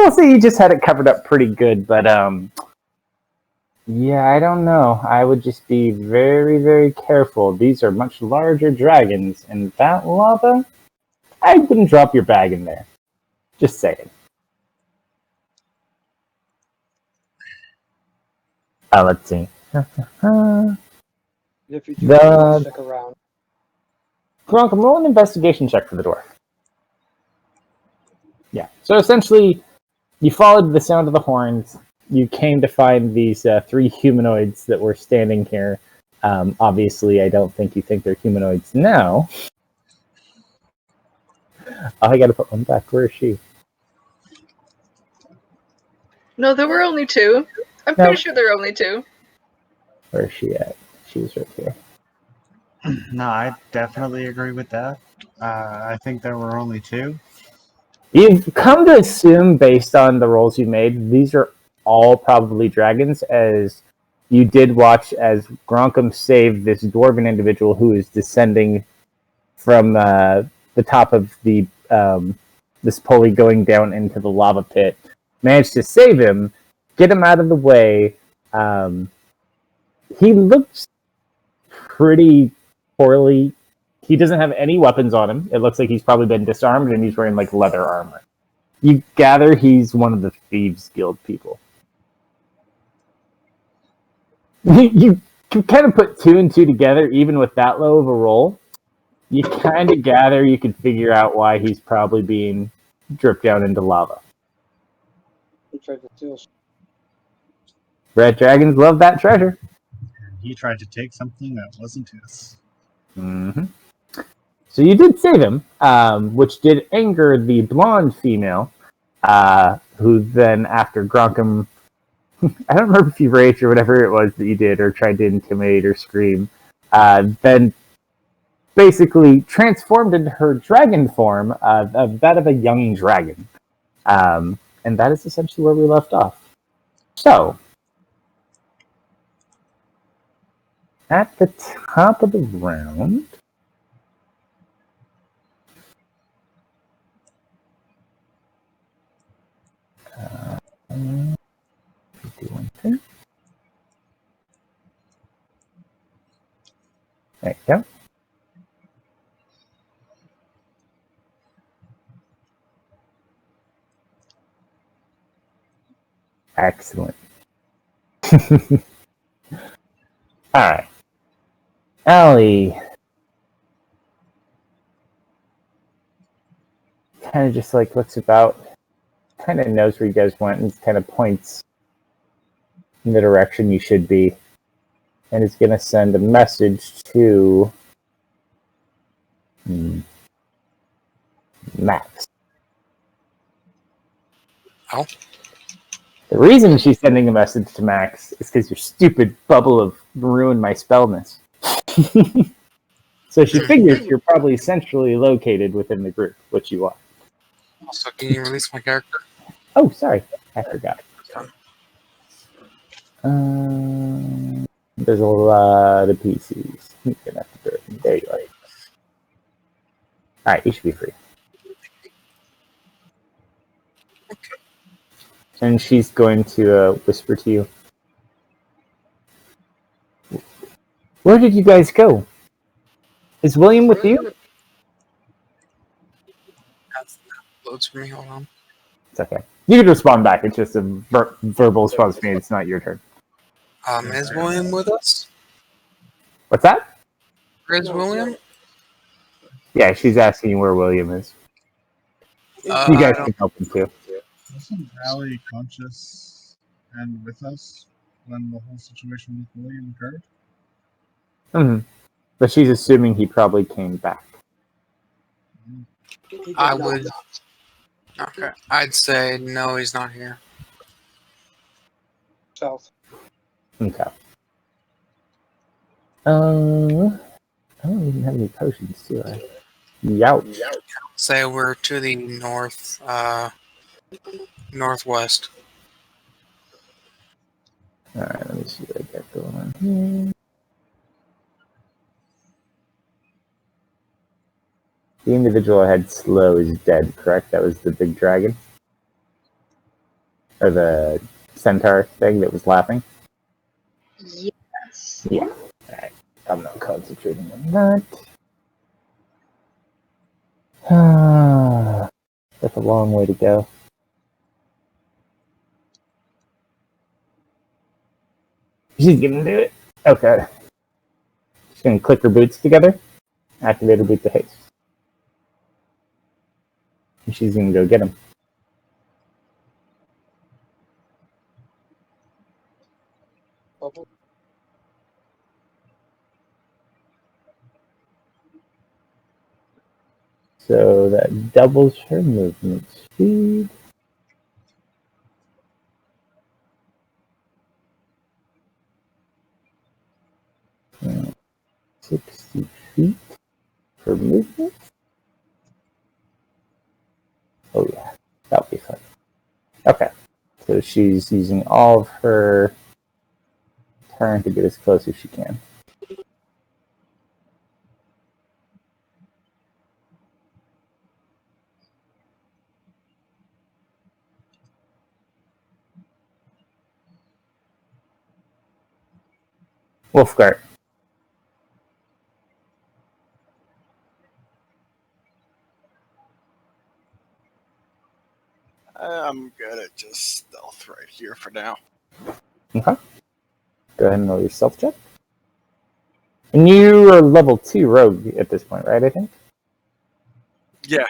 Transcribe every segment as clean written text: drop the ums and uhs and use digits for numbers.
will say you just had it covered up pretty good, but yeah, I don't know. I would just be very, very careful. These are much larger dragons, and that lava, I wouldn't drop your bag in there. Just saying. Let's see. If you do, stick around. Gronk, roll an investigation check for the dwarf. Yeah. So essentially, you followed the sound of the horns. You came to find these 3 humanoids that were standing here. Obviously, I don't think you think they're humanoids now. Oh, I gotta put one back. Where is she? No, there were only 2. I'm pretty sure there were only 2. Where is she at? She's right here. No, I definitely agree with that. I think there were only 2. You've come to assume, based on the rolls you made, these are all probably dragons, as you did watch as Gronkum saved this dwarven individual who is descending from the top of the this pulley going down into the lava pit. Managed to save him, get him out of the way. He looks pretty poorly. He doesn't have any weapons on him. It looks like he's probably been disarmed, and he's wearing like leather armor. You gather he's one of the Thieves Guild people. You can kind of put 2 and 2 together, even with that low of a roll. You kind of gather you can figure out why he's probably being dripped down into lava. He tried to steal. Red dragons love that treasure. He tried to take something that wasn't his. Mm-hmm. So you did save him, which did anger the blonde female, who then, after Gronkum, I don't remember if you raged or whatever it was that you did, or tried to intimidate or scream, then basically transformed into her dragon form, of that of a young dragon. And that is essentially where we left off. So, at the top of the round, there you go. Excellent. Alright. Allie kind of just like looks about, kind of knows where you guys went, and kind of points in the direction you should be, and is going to send a message to Max. Oh. The reason she's sending a message to Max is because your stupid bubble have ruined my spellness. So she figures you're probably centrally located within the group, which you are. Also, can you release my character? Oh, sorry. I forgot. There's a lot of PCs. You're gonna have to do it. There you are. Alright, you should be free. Okay. And she's going to whisper to you. Where did you guys go? Is William with you? Loads for me, hold on. It's okay. You can respond back. It's just a verbal response to me. It's not your turn. Is William with us? What's that? Is William? Yeah, she's asking you where William is. You guys can help him too. Wasn't Allie conscious and with us when the whole situation with William occurred? Mm-hmm. But she's assuming he probably came back. I would. Okay. I'd say no, he's not here. South. Okay. I don't even have any potions, do I? Youch. Say we're to the north, northwest. Alright, let me see what I got going on here. The individual I had slow is dead, correct? That was the big dragon? Or the centaur thing that was laughing? Yes. Yeah. Alright. I'm not concentrating on that. That's a long way to go. She's gonna do it. Okay. She's gonna click her boots together. Activate her boots of haste. And she's gonna go get him. Bubble. So that doubles her movement speed. 60 feet for movement. Oh yeah, that'll be fun. Okay, so she's using all of her turn to get as close as she can. Wolfgart. I'm good at just stealth right here for now. Okay. Go ahead and roll your stealth check. And you are level 2 rogue at this point, right? I think. Yeah.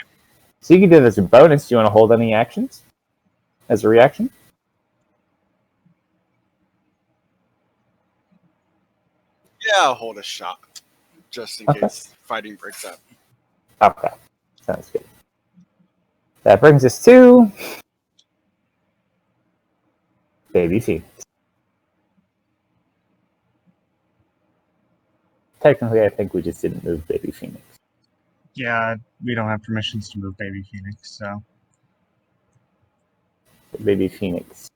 So you can do this as a bonus. Do you want to hold any actions as a reaction? Yeah, I'll hold a shot. Just in Okay. case fighting breaks out. Okay. Sounds good. That brings us to Baby Phoenix. Technically, I think we just didn't move Baby Phoenix. Yeah, we don't have permissions to move Baby Phoenix, so. But Baby Phoenix.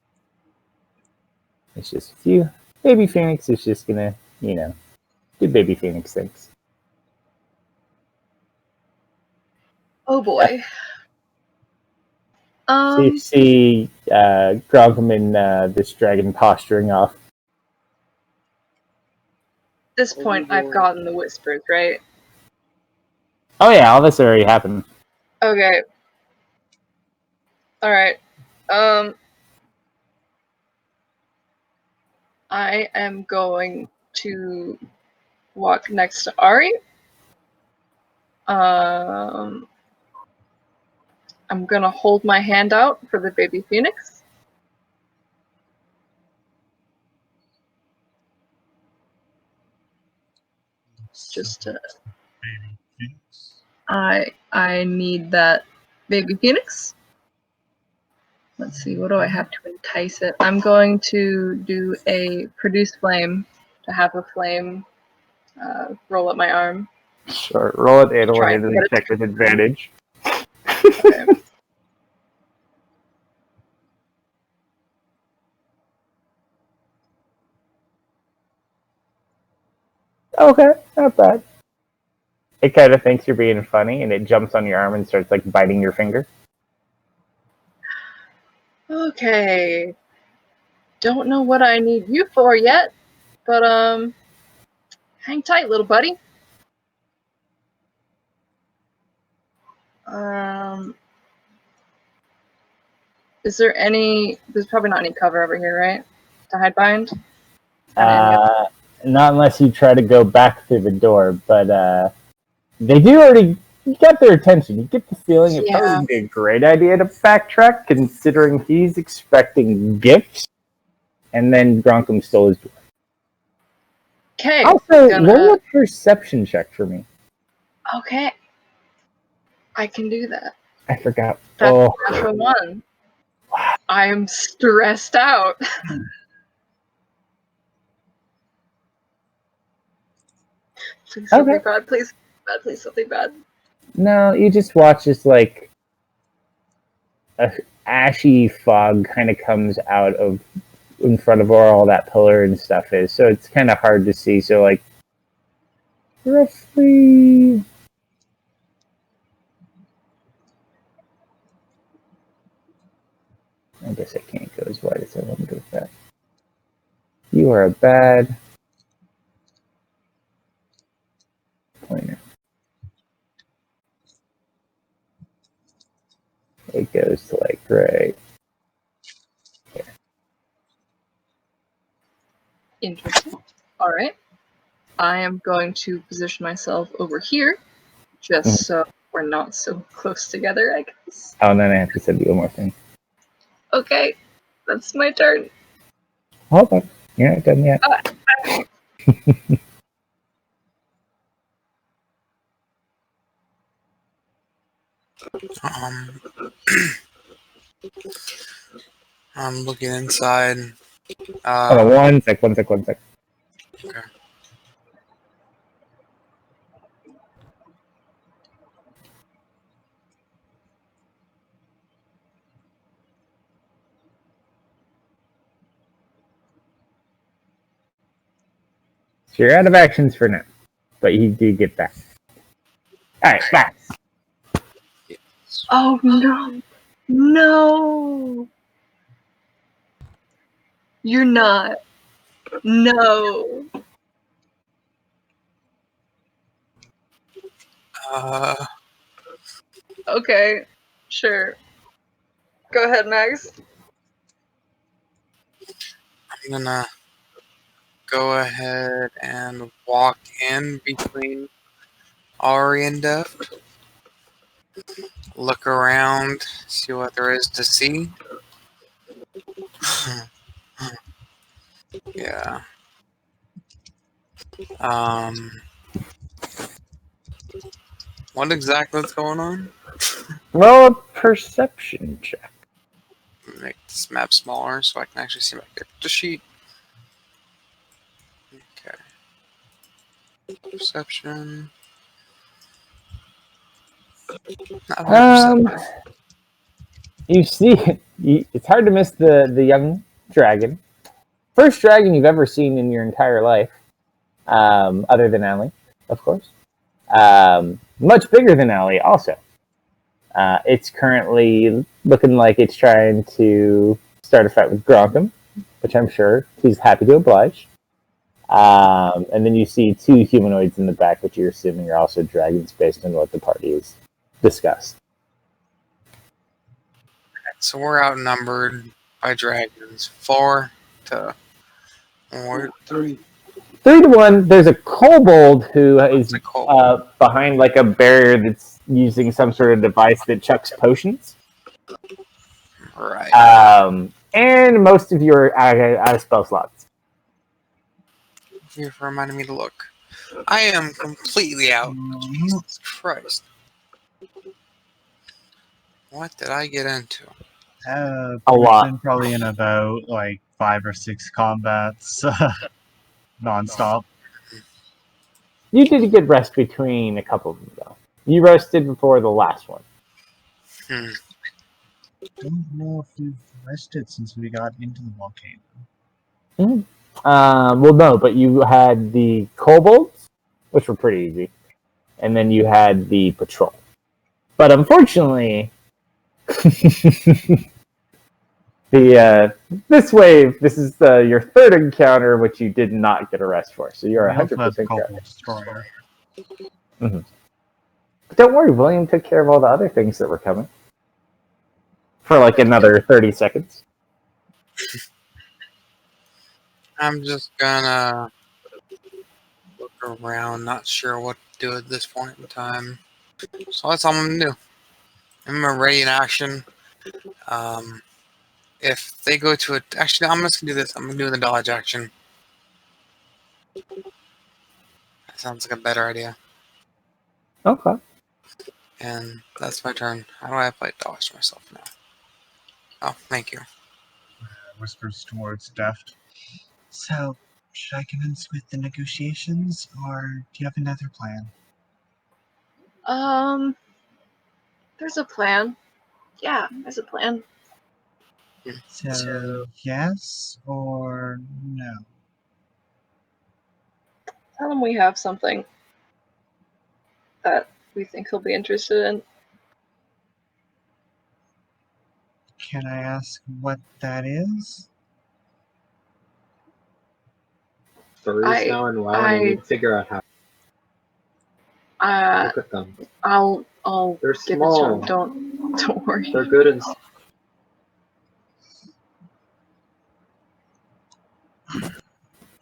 It's just a few. Baby Phoenix is just gonna, do Baby Phoenix things. Oh boy. So you see Grogum and this dragon posturing off. This point, I've gotten the whispers, right? Oh yeah, all this already happened. Okay. Alright. I am going to walk next to Ari. I'm gonna hold my hand out for the baby phoenix. Just to, Baby Phoenix. I need that baby phoenix. Let's see, what do I have to entice it? I'm going to do a produce flame to have a flame roll up my arm. Sure, roll it and Try and and then get it check with advantage. Okay. Okay, not bad. It kind of thinks you're being funny, and it jumps on your arm and starts like biting your finger. Okay. Don't know what I need you for yet, but hang tight, little buddy. Is there any? There's probably not any cover over here, right? To hide behind. Not unless you try to go back through the door, but they do already get their attention. You get the feeling it probably would be a great idea to backtrack, considering he's expecting gifts, and then Gronkum stole his door. Okay. Also, roll a perception check for me. Okay. I can do that. I forgot. That's a natural one. I am stressed out. Please something bad. Please bad. Please something bad. No, you just watch as like a ashy fog kind of comes out of in front of where all that pillar and stuff is, so it's kind of hard to see. So like roughly I guess I can't go as wide as I want to go with that. You are a bad pointer. It goes to like right here. Interesting. All right. I am going to position myself over here, just so we're not so close together, I guess. Oh, and then I have to send you one more thing. Okay, that's my turn. Hold on. You're not done yet. Um, I'm looking inside. Hold on, one sec. Okay. So you're out of actions for now, but you do get back. All right, back. Oh no! No! You're not. No. Uh, Okay, sure. Go ahead, Max. I'm gonna go ahead and walk in between Ari and Deft. Look around, see what there is to see. Yeah. What exactly is going on? Roll a perception check. Make this map smaller so I can actually see my character sheet. Okay. Perception. Not really perception. You see, it's hard to miss the young dragon. First dragon you've ever seen in your entire life, other than Allie, of course. Much bigger than Allie, also. It's currently looking like it's trying to start a fight with Gronkum, which I'm sure he's happy to oblige. And then you see two humanoids in the back, which you're assuming are also dragons based on what the party has discussed. So we're outnumbered by dragons. 4 to 3. 3-1. There's a kobold who is a kobold? behind like a barrier that's using some sort of device that chucks potions. Right. And most of you are out of spell slots. You've reminded me to look. I am completely out. Jesus Christ. What did I get into? A We've lot. been probably in about like 5 or 6 combats nonstop. You did a good rest between a couple of them, though. You rested before the last one. Hmm. Don't know if we've rested since we got into the volcano. Well, no, but you had the kobolds, which were pretty easy, and then you had the patrol. But unfortunately, this wave, this is your third encounter, which you did not get a rest for, so you're We also had 100% the correct. Kobold Destroyer. But don't worry, William took care of all the other things that were coming for like another 30 seconds. I'm just gonna look around, not sure what to do at this point in time. So that's all I'm gonna do. I'm ready in action. If they go to it, actually, I'm just gonna do this. I'm gonna do the dodge action. That sounds like a better idea. Okay. And that's my turn. How do I play dodge myself now? Oh, thank you. Whispers towards Deft. So, should I commence with the negotiations, or do you have another plan? There's a plan. Yeah, there's a plan. So, yes or no? Tell him we have something that we think he'll be interested in. Can I ask what that is? Furries now and WoW, and I need to figure out how to Uh, look at them. I'll They're give small. it to him. Don't worry. They're good and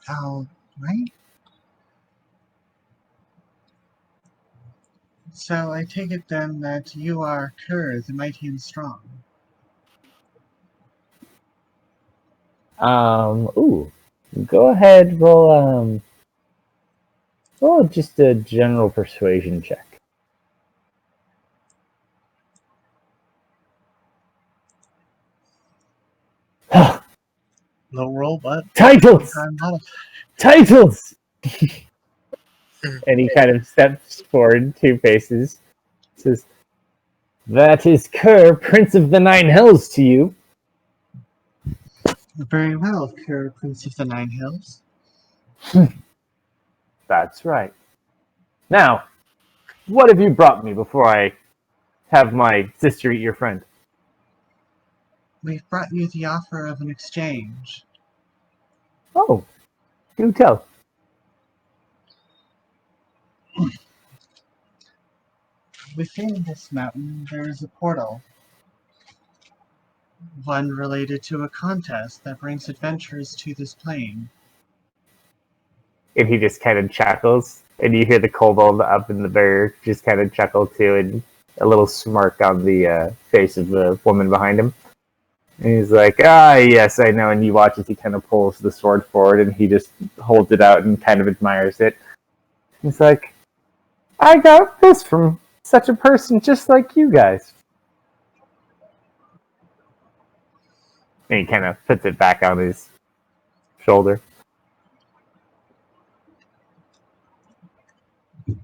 All right. So I take it then that you are Kerr, the mighty and strong. Ooh. Go ahead, roll just a general persuasion check. Low roll, but Titles! I'm not Titles! And he kind of steps forward 2 paces. Says, "That is Kerr, Prince of the Nine Hells to you." very well, Kerr, Prince of the Nine Hills. That's right. Now, what have you brought me before I have my sister eat your friend? We've brought you the offer of an exchange. Oh, do tell. Within this mountain, there is a portal. One related to a contest that brings adventurers to this plane. And he just kind of chuckles, and you hear the kobold up in the bear just kind of chuckle too, and a little smirk on the face of the woman behind him. And he's like, "Ah, yes, I know." And you watch as he kind of pulls the sword forward, and he just holds it out and kind of admires it. He's like, "I got this from such a person just like you guys." And he kind of puts it back on his shoulder.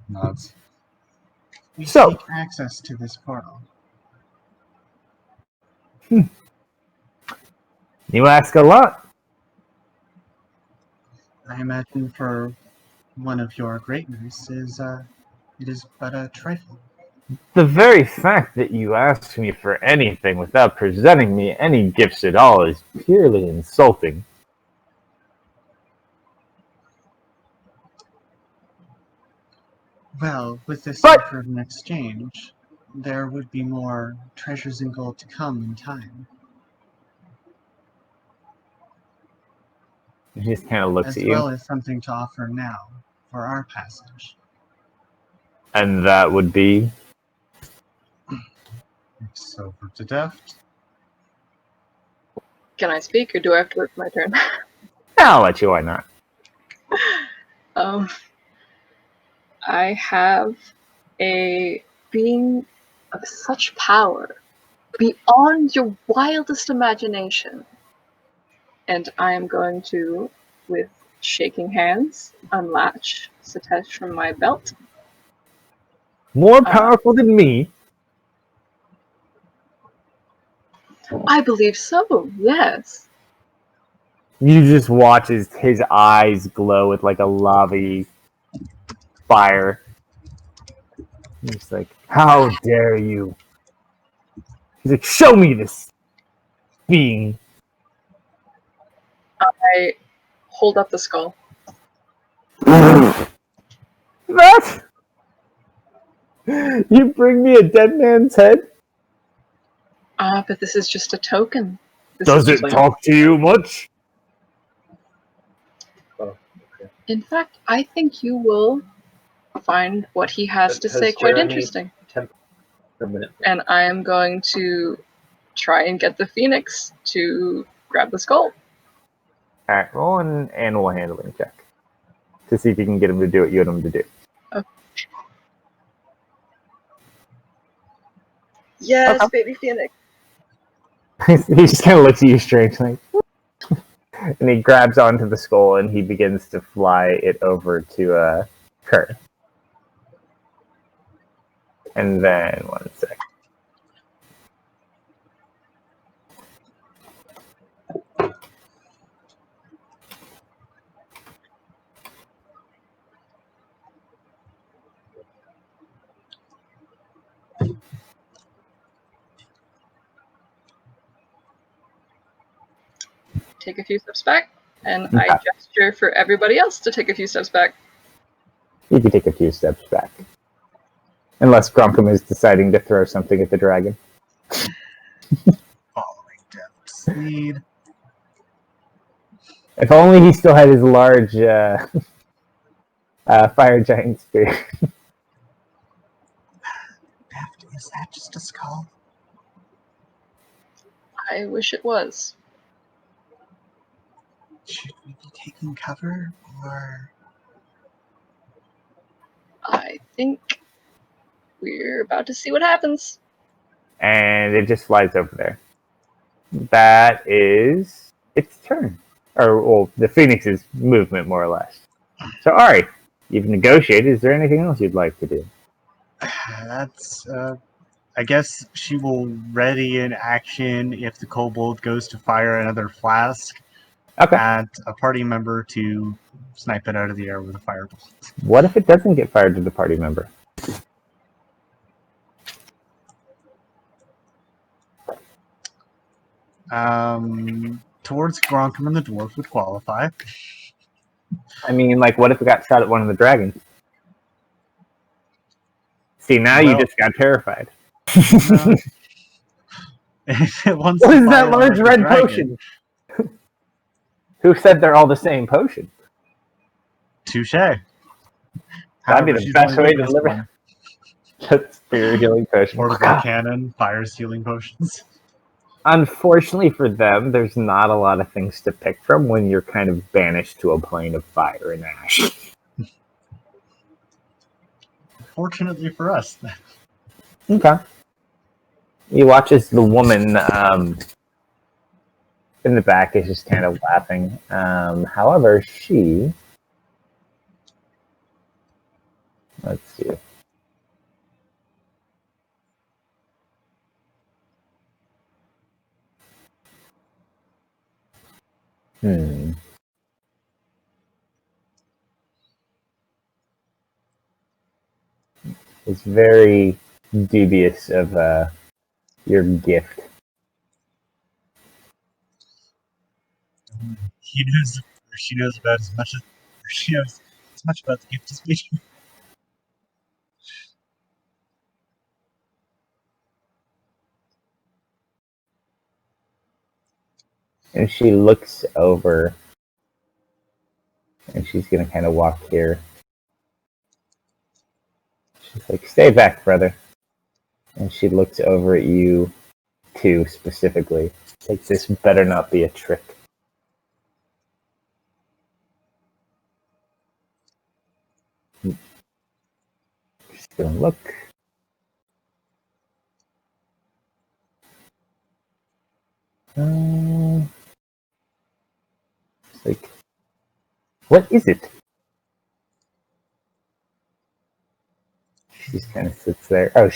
Nods. We So- seek access to this portal. You ask a lot. I imagine for one of your greatness it is but a trifle. The very fact that you ask me for anything without presenting me any gifts at all is purely insulting. Well, with this But- offer of an exchange, there would be more treasures and gold to come in time, He just kind of looks as at you. well as something to offer now for our passage. And that would be? It's over to Deft. Can I speak, or do I have to wait for my turn? I'll let you, why not? um, I have a being of such power beyond your wildest imagination, and I am going to, with shaking hands, unlatch Satesh from my belt. More powerful than me? I believe so, yes. You just watch as his eyes glow with like a lava fire. He's like, "How dare you?" He's like, "Show me this being." I hold up the skull. That? You bring me a dead man's head? But this is just a token. This Does is it just talk to you much? oh, okay. In fact, I think you will find what he has to say quite Jeremy interesting. Permanent. And I am going to try and get the phoenix to grab the skull. Alright, roll an animal handling check to see if you can get him to do what you want him to do. Yes, Okay. baby phoenix. He just kind of looks at you strangely. And he grabs onto the skull and he begins to fly it over to Kerr. And then, one sec. take a few steps back, and I gesture for everybody else to take a few steps back. You can take a few steps back. Unless Grunkum is deciding to throw something at the dragon. Following Deft's lead. If only he still had his large fire giant spear. Deft, is that just a skull? I wish it was. Should we be taking cover, or... I think we're about to see what happens. And it just flies over there. That is its turn. Or, well, the Phoenix's movement, more or less. So, Ari, you've negotiated. Is there anything else you'd like to do? That's, I guess she will ready in action if the kobold goes to fire another flask Okay. at a party member to snipe it out of the air with a firebolt. What if it doesn't get fired to the party member? Towards Gronkum and the dwarf would qualify. I mean, like, what if it got shot at one of the dragons? See, now you just got terrified. No. What is that large red potion? Who said they're all the same potion? Touche. That'd However, be the she's best only way got to this deliver. one. Just spirit healing potion. Portable cannon fires healing potions. Unfortunately for them, there's not a lot of things to pick from when you're kind of banished to a plane of fire and ash. Fortunately for us. Okay. You watch as the woman in the back is just kind of laughing. However, she... Let's see. Is very dubious of your gift. He knows, or she knows about as much as, or she knows as much about the gift as we do. And she looks over, and she's gonna kind of walk here. She's like, "Stay back, brother." And she looks over at you, too, specifically. Like, this better not be a trick. She's gonna look. It's like, what is it? She just kind of sits there. Oh,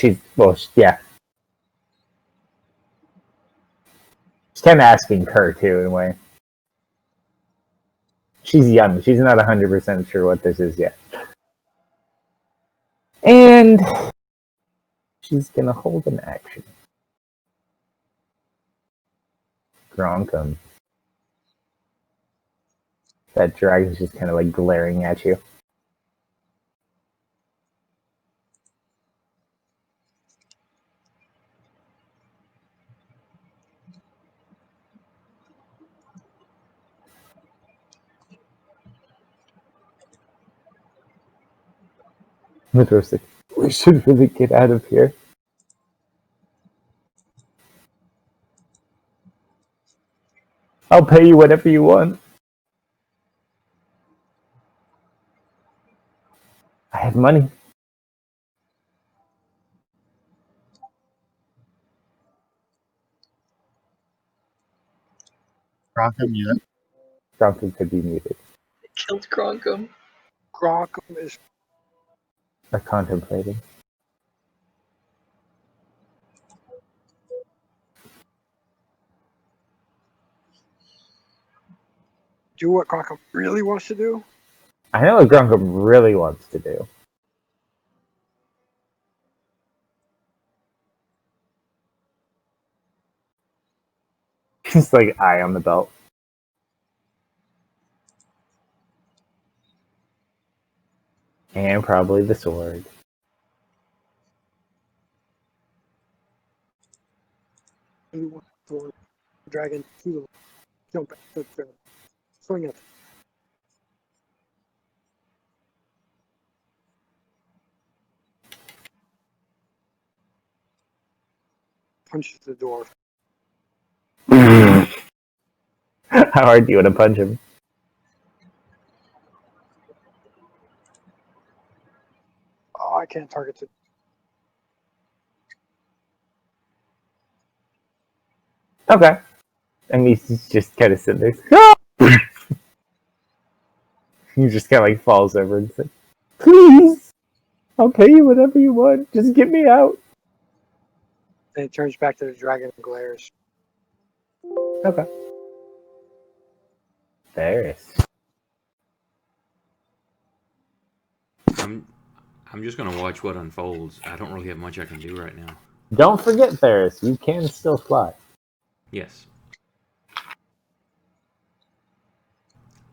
yeah. She's kind of asking her, too, in a way. She's young. She's not 100% sure what this is yet. And she's going to hold an action. Gronkum. That dragon's just kind of like glaring at you. Midrose like, we should really get out of here. I'll pay you whatever you want. I have money. Gronkum, you there? Gronkum could be muted. It killed Gronkum. Gronkum is Or contemplating. do what Gronkum really wants to do. I know what Gronkum really wants to do. He's like eye on the belt. And probably the sword. Dragon to the jump at the swing it. Punches the door. How hard do you want to punch him? Oh, I can't target it. Okay. And he's just kind of sitting there. He just kind of like falls over and says, "Please, I'll pay you whatever you want. Just get me out." And it turns back to the dragon and glares. Okay. There's. I'm just gonna watch what unfolds. I don't really have much I can do right now. Don't forget, Ferris, you can still fly. Yes.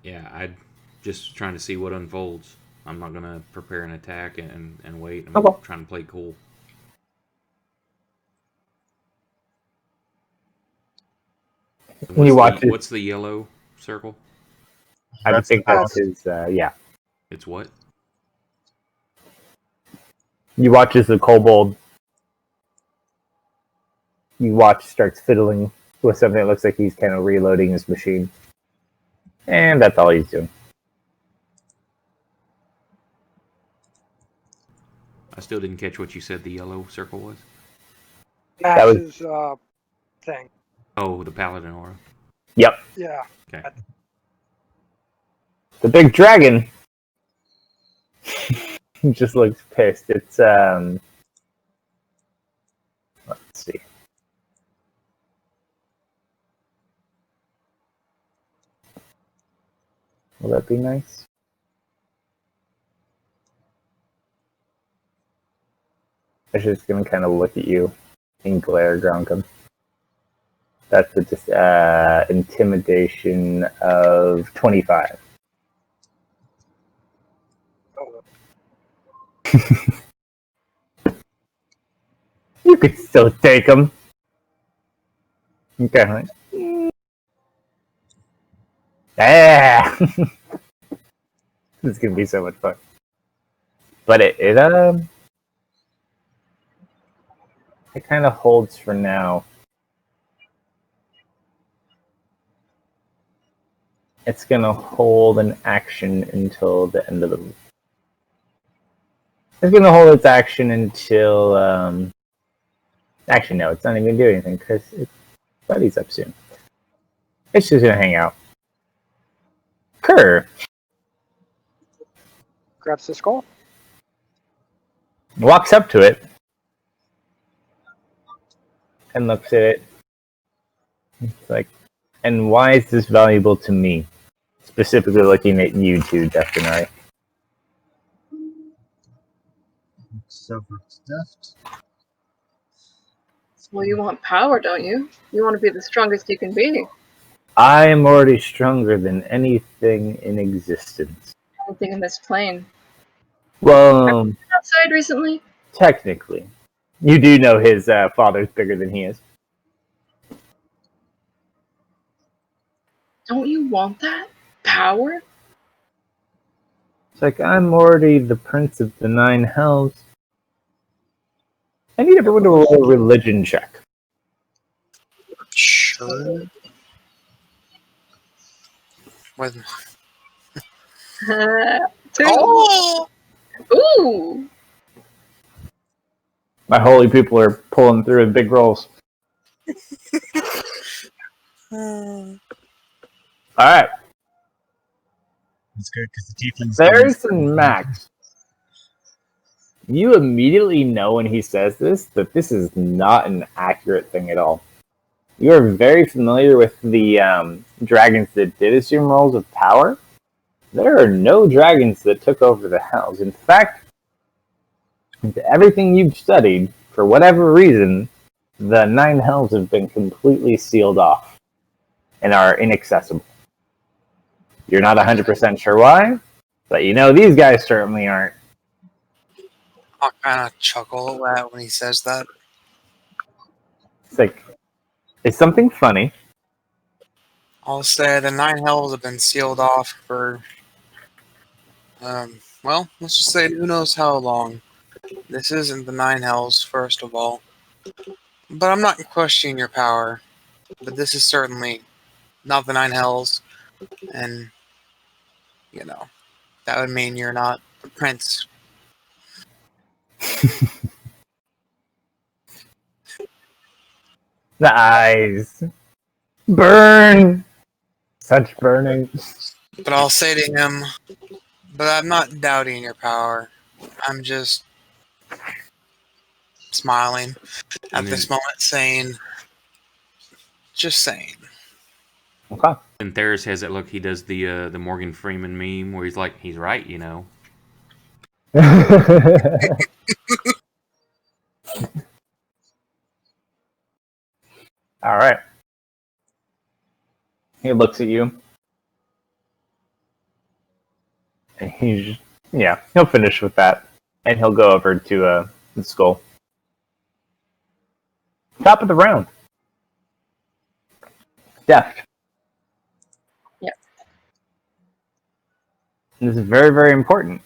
Yeah, I'm just trying to see what unfolds. I'm not gonna prepare an attack and wait. I'm Okay. trying to play cool. What's the yellow circle? I would think the that's his, yeah. It's what? You watch as the kobold, starts fiddling with something that looks like he's kind of reloading his machine. And that's all he's doing. I still didn't catch what you said the yellow circle was. That was- Max's thing. Oh, the paladin aura. Yep. Yeah. Okay. The big dragon just looks pissed. It's, let's see. Will that be nice? It's just going to kind of look at you and glare, Gronkum. That's a intimidation of 25. Oh, You could still take him. Okay. Ah! This is gonna be so much fun. But it kind of holds for now. It's gonna hold an action until the end of the. It's gonna hold its action until. Actually, no, it's not even gonna do anything because its buddy's up soon. It's just gonna hang out. Kerr grabs the skull. walks up to it and looks at it. It's like, and why is this valuable to me? Specifically looking at you two, Jeff and I. Silver stuffed. Well, you want power, don't you? You want to be the strongest you can be. I am already stronger than anything in existence. Anything in this plane. Well, Have you been outside recently? technically. You do know his father's bigger than he is. Don't you want that? Power? It's like, I'm already the prince of the 9 hells. I need everyone to roll a religion check. Sure. With Two. oh, Ooh! My holy people are pulling through with big rolls. Alright. That's good because the tieflings. There's and Max. You immediately know when he says this that this is not an accurate thing at all. You are very familiar with the dragons that did assume roles of power. There are no dragons that took over the hells. In fact, everything you've studied, for whatever reason, the 9 hells have been completely sealed off and are inaccessible. You're not 100% sure why, but you know these guys certainly aren't. I'll kind of chuckle at when he says that. It's like, it's something funny. I'll say the 9 hells have been sealed off for, well, let's just say who knows how long. This isn't the 9 hells, first of all. But I'm not questioning your power. But this is certainly not the 9 hells. And, that would mean you're not the prince. Nice. Burn! Such burning. But I'll say to him, but I'm not doubting your power. I'm just smiling at this moment, saying, just saying. Okay. And Theris has it. Look, he does the Morgan Freeman meme where he's like, he's right, you know. All right. He looks at you. And he'll finish with that. And he'll go over to the skull. Top of the round. Deft. Yep. And this is very, very important.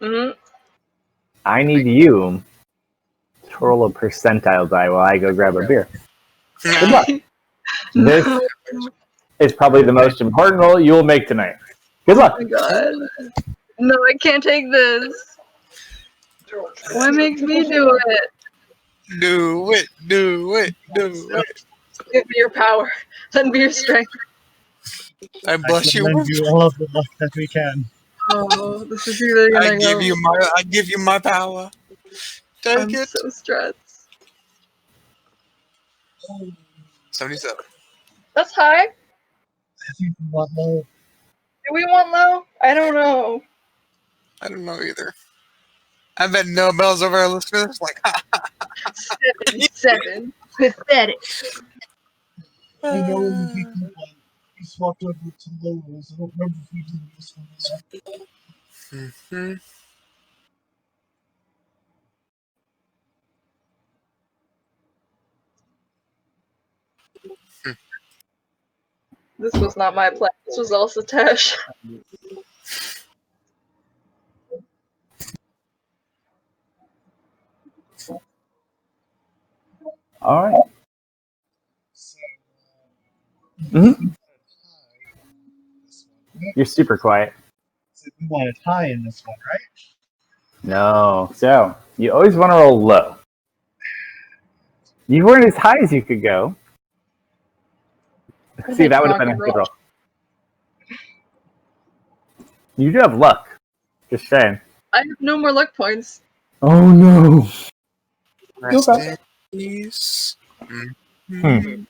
Mm-hmm. I need you to roll a percentile die while I go grab a beer. Good luck. This is probably the most important roll you will make tonight. Good luck. Oh my god. No, I can't take this. Why make me do it? Do it, do it, do it. Give me your power. Lend me your strength. I bless you. Lend you all of the luck that we can. Oh, this is really gonna I give you my power. Take I'm it. so stressed. 77. That's high. I think we want low. Do we want low? I don't know. I don't know either. I bet no bells over our listeners. Like, 7. Pathetic. I know when we did one, we swapped over to lows. I don't remember if we did this one or not. Mm-hmm. This was not my plan. This was all Satesh. All right. Mm-hmm. You're super quiet. So we want a tie in this one, right? No. So, you always want to roll low. You weren't as high as you could go. See, that would have been a good roll. You do have luck. Just saying. I have no more luck points. Oh no. Rest Okay. in peace. Hmm.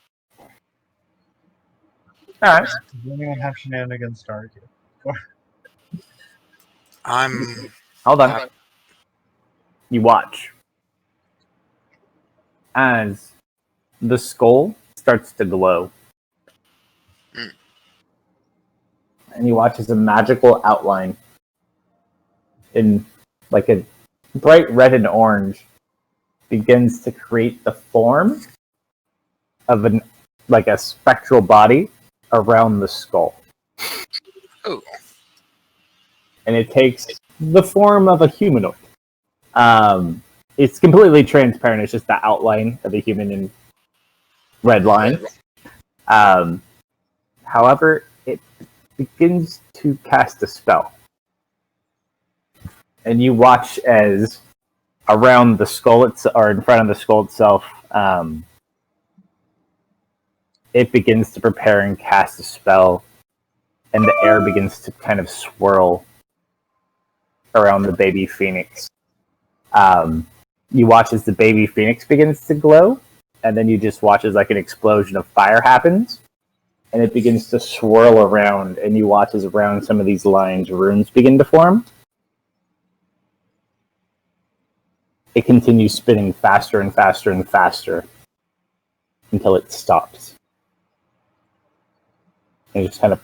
Alright. Does anyone have shenanigans start? I'm. Hold on. You watch as the skull starts to glow. Mm. And you watch as a magical outline in like a bright red and orange begins to create the form of a spectral body around the skull. Oh. And it takes the form of a humanoid. It's completely transparent. It's just the outline of a human in red lines. However, it begins to cast a spell. And you watch as around the skull, or in front of the skull itself, it begins to prepare and cast a spell, and the air begins to kind of swirl around the baby phoenix. You watch as the baby phoenix begins to glow, and then you just watch as like an explosion of fire happens, and it begins to swirl around, and you watch as around some of these lines, runes begin to form. It continues spinning faster and faster and faster until it stops. And it just kind of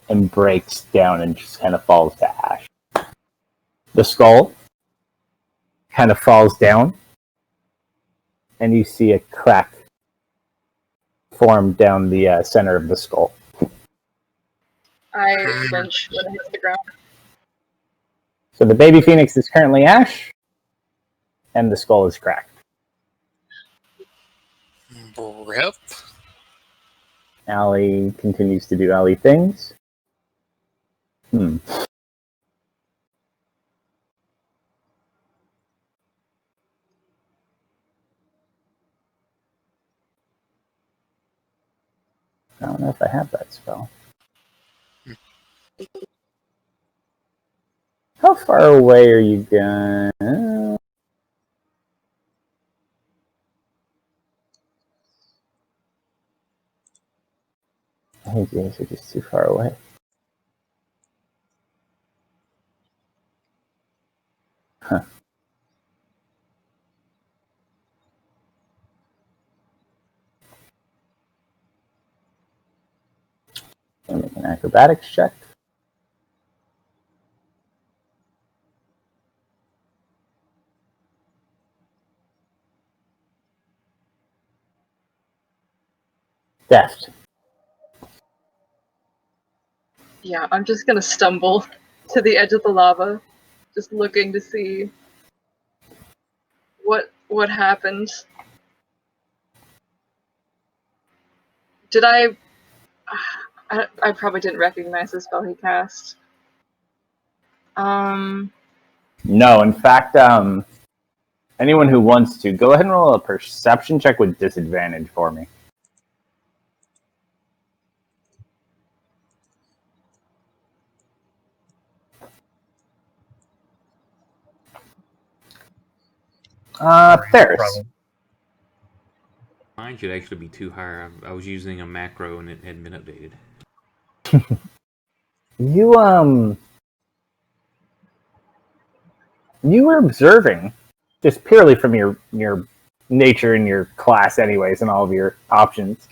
and breaks down and just kind of falls to ash. The skull kind of falls down, and you see a crack form down the center of the skull. I flinch when it hits the ground. So the baby phoenix is currently ash, and the skull is cracked. Rip. Allie continues to do Allie things. I don't know if I have that spell. How far away are you going? I think you guys are just too far away. Huh. I'll make an acrobatics check. Deft. Yeah, I'm just gonna stumble to the edge of the lava, just looking to see what happened. Did I probably didn't recognize the spell he cast. No, in fact, anyone who wants to, go ahead and roll a perception check with disadvantage for me. Ferris. Mine should actually be too high. I was using a macro and it hadn't been updated. You were observing, just purely from your nature and your class anyways, and all of your options.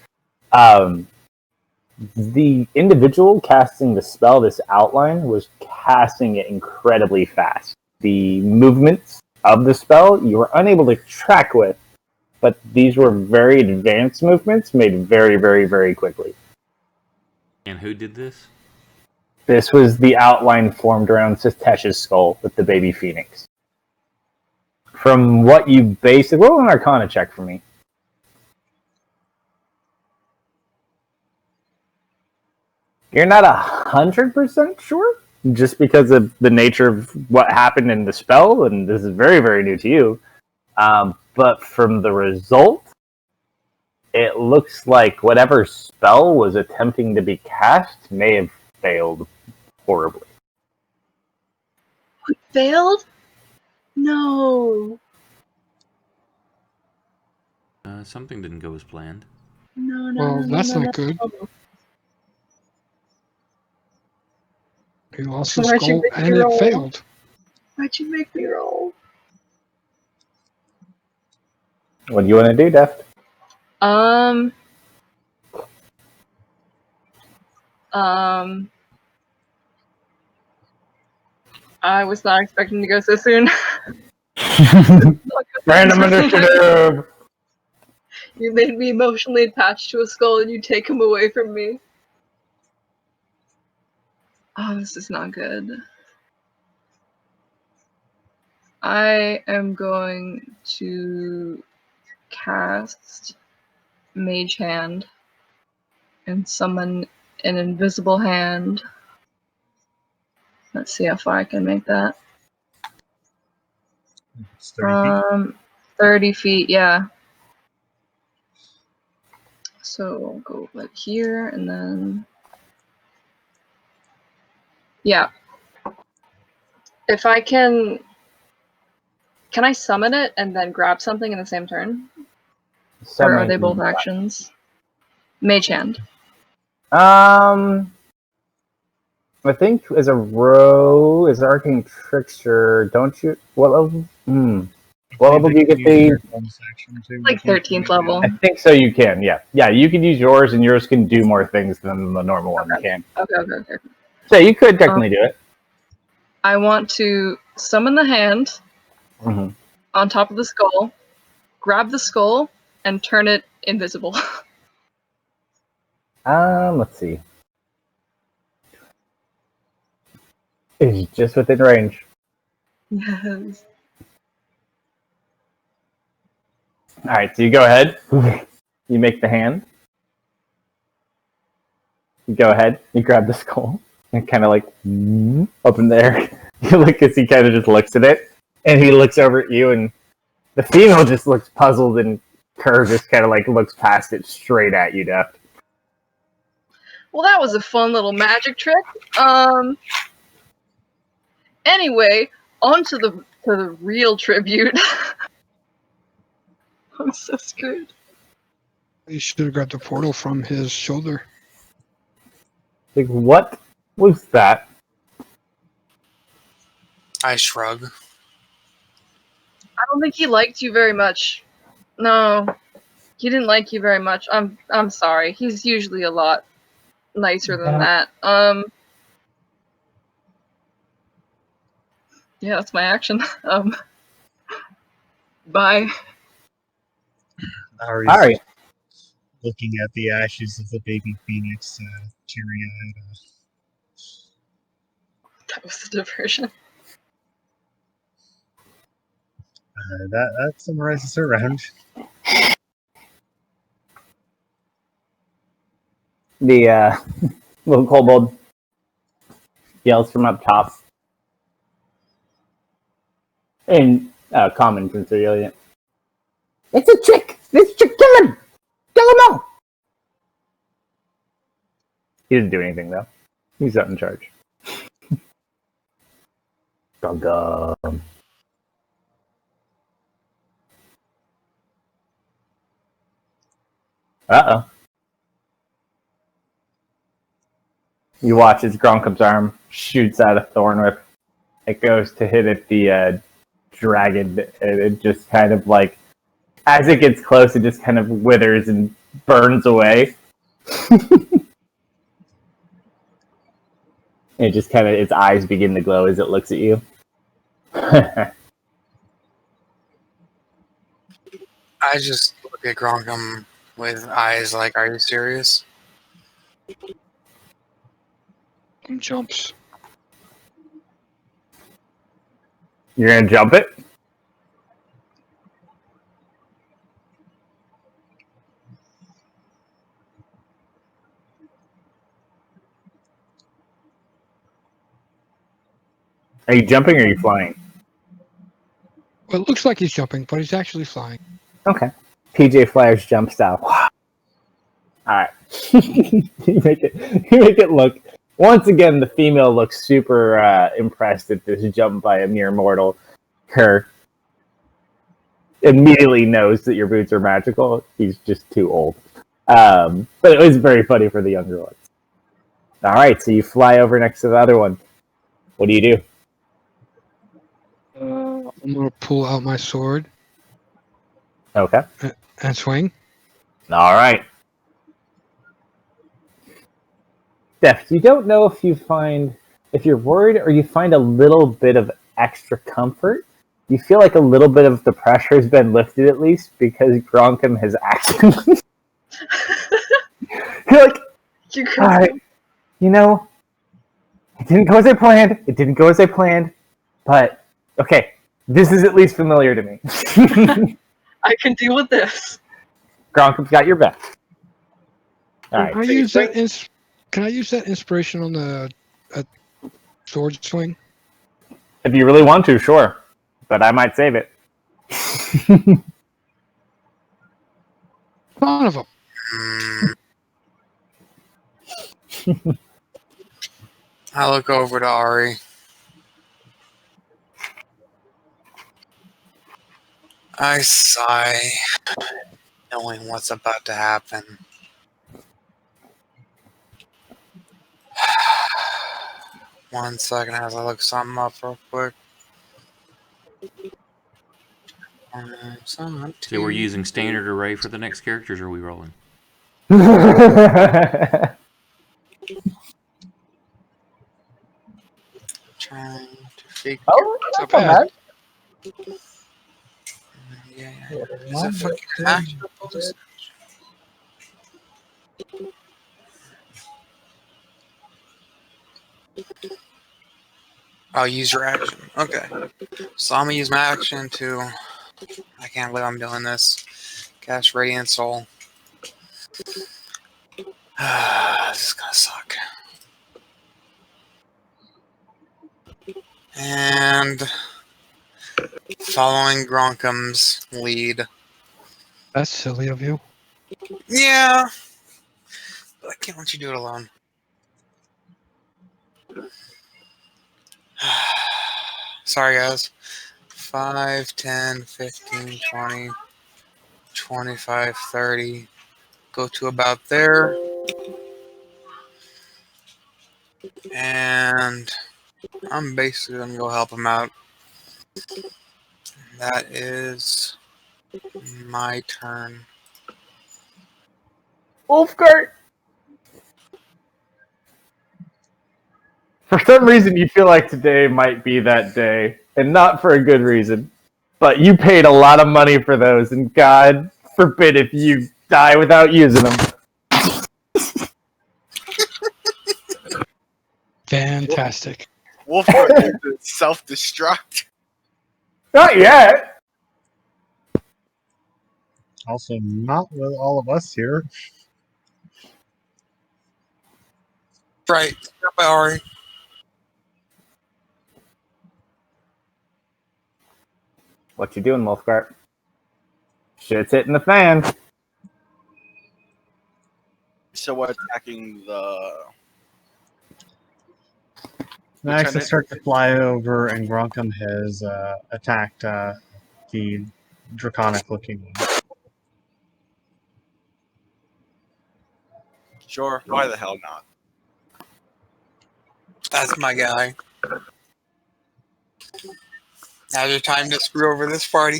The individual casting the spell, this outline, was casting it incredibly fast. The movements of the spell you were unable to track with, but these were very advanced movements made very, very, very quickly. And who did this? This was the outline formed around Sitesh's skull with the baby phoenix. From what you basically... Roll an Arcana check for me. You're not 100% sure, just because of the nature of what happened in the spell, and this is very, very new to you. But from the result, it looks like whatever spell was attempting to be cast may have failed horribly. It failed? No. Something didn't go as planned. No. Well, that's not no. good. He lost his Why'd you skull make me and it roll? failed. Why'd you make me roll? What do you want to do, Deft? I was not expecting to go so soon. Random initiative! You made me emotionally attached to a skull and you take him away from me. Oh, this is not good. I am going to cast Mage Hand and summon an invisible hand. Let's see how far I can make that. It's 30 feet. 30 feet, yeah. So we'll go like here and then... Yeah. If I can... Can I summon it and then grab something in the same turn? Or are they both actions? Mage Hand. I think as Arcane Trickster, don't you... What level? What level do you get the... Like 13th level. I think so, you can, yeah. Yeah, you can use yours, and yours can do more things than the normal one can. Okay. So you could technically do it. I want to summon the hand Mhm. on top of the skull, grab the skull, and turn it invisible. Let's see. It's just within range. Yes. All right, so you go ahead. You make the hand. You go ahead. You grab the skull and kind of like up in there. You look as he kind of just looks at it, and he looks over at you, and the female just looks puzzled, and Kerr just kind of like looks past it straight at you, Deft. Well, that was a fun little magic trick. Anyway, on to the real tribute. I'm so screwed. You should have got the portal from his shoulder. Like, what was that? I shrug. I don't think he liked you very much. No, he didn't like you very much. I'm sorry. He's usually a lot nicer than that. Yeah, that's my action. Bye. Ari's All right. looking at the ashes of the baby phoenix, teary-eyed. That was the diversion. That summarizes her round. The little kobold yells from up top. In common Conciliant. It's a trick! This trick, kill him! Kill him all! He didn't do anything, though. He's not in charge. Gum. Uh-oh. You watch as Gronkum's arm shoots out a thorn whip. It goes to hit at the dragon, and it just kind of like, as it gets close, it just kind of withers and burns away. It just kind of, its eyes begin to glow as it looks at you. I just look at Gronkum with eyes like, are you serious? Jumps. You're gonna jump it? Are you jumping or are you flying? Well, it looks like he's jumping, but he's actually flying. Okay. PJ Flyers jump style. Alright. you make it look. Once again, the female looks super impressed at this jump by a mere mortal. Her immediately knows that your boots are magical. He's just too old. But it was very funny for the younger ones. Alright, so you fly over next to the other one. What do you do? I'm going to pull out my sword Okay. and swing. Alright. Steph, you don't know if you're worried or you find a little bit of extra comfort. You feel like a little bit of the pressure has been lifted at least because Gronkum has actually... You're like, alright, you know, it didn't go as I planned, but okay, this is at least familiar to me. I can deal with this. Gronkum's got your back. Alright. Can I use that inspiration on the sword swing? If you really want to, sure. But I might save it. One of them. I look over to Ari. I sigh, knowing what's about to happen. One second as I look something up real quick. So we're using standard array for the next characters, or are we rolling? Trying Oh, So that's not bad. bad. Yeah. Is it fucking action? I'll use your action. Okay. So I'm gonna use my action to. I can't believe I'm doing this. Cast Radiant Soul. This is gonna suck. And following Gronkum's lead. That's silly of you. Yeah. But I can't let you do it alone. Sorry, guys. 5, 10, 15, 20, 25, 30. Go to about there. And I'm basically going to go help him out. That is my turn. Wolfgart! For some reason, you feel like today might be that day, and not for a good reason. But you paid a lot of money for those, and God forbid if you die without using them. Fantastic. Wolfguard needs to self-destruct. Not yet. Also, not with all of us here. Right. Ari. What you doing, Wolfgart? Shit's hitting the fan. So we're attacking the. Next, I Lieutenant. start to fly over, and Gronkum has attacked the draconic-looking one. Sure, why the hell not? That's my guy. Now's your time to screw over this party.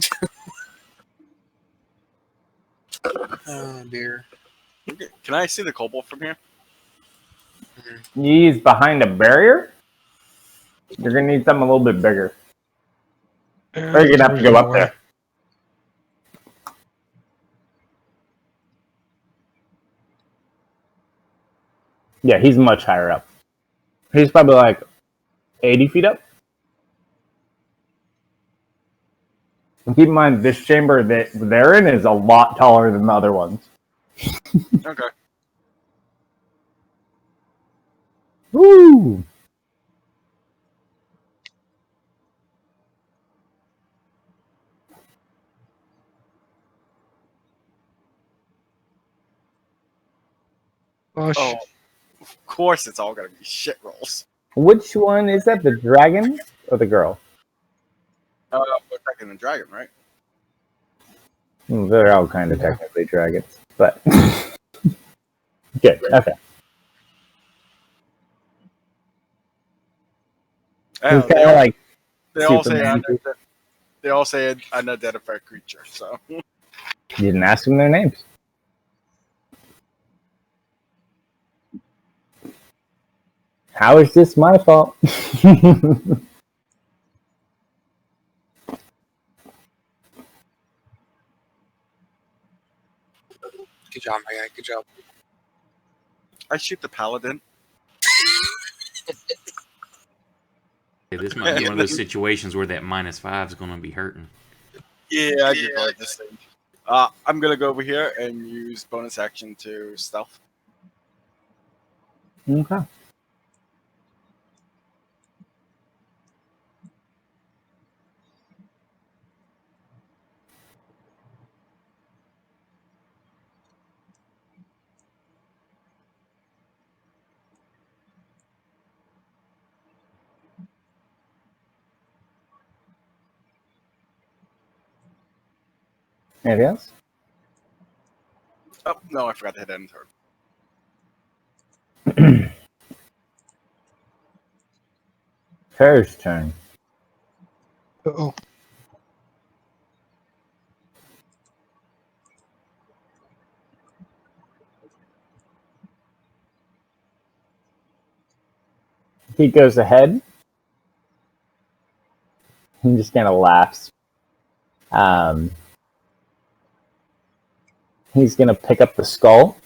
Oh, dear. Okay, can I see the kobold from here? He's behind a barrier. You're gonna need something a little bit bigger. Or you're gonna have to go up there. Yeah, he's much higher up. He's probably like 80 feet up. And keep in mind, this chamber that they're in is a lot taller than the other ones. Okay. Woo! Gosh. Oh, of course it's all gonna be shit rolls. Which one is that? The dragon or the girl? We're attacking the dragon, right? They're all kind of technically dragons, but good. Okay. Oh, He's kind of like they all say Superman. they all say an unidentified creature. So You didn't ask them their names. How is this my fault? Good job, my guy. Good job. I shoot the paladin. Yeah, this might be one of those situations where that -5 is going to be hurting. Yeah, I just like this thing. I'm gonna go over here and use bonus action to stealth. Okay. Anything else? Oh no, I forgot to hit end turn. Fair's turn. Uh-oh. He goes ahead. He just kind of laughs. He's going to pick up the skull.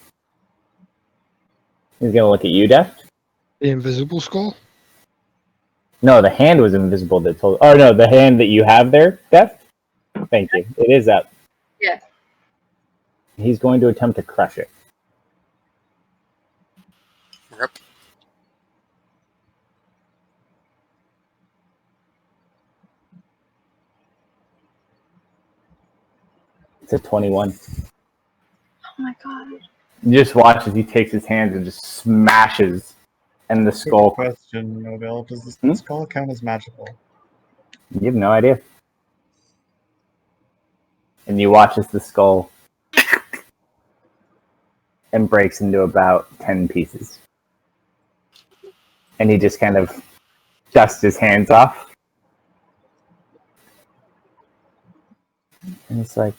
He's going to look at you, Deft. The invisible skull? No, the hand was invisible. Oh, no, the hand that you have there, Deft? Thank you. It is up. Yeah. He's going to attempt to crush it. Yep. It's a 21. Oh my god. You just watch as he takes his hands and just smashes, and the skull. Question, Nobel. Does the skull count as magical? You have no idea. And you watch as the skull and breaks into about 10 pieces. And he just kind of dusts his hands off. And it's like,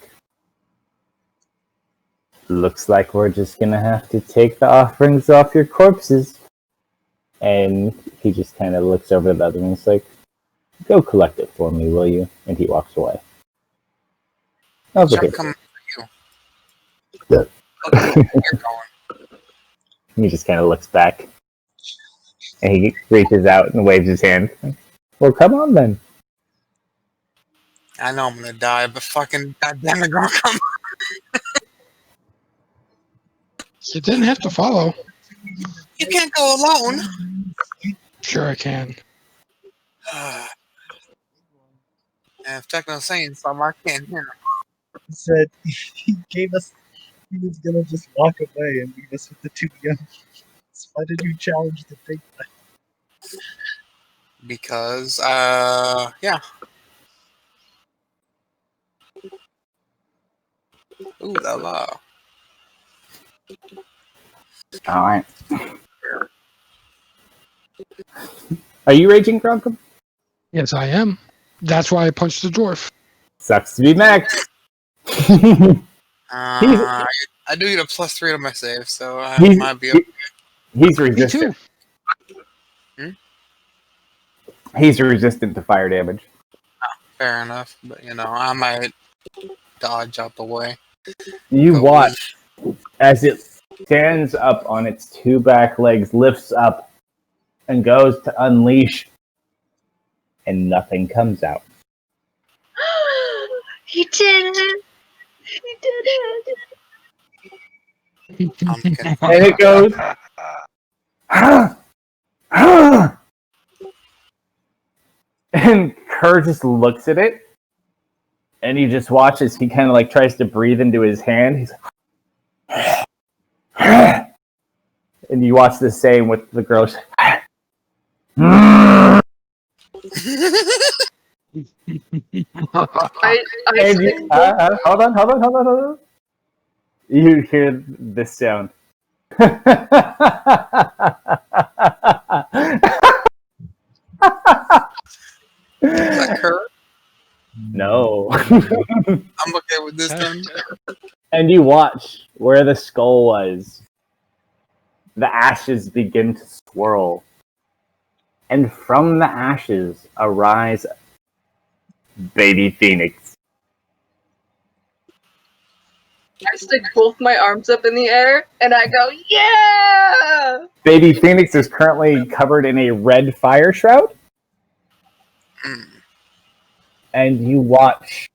looks like we're just gonna have to take the offerings off your corpses. And he just kind of looks over the other and he's like, go collect it for me, will you? And he walks away. Over Chuck here. coming for you. Yeah. You're going. He just kind of looks back. And he reaches out and waves his hand. Well, come on then. I know I'm gonna die, but fucking goddamn it, girl, come on. You didn't have to follow. You can't go alone. Sure I can. And if Techno's saying something, I can't hear him. He said he gave us. He was gonna just walk away and leave us with the two young. Why did you challenge the big guy? Because, yeah. Ooh la la. Alright. Are you raging, Grunkum? Yes, I am. That's why I punched the dwarf. Sucks to be Max. I do get a +3 to my save, so I might be okay. He's Me resistant. too. He's resistant to fire damage. Fair enough, but you know, I might dodge out the way. You watch as it stands up on its two back legs, lifts up, and goes to unleash, and nothing comes out. He did it! He did it! I'm kidding. And it goes, and Kerr just looks at it, and you just watch as he kind of like tries to breathe into his hand. He's like, and you watch the same with the girl. And you, hold on. You hear this sound. Is that Kurt? No. I'm okay with this then. And you watch where the skull was. The ashes begin to swirl. And from the ashes arise baby Phoenix. I stick both my arms up in the air and I go, yeah! Baby Phoenix is currently covered in a red fire shroud. And you watch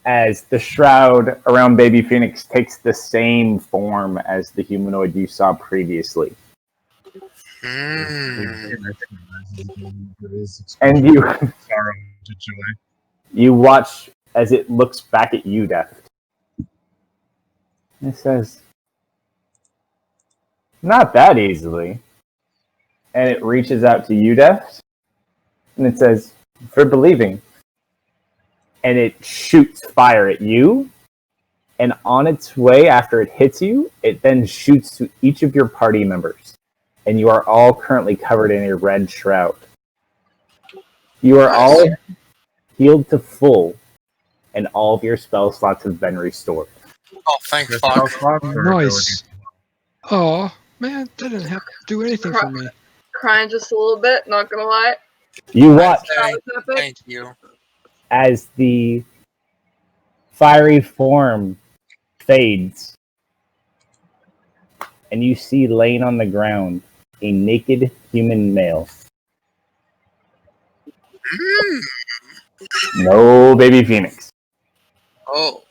as the shroud around Baby Phoenix takes the same form as the humanoid you saw previously. And you watch as it looks back at you, Deft. It says, not that easily. And it reaches out to you, Deft. And it says, for believing. And it shoots fire at you. And on its way, after it hits you, it then shoots to each of your party members. And you are all currently covered in a red shroud. You are all healed to full. And all of your spell slots have been restored. Oh, thank fuck. Nice. Oh, man, that didn't have to do anything for me. Crying just a little bit, not gonna lie. You watch. Thank you. as the fiery form fades, and you see laying on the ground a naked human male. No baby phoenix. Oh.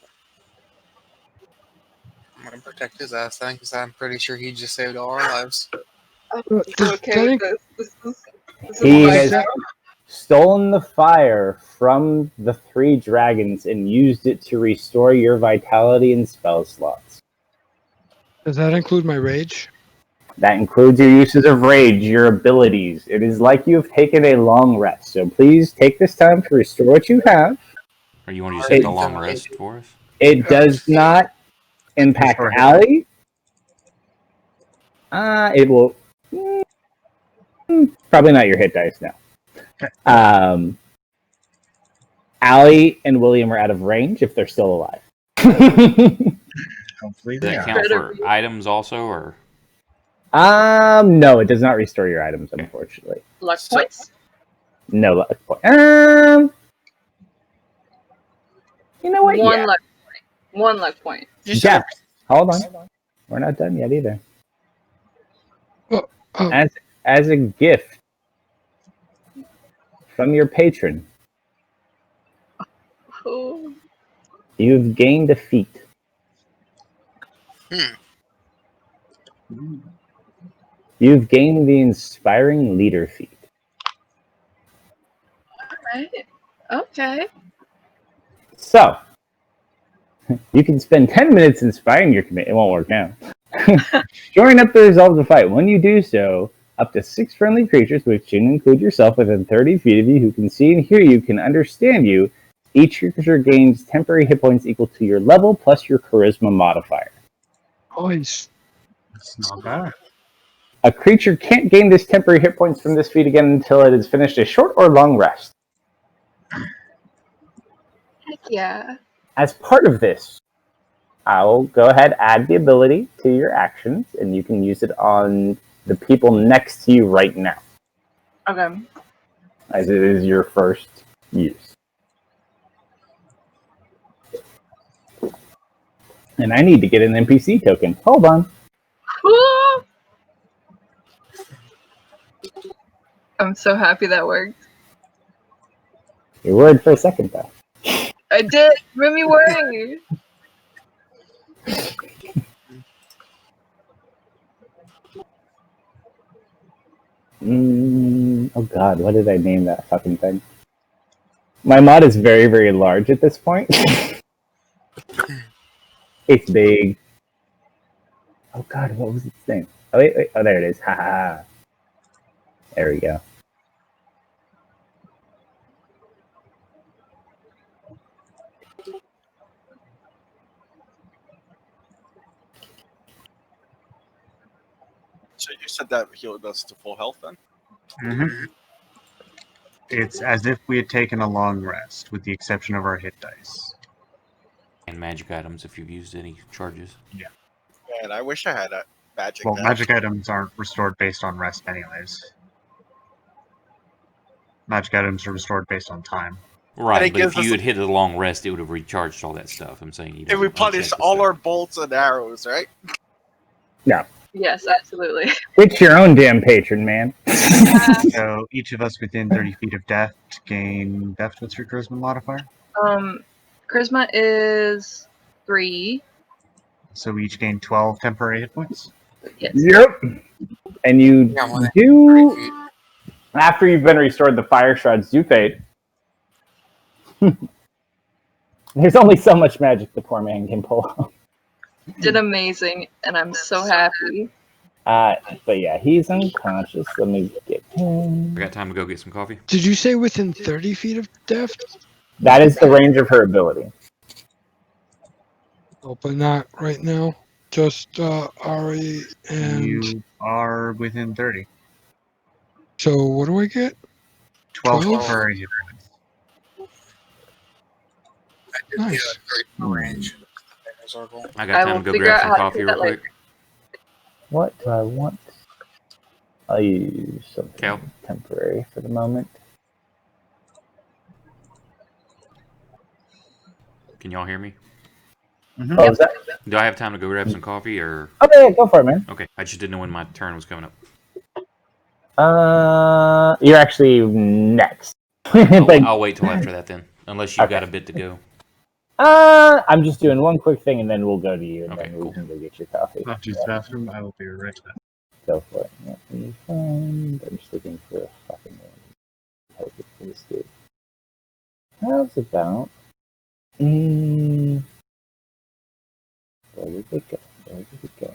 I'm gonna protect his ass then, because I'm pretty sure he just saved all our lives. I'm Does okay that with inc- this He is has fire. stolen the fire from the 3 dragons and used it to restore your vitality and spell slots. Does that include my rage? That includes your uses of rage, your abilities. It is like you have taken a long rest, so please take this time to restore what you have. Or you want to just It- hit the long rest for us? It does not impact Restore hit Allie. It will probably not your hit dice now. Allie and William are out of range if they're still alive. Hopefully Does they that are. count for items also, or? No, it does not restore your items, unfortunately. Luck points? No luck point. You know what? One Yeah. luck point. One luck point. You should Jeff, have. hold on. We're not done yet either. Oh, As a gift from your patron, Oh, you've gained a feat. You've gained the Inspiring Leader feat. alright. Okay. So, you can spend 10 minutes inspiring your commit. It won't work now. Storing up the resolve to fight. When you do so, up to 6 friendly creatures, which can include yourself within 30 feet of you, who can see and hear you, can understand you. Each creature gains temporary hit points equal to your level plus your charisma modifier. nice. It's not bad. A creature can't gain this temporary hit points from this feat again until it has finished a short or long rest. Heck yeah. As part of this, I'll go ahead add the ability to your actions, and you can use it on the people next to you right now, Okay. as it is your first use. And I need to get an NPC token. Hold on. Woo! I'm so happy that worked. You're worried for a second, though. I did. Made me worry. Oh god, what did I name that fucking thing? My mod is very, very large at this point. It's big. Oh god, what was its name? Oh wait. Oh, there it is. Ha ha ha. There we go. So you said that healed us to full health then? Mm-hmm. It's as if we had taken a long rest, with the exception of our hit dice. And magic items if you've used any charges. Man, I wish I had a magic. Well, that. magic items aren't restored based on rest anyways. Magic items are restored based on time. Right, it but if gives us- you had hit a long rest, it would have recharged all that stuff. I'm saying you If don't we uncheck punish the all stuff. our bolts and arrows, right? Yes, absolutely. It's your own damn patron, man. So each of us within 30 feet of death gain deft. What's your charisma modifier? Charisma is 3. So we each gain 12 temporary hit points. Yes. Yep. And you Yeah, well, do, after you've been restored, the fire shards do fade. There's only so much magic the poor man can pull off. Did amazing, and I'm so happy. But yeah, he's unconscious. Let me get him. I got time to go get some coffee. Did you say within 30 feet of deft? That is the range of her ability. Oh, but not right now. Just Ari and. You are within 30. So what do I get? 12 12? temporary hit points. Nice. range. Circle. I got I time will to go figure grab out some how to coffee do real that quick. later. What do I want? I'll use something Cal? temporary for the moment. Can y'all hear me? Mhm. Oh, is that? Do I have time to go grab some coffee, or Okay, yeah, go for it, man. okay? I just didn't know when my turn was coming up. You're actually next. I'll wait till after that then, unless you've got a bit to go. I'm just doing one quick thing, and then we'll go to you, and Okay, then we cool. can go get your coffee. I'll use the bathroom. I will be right back. Go for it. Let me find. I'm just looking for a fucking name. Hope it's this dude. How's about? Where did it go? Where did it go?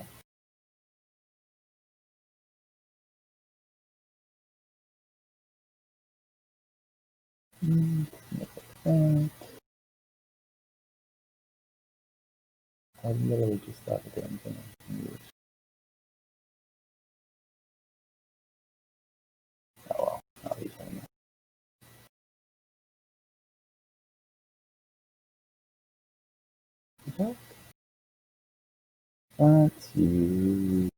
I literally just thought the damn thing. Oh well, I'll use one. That's you.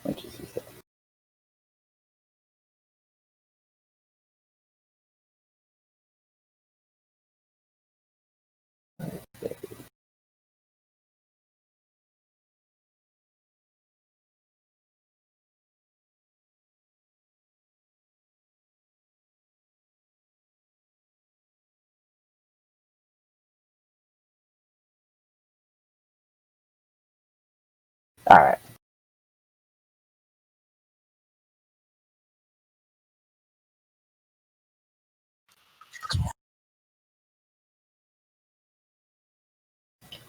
Which is that? All right.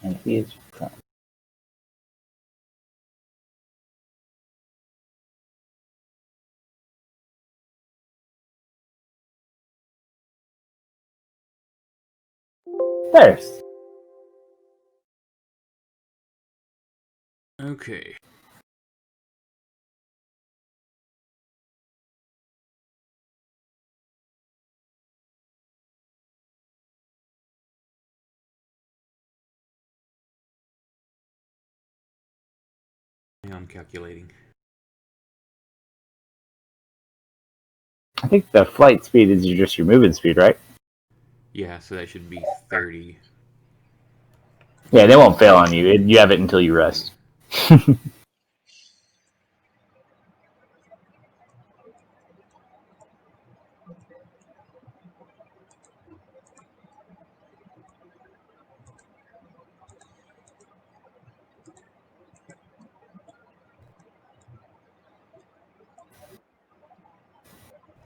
And he is from. There's. Okay. I'm calculating. I think the flight speed is just your movement speed, right? Yeah, so that should be 30. Yeah, they won't fail on you. You have it until you rest.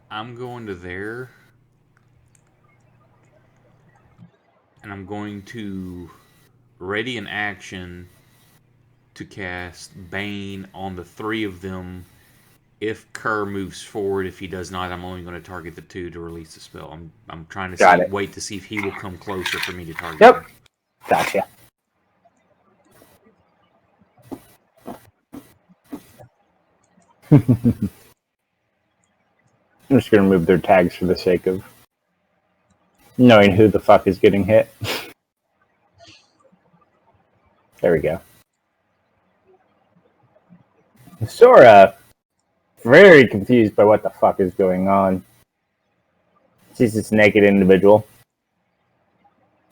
I'm going to there, and I'm going to ready an action to cast Bane on the 3 of them. If Kerr moves forward, if he does not, I'm only going to target the 2 to release the spell. I'm trying to wait to see if he will come closer for me to target him. Gotcha. I'm just gonna remove their tags for the sake of knowing who the fuck is getting hit. There we go. Sora, very confused by what the fuck is going on. Sees this naked individual.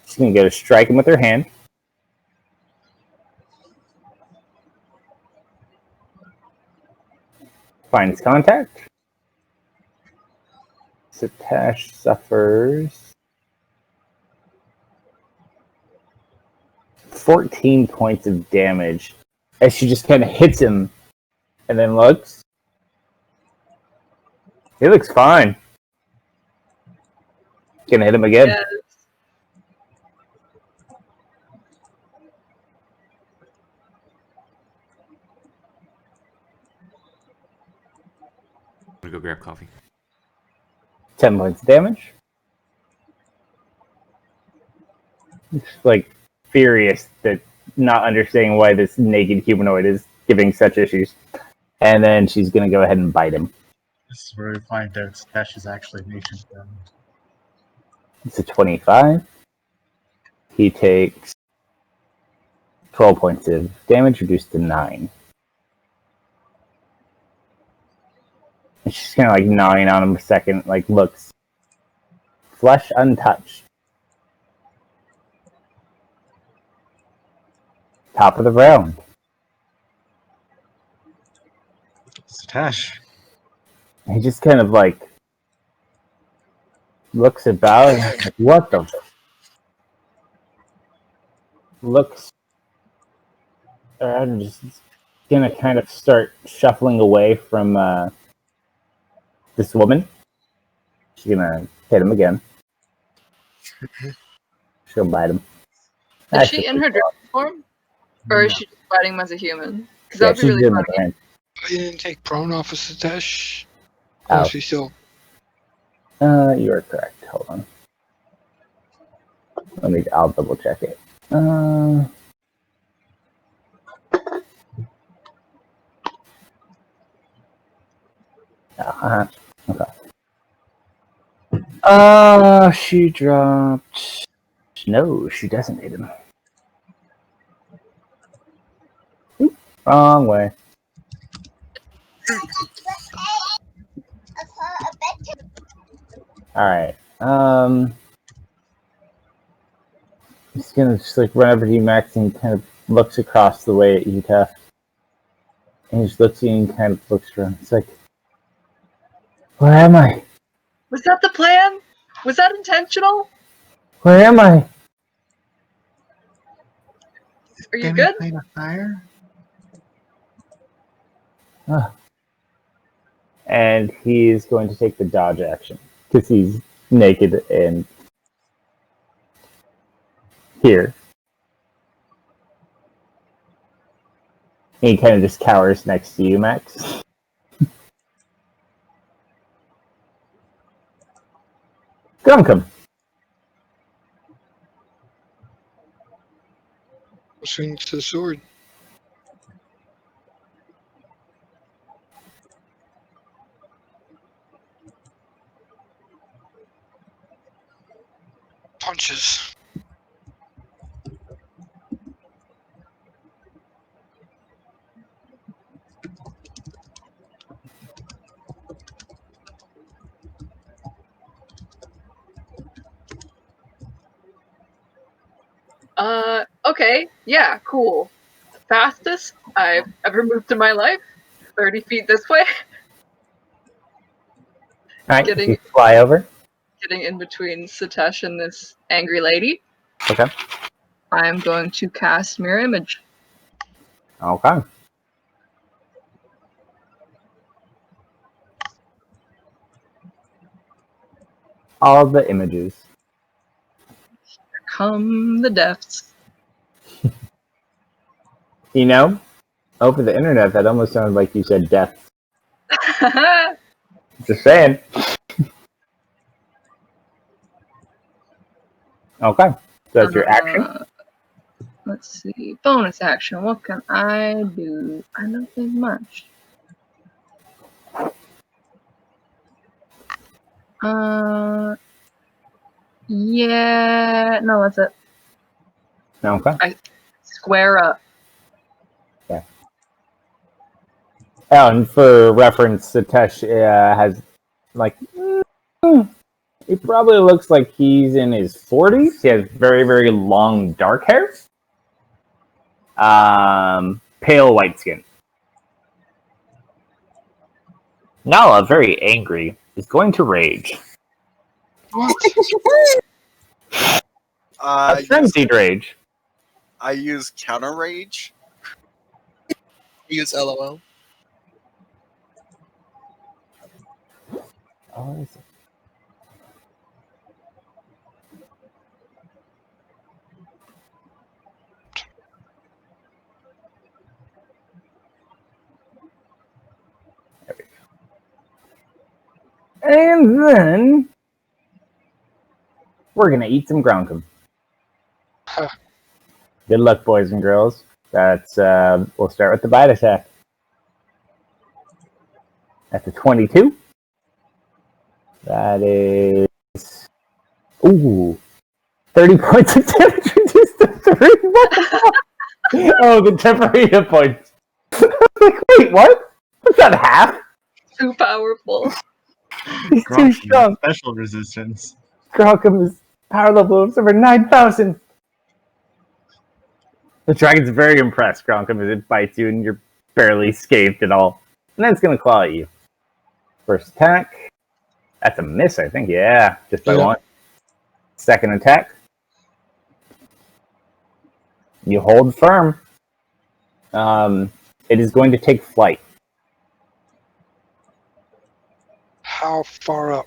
She's gonna go to strike him with her hand. Finds contact. Satash suffers 14 points of damage as she just kind of hits him and then looks. He looks fine. Gonna hit him again. Yes. I'm going to go grab coffee. 10 points of damage. It's like furious that not understanding why this naked humanoid is giving such issues. And then she's gonna go ahead and bite him. This is where we find out Stash is actually nation bound. It's a 25. he takes 12 points of damage, reduced to 9. And she's kind of like gnawing on him a second, like looks flesh untouched. Top of the round. Satash. He just kind of like looks about and like, what the looks around, just gonna kind of start shuffling away from this woman. She's gonna hit him again. She'll bite him. Is she in her dragon form? Or is she just fighting him as a human? Because that Yeah, would be she's really doing the funny. hand. You didn't take prone off of Satash? Oh. Or is she still... You are correct. Hold on. I'll double check it. Okay. She dropped. No, she designated him. Oop, wrong way. Alright. He's gonna just like run over to you, Max, and kind of looks across the way at you, Tuff. And he just looks at you and kind of looks around. It's like, where am I? Was that the plan? Was that intentional? Where am I? Are you good? Play with fire? And he's going to take the dodge action because he's naked and here. And he kind of just cowers next to you, Max. Come. Swing to the sword. Punches. Okay, yeah, cool. Fastest I've ever moved in my life. 30 feet this way. Alright, Getting- you fly over. Getting in between Satash and this angry lady. Okay. I'm going to cast Mirror Image. Okay. All the images. Come the deaths. You know, over the internet, that almost sounded like you said death. Just saying. Okay. So that's your action? Let's see. Bonus action. What can I do? I don't think much. Yeah. No, that's it. Okay. Square up. Oh, and for reference, Satash has, like, he probably looks like he's in his 40s. He has very, very long dark hair. Pale white skin. Nala, very angry, is going to rage. What? A frenzied rage. I use counter rage. Use LOL. Oh, is it? There we go. And then we're gonna eat some Gronkum. Huh. Good luck, boys and girls. That's we'll start with the bite attack. That's a 22. That is 30 points of damage reduced to 3. What the fuck? Oh, the temporary hit points. Like, wait, what? That's not half. Too powerful. He's too Gromp has strong. special resistance. Gromkam's power level is over 9,000. The dragon's very impressed, Gromkum, as it bites you and you're barely scathed at all. And then it's going to claw at you. First attack. That's a miss, I think. Yeah, just by Yeah. one. Second attack. You hold firm. It is going to take flight. How far up?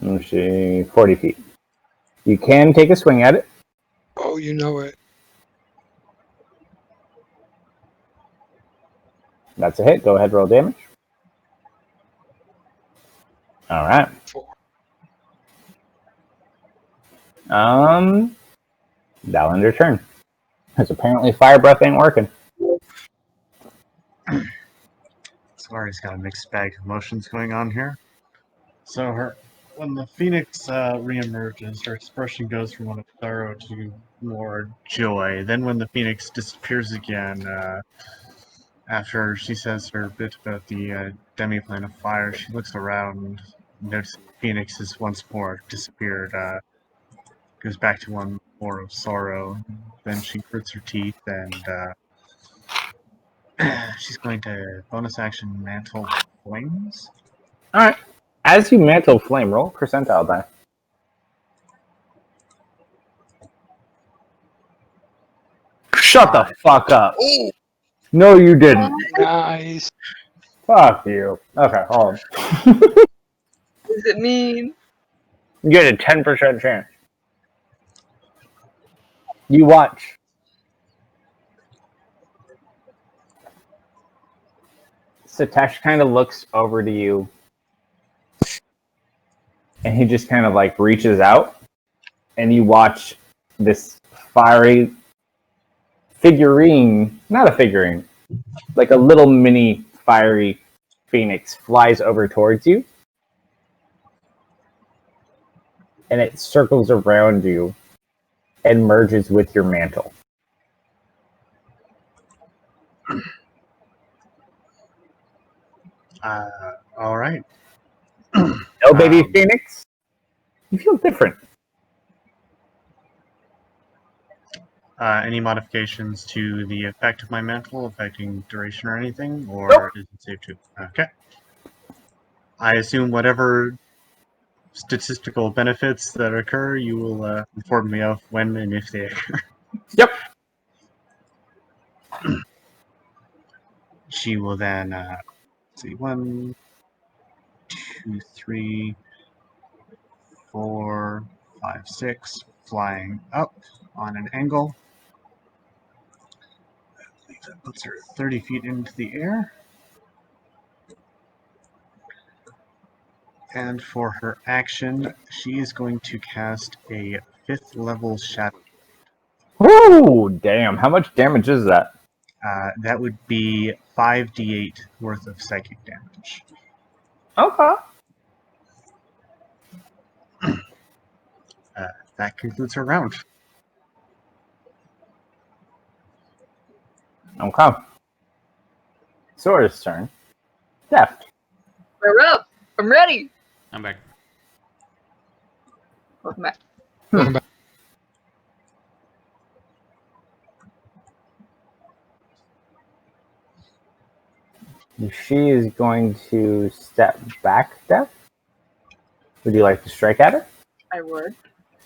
Let me see. 40 feet. You can take a swing at it. Oh, you know it. That's a hit. Go ahead, roll damage. All right. 4. That'll end your turn. Because apparently fire breath ain't working. Solari's got a mixed bag of emotions going on here. So when the phoenix reemerges, her expression goes from one of sorrow to more joy. Then when the phoenix disappears again, after she says her bit about the demi-plane of fire, she looks around, noticing the phoenix has once more disappeared, goes back to one more of sorrow. Then she grits her teeth and she's going to bonus action mantle flames. All right. As you mantle flame, roll percentile die. Shut the fuck up. Oh, No, you didn't. Nice. Fuck you. Okay, hold on. What does it mean? You get a 10% chance. You watch. Satesh kind of looks over to you. And he just kind of like reaches out. And you watch this fiery figurine. Not a figurine. Like a little mini fiery phoenix flies over towards you. And it circles around you and merges with your mantle. All right. No, baby Phoenix. You feel different. Any modifications to the effect of my mantle, affecting duration or anything, or Nope. is it safe to? Okay. I assume whatever statistical benefits that occur, you will inform me of when and if they occur. Yep. She will then see 1, 2, 3, 4, 5, 6, flying up on an angle. I believe that puts her 30 feet into the air. And for her action, she is going to cast a 5th level shadow. Ooh, damn. How much damage is that? That would be 5d8 worth of psychic damage. Okay. That concludes her round. Okay. Sora's turn. Deft. We're up. I'm ready. I'm back. Welcome back. Welcome back. She is going to step back, Deft. Would you like to strike at her? I would.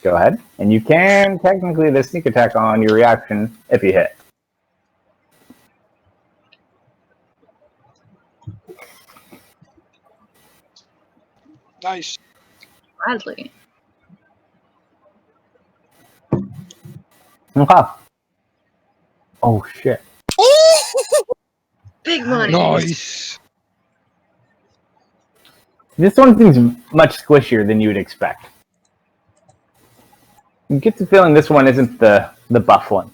Go ahead. And you can technically the sneak attack on your reaction if you hit. Nice. Gladly. Okay. Oh, shit. Big money. Nice. This one seems much squishier than you would expect. You get the feeling this one isn't the buff one.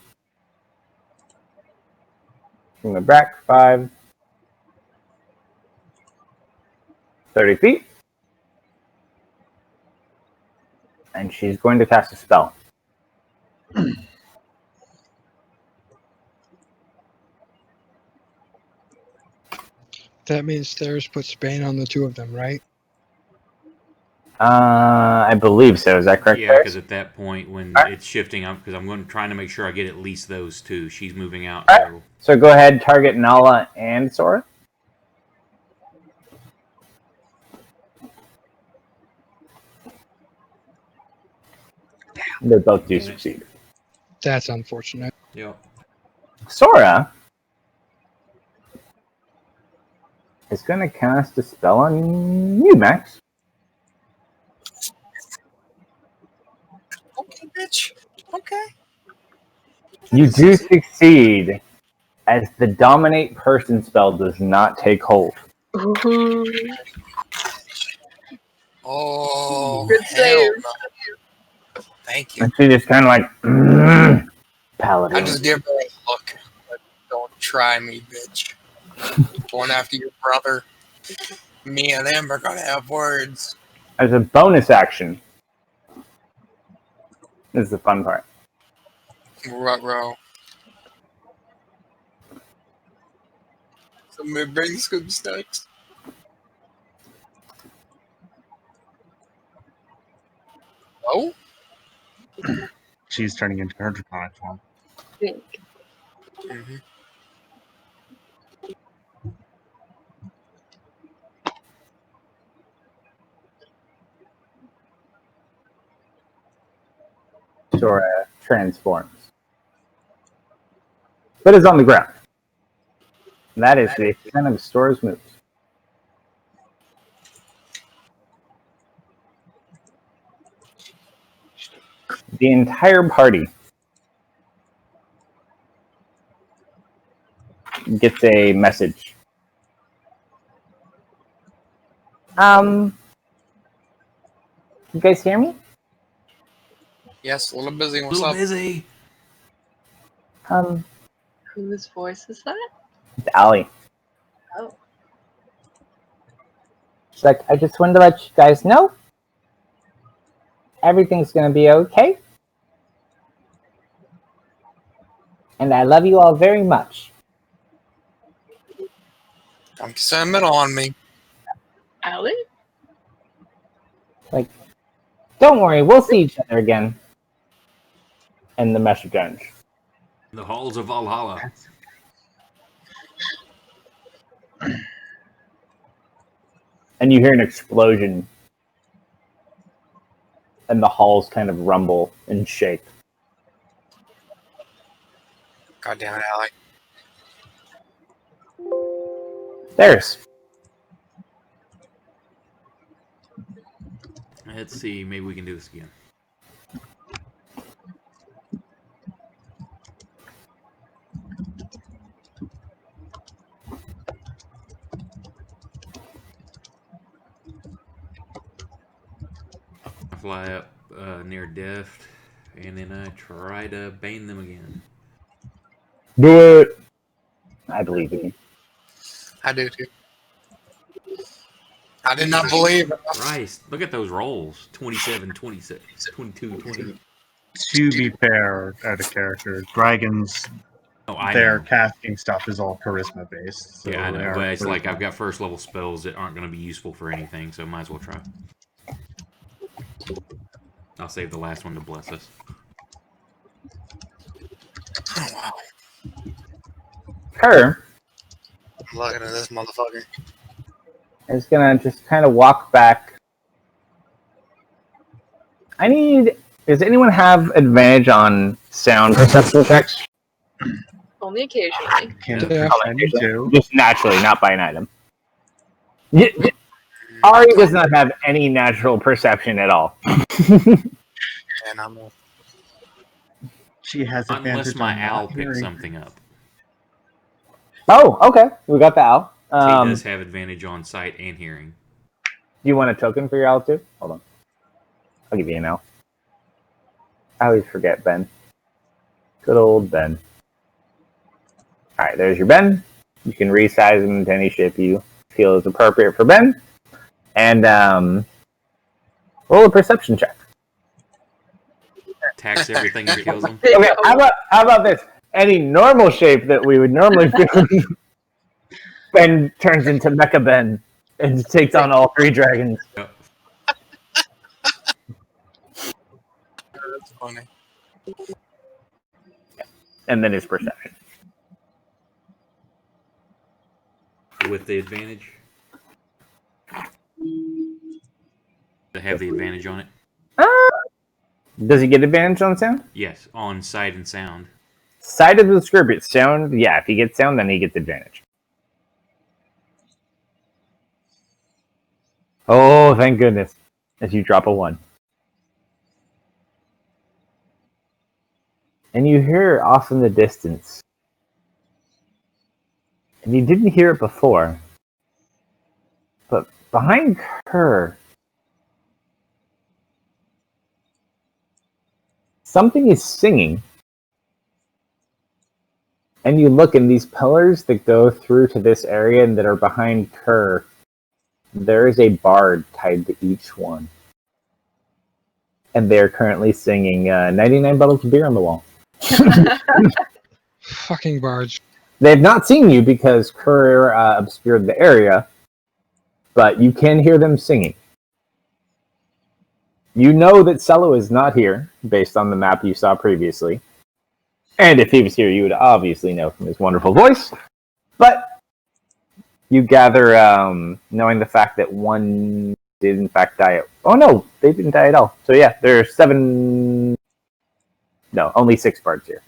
From the back, 5, 30 feet. and she's going to cast a spell. That means Theris puts Bane on the two of them, right? I believe so. Is that correct? Yeah, Ferris? because at that point when Alright. it's shifting up, because trying to make sure I get at least those two. She's moving out, Alright. So go ahead, target Nala and Sora. They both do succeed. That's unfortunate. Yep. Sora is going to cast a spell on you, Max. Okay, bitch. Okay. You do succeed, as the Dominate Person spell does not take hold. Ooh. Oh, Good hell save. no. Thank you. And she just kind of like, Paladin. I just give her a look. But don't try me, bitch. Going after your brother. Me and him are gonna have words. As a bonus action, this is the fun part. Ruh-roh. Somebody bring some snacks. Oh? She's turning into her draconic form. Think. Mm-hmm. Sora transforms. But is on the ground. And that is the extent of Sora's moves. The entire party gets a message. You guys hear me? Yes, a little busy. A What's little up? busy. Whose voice is that? It's Allie. Oh. She's like, I just wanted to let you guys know everything's gonna be okay. And I love you all very much. Don't sentimental on me. Allie? Like, don't worry, we'll see each other again. And the message ends. The halls of Valhalla. And you hear an explosion. And the halls kind of rumble and shake. God damn it, Allie. There's. Let's see. Maybe we can do this again. I fly up near death, and then I try to bane them again. Do it. I believe in you. I do too. I did not believe it. Christ, look at those rolls. 27, 26, 22, 20. To be fair, out of character, dragons, Oh, I their know. casting stuff is all charisma based. So Yeah, I they know. are But it's like charisma. I've got first level spells that aren't going to be useful for anything, so might as well try. I'll save the last one to bless us. Oh, wow. Her I'm looking at this motherfucker. is gonna just kind of walk back. Does anyone have advantage on sound perception checks? Only occasionally. Yeah. And you do. Just naturally, not by an item. Ari does not have any natural perception at all. And I'm a... She has advantage Unless my on owl not picks hearing. something up. Oh, okay. We got the owl. He does have advantage on sight and hearing. Do you want a token for your owl too? Hold on. I'll give you an owl. I always forget Ben. Good old Ben. Alright, there's your Ben. You can resize him into any shape you feel is appropriate for Ben. And roll a perception check. attacks everything and kills them. Okay, how about this? Any normal shape that we would normally do, Ben turns into Mecha Ben and takes on all 3 dragons. Yep. That's funny. And then his perception. With the advantage. To have the advantage on it. Does he get advantage on sound? Yes, on sight and sound. Side of the script, sound, yeah, if he gets sound, then he gets advantage. Oh, thank goodness. As you drop a 1. And you hear it off in the distance. And you didn't hear it before. But behind her, something is singing. And you look, and these pillars that go through to this area and that are behind her, there is a bard tied to each one. And they're currently singing 99 bottles of beer on the wall. Fucking bards. They've not seen you because Kerr obscured the area, but you can hear them singing. You know that Cello is not here, based on the map you saw previously. And if he was here, you would obviously know from his wonderful voice. But you gather, knowing the fact that 1 did in fact die. Oh no, they didn't die at all. So yeah, there are 7. No, only 6 bards here.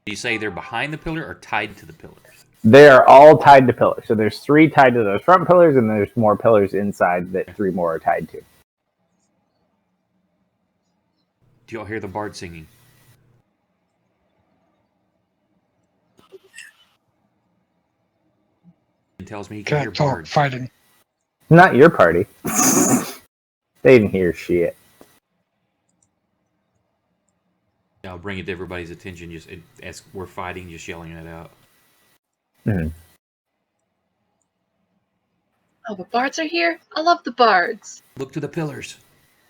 Do you say they're behind the pillar or tied to the pillars? They are all tied to pillars. So there's 3 tied to those front pillars, and there's more pillars inside that 3 more are tied to. Do y'all hear the bard singing? It tells me he can hear Can't talk. bards. Fighting. Not your party. They didn't hear shit. I'll bring it to everybody's attention. Just as we're fighting, just yelling it out. Mm. Oh, the bards are here? I love the bards. Look to the pillars.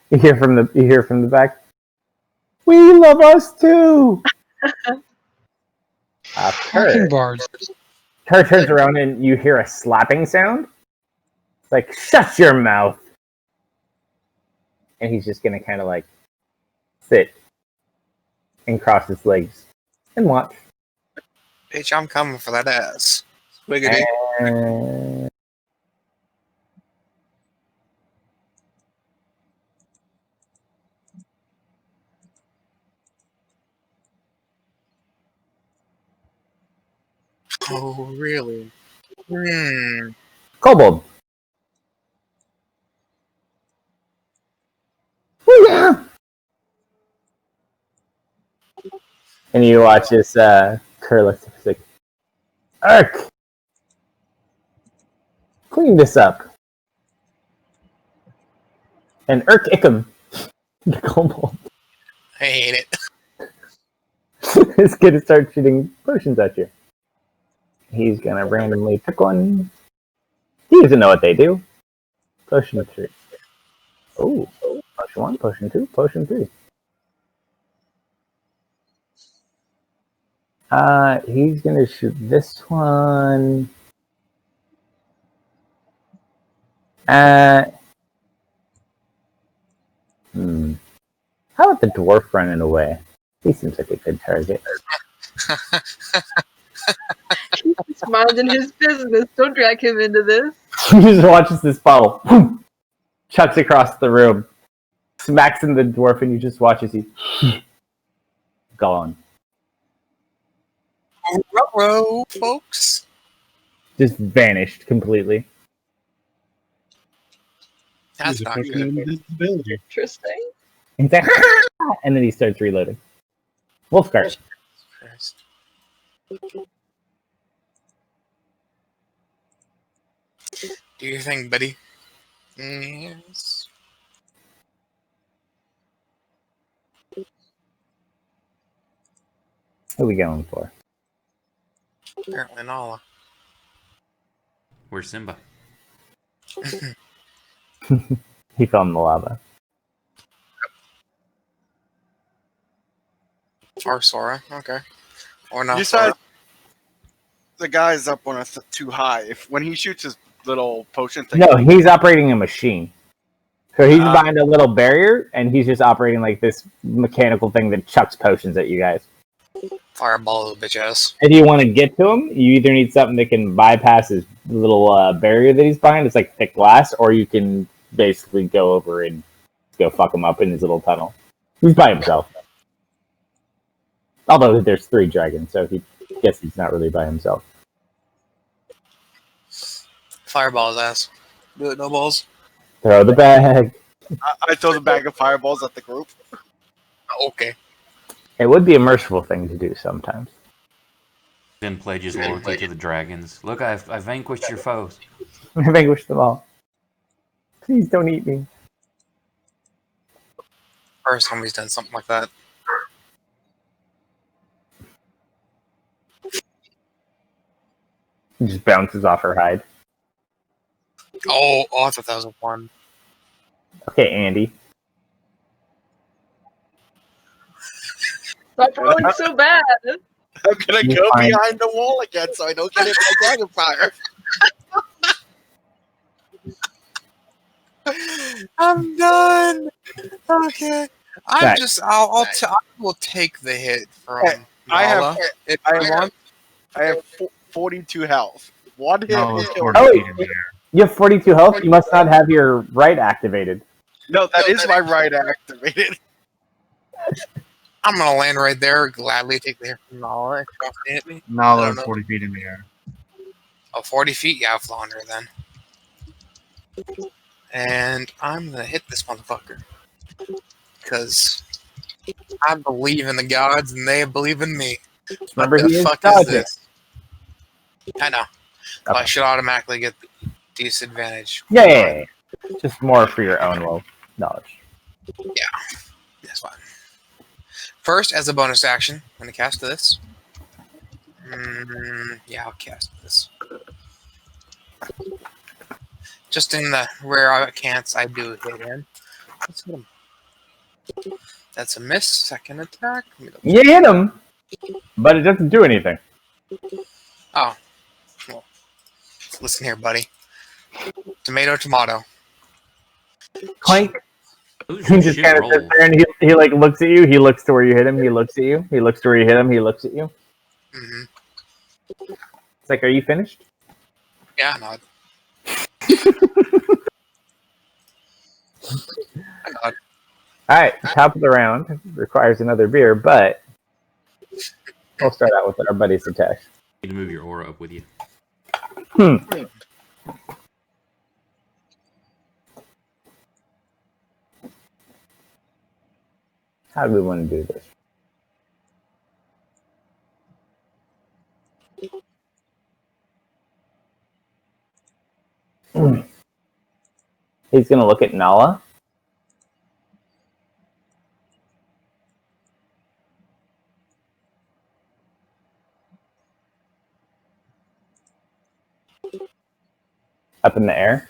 You hear from the back. We love us too. Fucking bards. Her turns around and you hear a slapping sound. It's like, shut your mouth. And he's just gonna kind of like sit and cross his legs and watch. Bitch, I'm coming for that ass. Wiggity. And... Oh, really? Kobold. Oh yeah. And you watch this Kurlik like, Urk, clean this up. And Urk Ickham, the kobold, I hate it. is gonna start shooting potions at you. He's gonna randomly pick one. He doesn't know what they do. Potion 3. Oh, potion 1, potion 2, potion 3. He's gonna shoot this one. How about the dwarf running away? He seems like a good target. He's minding his business. Don't drag him into this. He just watches this bottle. Chucks across the room. Smacks in the dwarf and you just watch as he gone. Ruh-roh, folks. Just vanished completely. That's He's a not fucking good. invisibility. Interesting. And he's like, and then he starts reloading. Wolfguard. Christ. Do your thing, buddy. Yes. Who are we going for? Apparently Nala. Where's Simba? He fell in the lava. Or Sora, okay. Or not You Sora. said the guy's up on us too high. If when he shoots his little potion thing, No, he's operating a machine. So he's Ah. behind a little barrier, and he's just operating like this mechanical thing that chucks potions at you guys. Fireball, little bitch ass. If you want to get to him, you either need something that can bypass his little barrier that he's behind. It's like thick glass, or you can basically go over and go fuck him up in his little tunnel. He's by himself. Although there's 3 dragons, so he guess he's not really by himself. Fireball his ass. Do it, no balls. Throw the bag. I throw the bag of fireballs at the group. Okay. It would be a merciful thing to do sometimes. Then pledges loyalty to the dragons. Look, I've vanquished your foes. I vanquished them all. Please don't eat me. First time he's done something like that. He just bounces off her hide. Oh, I thought that was a one. Okay, Andy. Stop rolling so bad. I'm gonna You're go fine. behind the wall again so I don't get hit by dragon fire. I'm done. Okay. Right. I will take the hit from Hey, I have- Nala if I you have- want. I have 42 health. One hit No, will it's kill 40 Oh, feet in the air. You have 42 health? You must not have your right activated. No, that is my right activated. I'm gonna land right there, gladly take the hit from Nala if you want to hit me. I Nala's don't know. 40 feet in the air. Oh, 40 feet? Yeah, I'll flounder then. And I'm gonna hit this motherfucker. Because I believe in the gods and they believe in me. Remember, what he the is fuck is dodging. this? I know. But I Okay. should automatically get the disadvantage. Yeah. Just more for your own knowledge. That's fine. First, as a bonus action, I'm going to cast this. Yeah, I'll cast this. Just in the rare I can't, I do hit him. Let's hit him. That's a miss. Second attack. You hit him, but it doesn't do anything. Oh. Well, listen here, buddy. Tomato, tomato. Clank. Those He are just shit kind of sits rolls. there and he like looks at you. He looks to where you hit him. He looks at you. He looks to where you hit him. He looks at you. Mm-hmm. It's like, are you finished? Yeah, no. I nod. All right, top of the round requires another beer, but we'll start out with our buddy Satesh. Need to move your aura up with you. How do we want to do this? He's going to look at Nala. Up in the air.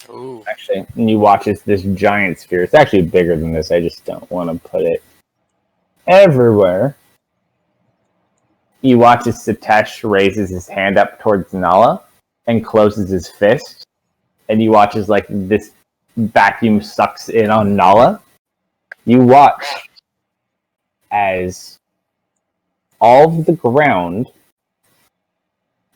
Ooh. Actually, and you watch as this giant sphere. It's actually bigger than this. I just don't want to put it everywhere. You watch as Satesh raises his hand up towards Nala and closes his fist. And you watch as like this vacuum sucks in on Nala. You watch as all of the ground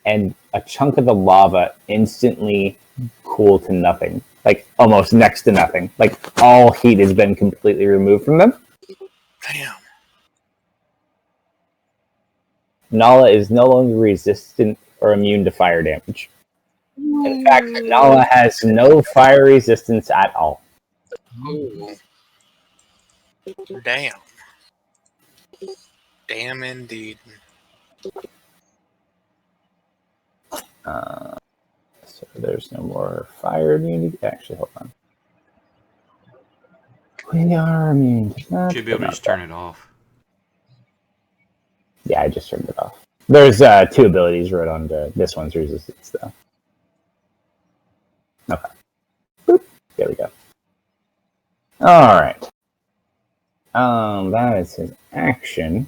and a chunk of the lava instantly cool to nothing. Like almost next to nothing. Like all heat has been completely removed from them. Damn. Nala is no longer resistant or immune to fire damage. In fact, Nala has no fire resistance at all. Ooh. Damn. Damn indeed. So there's no more fire immunity. Actually, hold on. We are immune. Should be able to just turn it off. Yeah, I just turned it off. There's 2 abilities wrote on this one's resistance, though. Okay. Boop. There we go. All right. That is his action.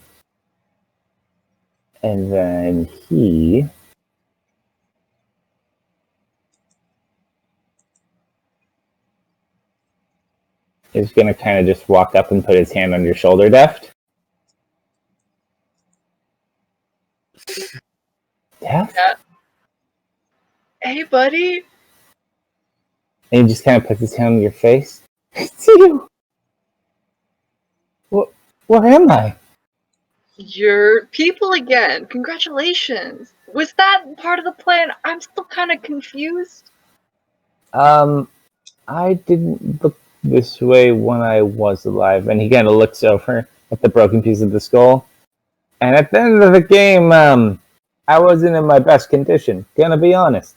And then he is going to kind of just walk up and put his hand on your shoulder, Deft. Deft? Yeah. Hey, buddy. And he just kind of puts his hand on your face. It's you! Where am I? You're people again. Congratulations. Was that part of the plan? I'm still kind of confused. I didn't look this way when I was alive. And he kind of looks over at the broken piece of the skull. And at the end of the game, I wasn't in my best condition. Gonna be honest.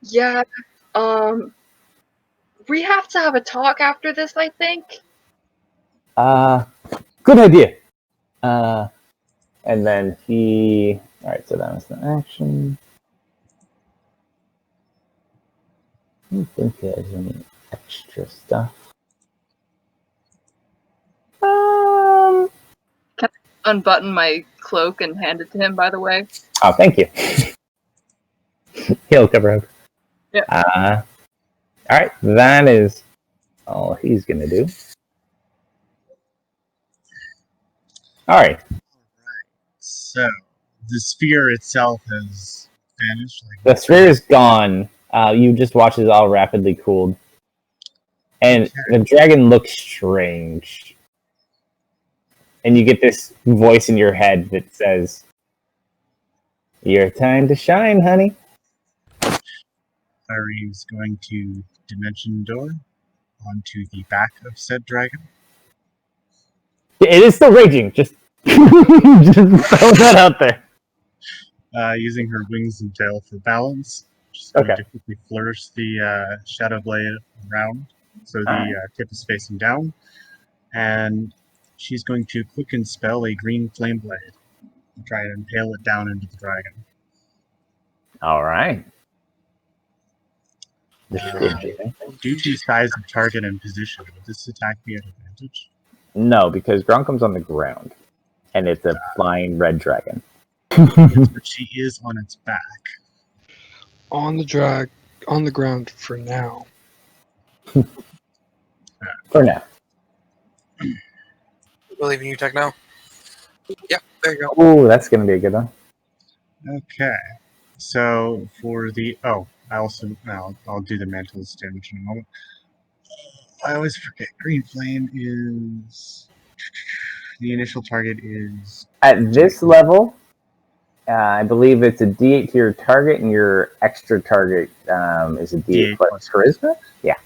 Yeah, we have to have a talk after this, I think. Good idea. And then he... Alright, so that was the action. I don't think he has any extra stuff. Can I unbutton my cloak and hand it to him, by the way? Oh, thank you. He'll cover up. Yeah. Alright, that is all he's gonna do. Alright. So the sphere itself has vanished. The sphere is gone. You just watch as all rapidly cooled. And the dragon looks strange. And you get this voice in your head that says, "Your time to shine, honey." Irene going to dimension door onto the back of said dragon. It is still raging. Just throw that out there. Using her wings and tail for balance. She's going to quickly flourish the Shadow Blade around, so the tip is facing down. And she's going to quicken spell a green flame blade and try and impale it down into the dragon. Alright. Due to size of target and position, would this attack be at advantage? No, because Gronkum's on the ground. And it's a flying red dragon. Yes, but she is on its back. On the ground for now. For now. I believe in you, Techno. Yep, there you go. Ooh, that's going to be a good one. Okay. So for the... Oh, I'll do the mantle damage in a moment. I always forget. Green Flame is... The initial target is... At this level, I believe it's a D8 to your target, and your extra target is a D8 plus charisma? Yeah.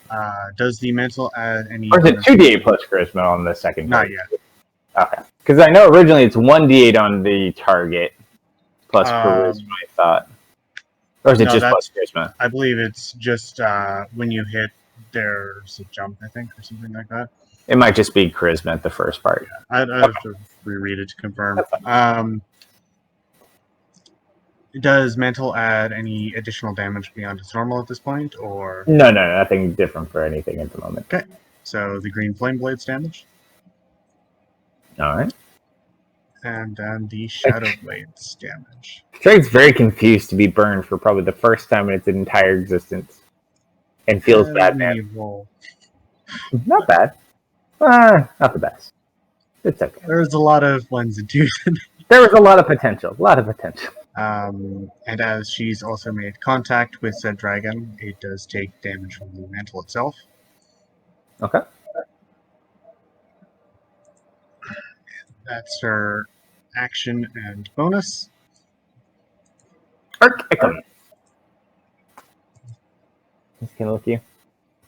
Does the mental add any... Or is it 2D8 plus charisma on the second Not target? yet. Okay. Because I know originally it's 1D8 on the target plus charisma, I thought. Or is it just plus charisma? I believe it's just when you hit, there's a jump, I think, or something like that. It might just be charisma at the first part. Yeah. I'd have to reread it to confirm. Does mental add any additional damage beyond its normal at this point, or...? No, nothing different for anything at the moment. Okay. So the green flame blade's damage. Alright. And then the shadow blade's damage. Drake's very confused to be burned for probably the first time in its entire existence. And feels bad, man. Roll. Not bad. Not the best. It's okay. There's a lot of ones and twos. There was a lot of potential. And as she's also made contact with said dragon, it does take damage from the mantle itself. Okay. That's her action and bonus. He's gonna look at you.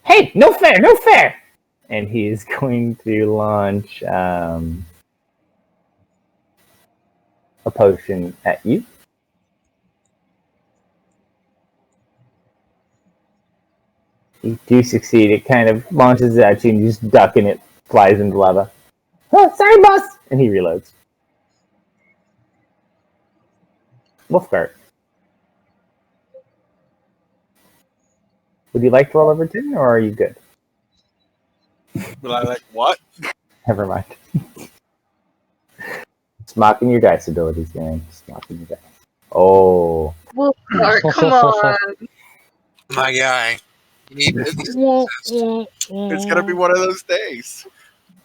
Hey, no fair! And he's going to launch a potion at you. You do succeed. It kind of launches at you and you just duck and it flies into lava. Oh, sorry, boss! And he reloads. Wolfguard. Would you like to roll over 10, or are you good? Will I like what? Never mind. It's mocking your dice abilities, man. It's mocking your dice. Oh. We'll start. Come on. My guy. You need It's gonna be one of those days.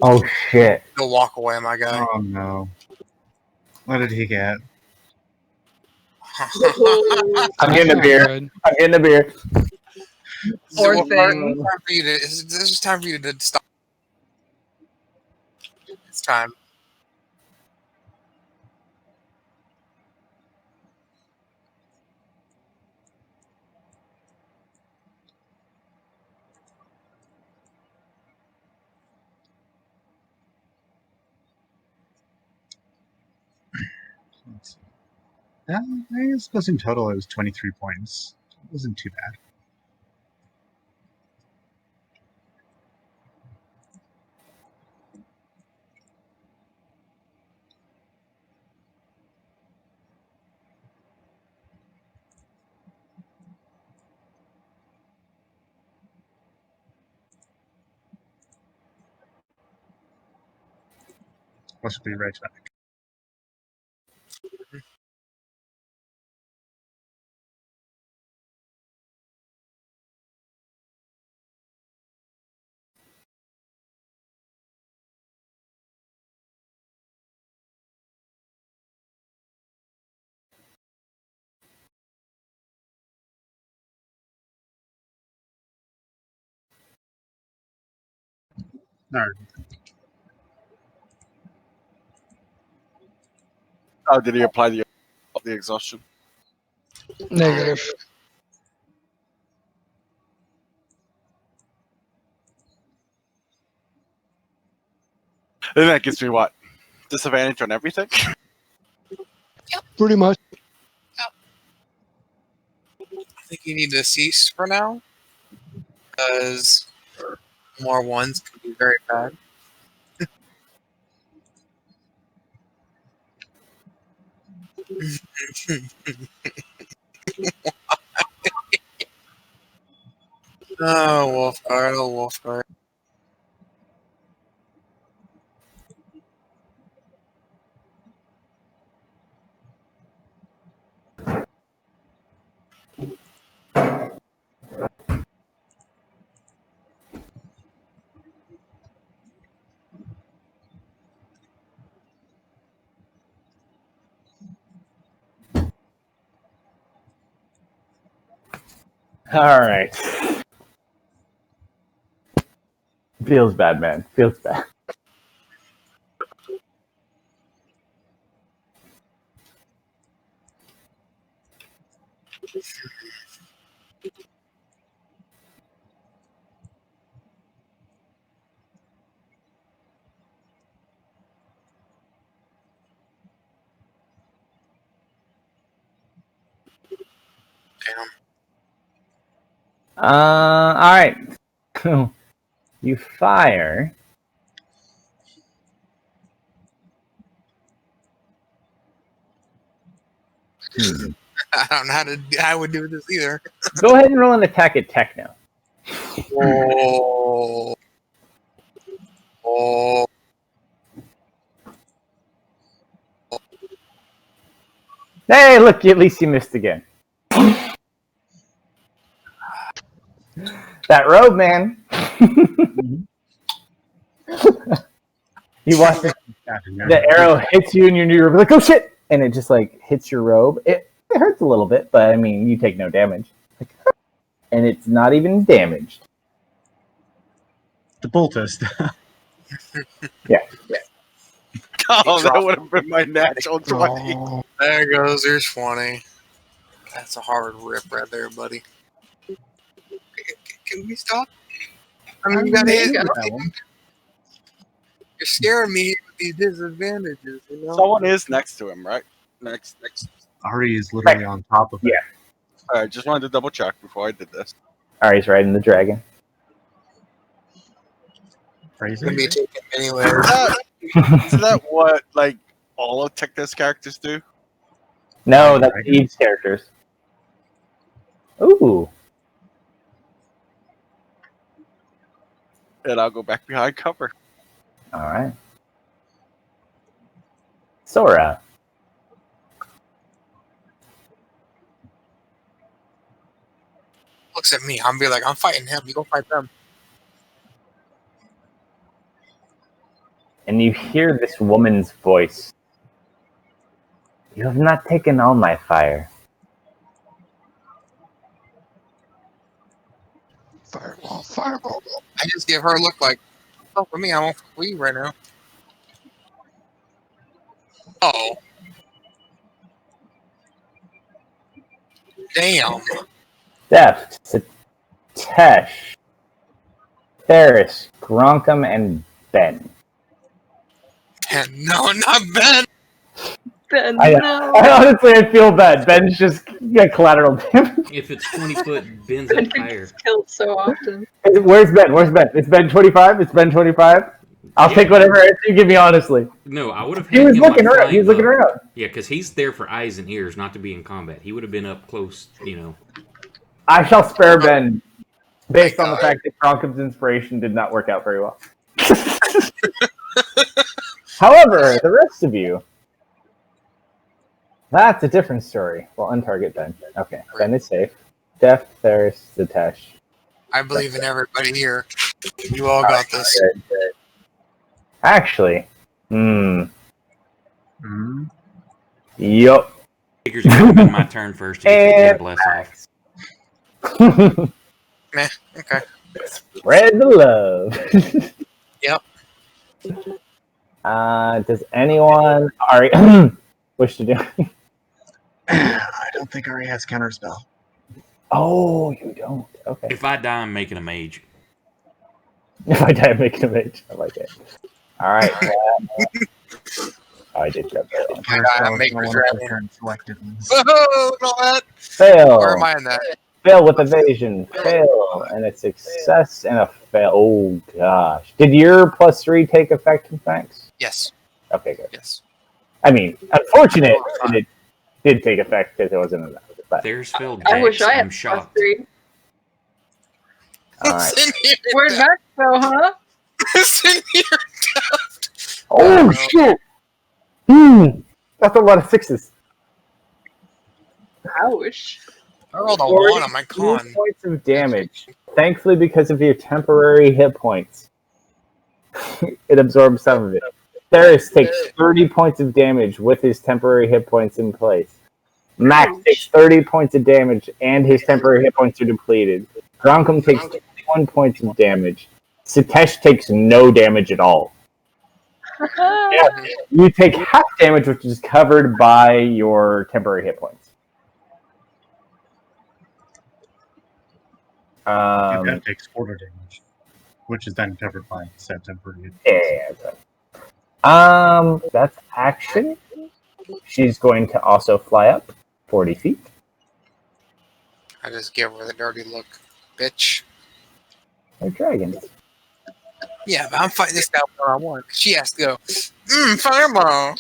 Oh, shit. to walk away, my guy. Oh no. What did he get? I'm getting a Not beer. good. I'm getting a beer. Poor Well, thing. this is time for you to stop. It's time. Let's see. I suppose in total it was 23 points. It wasn't too bad. I should be right back. Alright. Oh, did he apply the exhaustion? Negative. Then that gives me what? Disadvantage on everything? Pretty much. I think you need to cease for now, because more ones can be very bad. Oh, Wolfguard, oh, Wolfguard. All right. Feels bad, man. Feels bad. Damn. All right. You fire. I don't know how I would do this either. Go ahead and roll an attack at Techno. Oh. Oh. Hey, look, at least you missed again. That robe, man. You watch the arrow hits you and you're like, oh shit! And it just like hits your robe. It hurts a little bit, but I mean, you take no damage. Like, and it's not even damaged. The poultice. Yeah. Oh, that would have been my natural 20. Oh, There goes, there's 20. That's a hard rip right there, buddy. Can we stop? I mean, you gotta There hit. you go. That one. You're scaring me here with these disadvantages, you know? Someone is next to him, right? Next. Ari is literally on top of it. Yeah. Alright, just wanted to double check before I did this. Ari's riding the dragon. Crazy. Gonna be taken anyway. Isn't that what, like, all of Techno's characters do? No, Riding that's dragon? Eve's characters. Ooh. And I'll go back behind cover. All right. Sora. Looks at me. I'm be like, I'm fighting him. You go fight them. And you hear this woman's voice. You have not taken all my fire. Fireball, fireball. I just give her a look like, oh, for me, I won't for you right now. Oh. Damn. Deft, Satesh, Ferris, Gronkum, and Ben. And no, not Ben. Ben, I honestly, I feel bad. Ben's just got collateral damage. If it's 20 foot, Ben's up higher. gets killed so often. Where's Ben? Where's Ben? It's Ben 25? It's Ben 25? I'll take whatever answer you give me, honestly. No, I would have. He was looking around. He was looking around. Yeah, because he's there for eyes and ears, not to be in combat. He would have been up close, I shall spare Ben, based on the fact that Gronkum's inspiration did not work out very well. However, the rest of you, that's a different story. Well, untarget Ben. Okay, Ben is safe. Deft, Ferris, Satesh. I believe in everybody here. You all got this. Good. Actually, Yup. Figures it would have been my turn first to get the bless off. Meh, okay. Spread the love. Yep. Does anyone Ari wish to do? I don't think Ari has counterspell. Oh, you don't. Okay. If I die, I'm making a mage. If I die, I'm making a mage. I like it. All right. I did grab that one. I'm making one sure of the current selected ones. Whoa, look at that. Fail. Where am I in that? Fail with evasion. Fail. And a success and a fail. Oh, gosh. Did your +3 take effect, Max? Yes. Okay, good. Yes. I mean, unfortunate that it did take effect because it wasn't enough. But, There's Phil I wish Dex. I I'm had shocked. +3. all right. Where'd Max go, huh? Listen here. Oh, shit. That's a lot of sixes. Ouch. I rolled a 1 on my con. 2 points of damage. Thankfully, because of your temporary hit points, it absorbs some of it. Ferris takes 30 points of damage with his temporary hit points in place. Max takes 30 points of damage and his temporary hit points are depleted. Gronkum takes 21 points of damage. Satesh takes no damage at all. You take half damage, which is covered by your temporary hit points. That takes quarter damage, which is then covered by said temporary. That's action. She's going to also fly up 40 feet. I just give her the dirty look, bitch. They're dragons. Yeah, but I'm fighting this guy one-on-one. She has to go, fireball.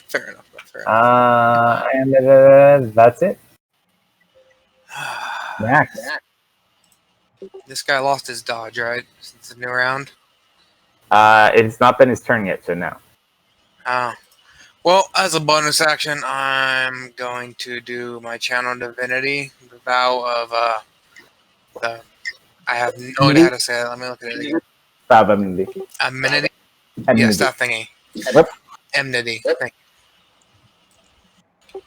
Fair enough. And that's it. Max. This guy lost his dodge, right? Since the new round? It's not been his turn yet, so no. Oh. Well, as a bonus action, I'm going to do my Channel Divinity, the vow of, I have no idea how to say it. Let me look at it again. Amenity? Yes, that thingy. What? Enmity. Thank you.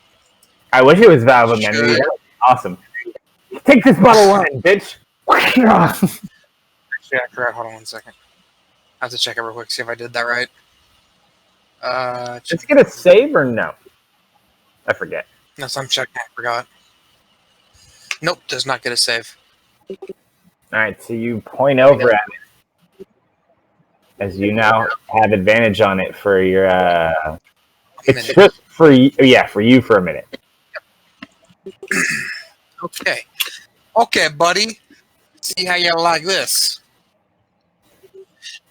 I wish it was vow of amenity. That was awesome. Take this bottle of wine, bitch. Actually, I forgot. Hold on 1 second. I have to check it real quick, see if I did that right. Let's get a save or no? I forget. No, so I'm checking. I forgot. Nope, does not get a save. Alright, so you point over at it. As you now have advantage on it for your, it's just for you, for you for a minute. Okay. Okay, buddy. See how you like this.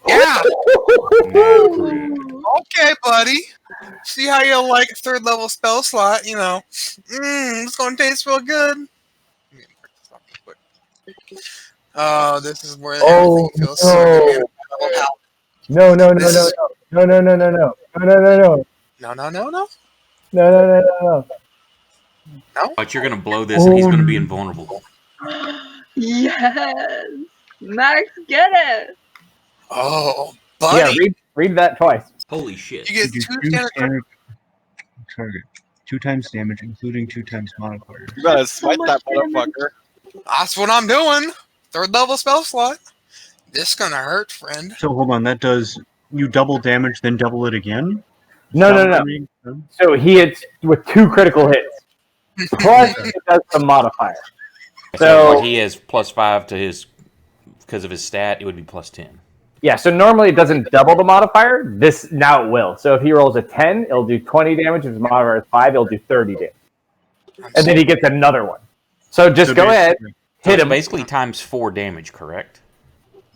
Yeah! Okay, buddy. See how you like a 3rd level spell slot, you know. It's gonna taste real good. Oh, this is where everything feels so good. No, no, no, This no, is- no, no, no, no, no, no, no, no, no, No, no, no, no. no, no, no, no, no. But you're gonna blow this, and he's gonna be Oh. invulnerable. Yes! Max, get it! Oh, Yeah, buddy. read that twice. Holy shit! You You get do 2 two standard. standard target. 2 times damage, including 2 times modifier. You better So smite that much damage. motherfucker. That's what I'm doing. 3rd level spell slot. This gonna hurt, friend. So hold on, that does you double damage, then double it again? No, no, no. So he hits with 2 critical hits. Plus, it does the modifier. So, like So he has +5 to his because of his stat. It would be +10. yeah, so normally it doesn't double the modifier. This now it will. So if he rolls a 10, it'll do 20 damage. If his modifier is 5, it'll do 30 damage. And then he gets another one. So just go ahead, So hit it's him. basically times 4 damage, correct?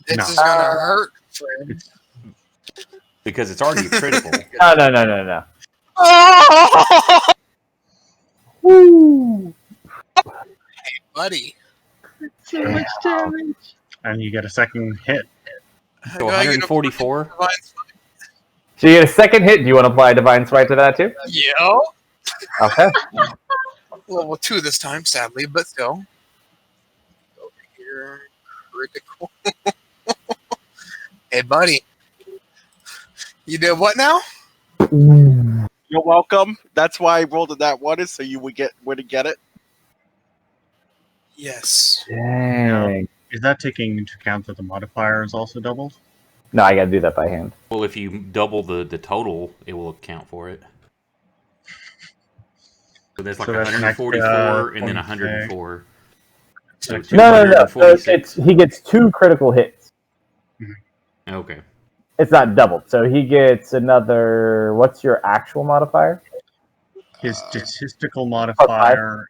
This No. is gonna hurt, friend. Because it's already a critical. No, no, no, no, no. Oh! Woo! Buddy. So much damage. And you get a second hit. So Do I get a 144. divine So you get a second hit. Do you want to apply Divine Smite to that too? Yo. Okay. Level 2 this time, sadly, but still. Over here. Critical. Hey, buddy. You did what now? You're welcome. That's why I rolled that one, is so you would get it. Yes. Dang. Is that taking into account that the modifier is also doubled? No, I gotta do that by hand. Well, if you double the total, it will account for it. So there's like So that's an 144 extra and then 26. 104. So No, no, no. So 246. he gets 2 critical hits. Okay. It's not doubled. So he gets another. What's your actual modifier? His statistical modifier.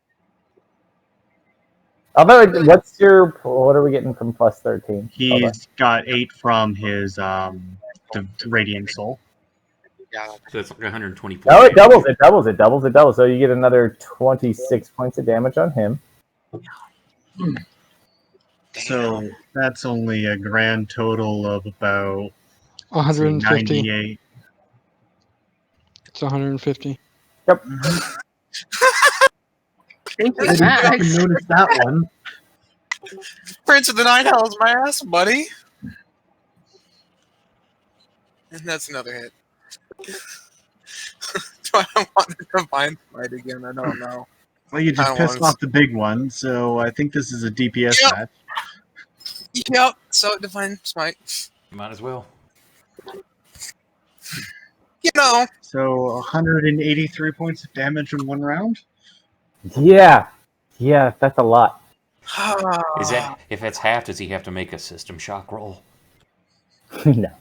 Although, what's your? What are we getting from plus 13? He's got 8 from his the Radiant Soul. Yeah. So it's like 124. Oh, it doubles. It doubles. It doubles. It doubles. So you get another 26 points of damage on him. So that's only a grand total of about 150. 98. It's 150. Yep. Thank you, I didn't Max. fucking notice that one. Prince of the Nine Hells, my ass, buddy. And that's another hit. Do I want to Divine Smite again? I don't know. Well, you I just don't pissed wanna- off the big one, so I think this is a DPS Yep. match. Yep. So Divine Smite. Might as well. You know. So 183 points of damage in one round. Yeah. Yeah, that's a lot. Is that if that's half? Does he have to make a system shock roll? No.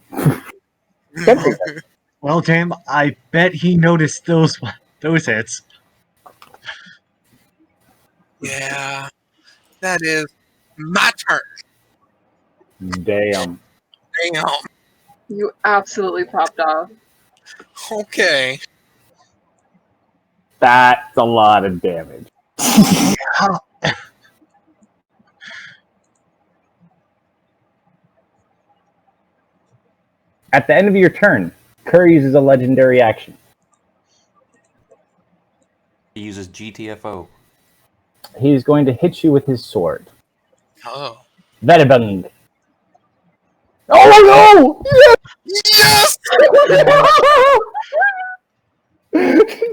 Well, damn, I bet he noticed those hits. Yeah. That is my turn. Damn. Damn. You absolutely popped off. Okay. That's a lot of damage. At the end of your turn, Kerr uses a legendary action. He uses GTFO. He's going to hit you with his sword. Oh. Veribung. Oh no! Yes!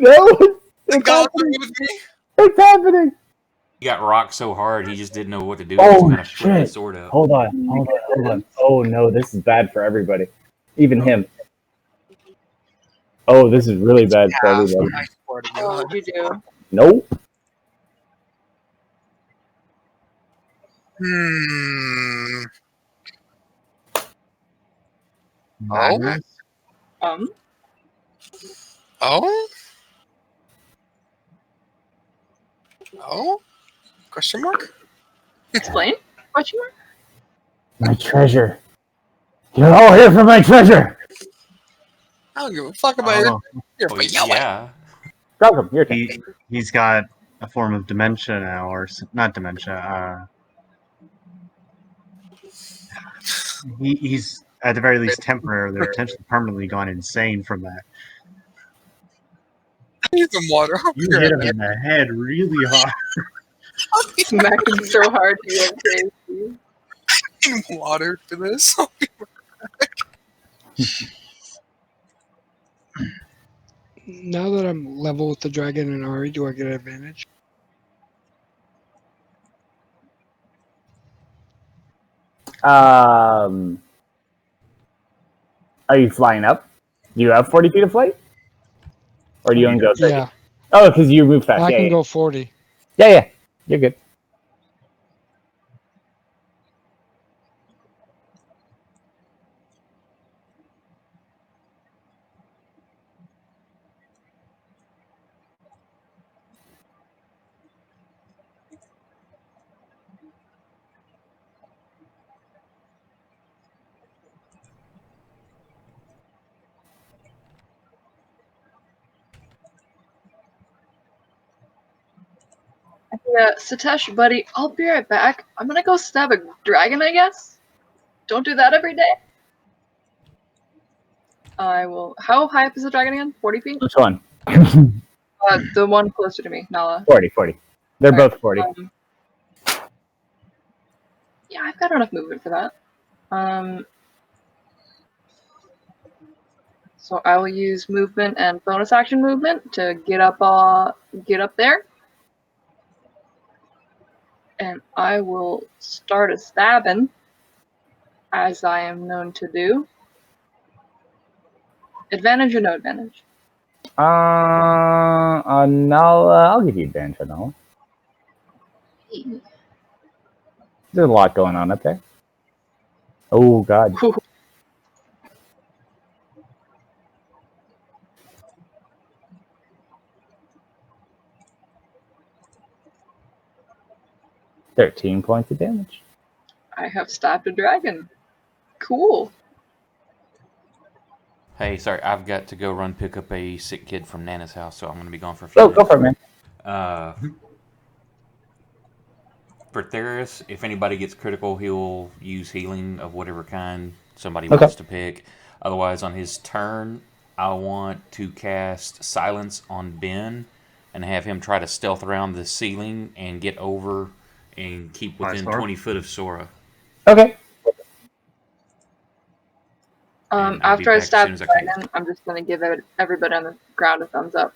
No! It's God happening! with me. It's happening! He got rocked so hard he just didn't know what to do. Oh, He just kind of flipped shit. his sword out. Hold on, hold on, hold on. Oh no, this is bad for everybody. Even him. Oh, this is really bad for everybody. I swear to What God. would you do? Nope. Hmm. Minus. Oh? Oh? Question mark? Explain? Question mark? My treasure. You're all here for my treasure! I don't give a fuck about Oh, your Well, yelling. yeah. Welcome, your turn. he's got a form of dementia now, or not dementia. He's at the very least temporarily or potentially permanently gone insane from that. I need some water. I'll be You hit him right in the head really hard. Smacked him so hard he went crazy. back. Water for this. Now that I'm level with the dragon and Ari, do I get an advantage? Are you flying up? Do you have 40 feet of flight? Or do you only go 30? Yeah, Oh, because you move fast. I Yeah, can yeah. go 40. Yeah. You're good. Yeah, Satosh, buddy, I'll be right back. I'm gonna go stab a dragon, I guess. Don't do that every day. I will. How high up is the dragon again? 40 feet? Which one? The one closer to me, Nala. 40. They're Alright, both 40. Yeah, I've got enough movement for that. So I will use movement and bonus action movement to get up there. And I will start a stabbing, as I am known to do. Advantage or no advantage? On Nala, I'll give you advantage on Nala. There's a lot going on up there. Oh, God. Ooh. 13 points of damage. I have stabbed a dragon. Cool. Hey, sorry, I've got to go run pick up a sick kid from Nana's house, so I'm going to be gone for a few Oh, minutes. go for it, man. For Theris, if anybody gets critical, he'll use healing of whatever kind somebody Okay. wants to pick. Otherwise, on his turn, I want to cast Silence on Ben and have him try to stealth around the ceiling and get over and keep within Sora? 20 foot of Sora. Okay. And I'll be After I back as stab soon as the I can. dragon, I'm just gonna give everybody on the ground a thumbs up.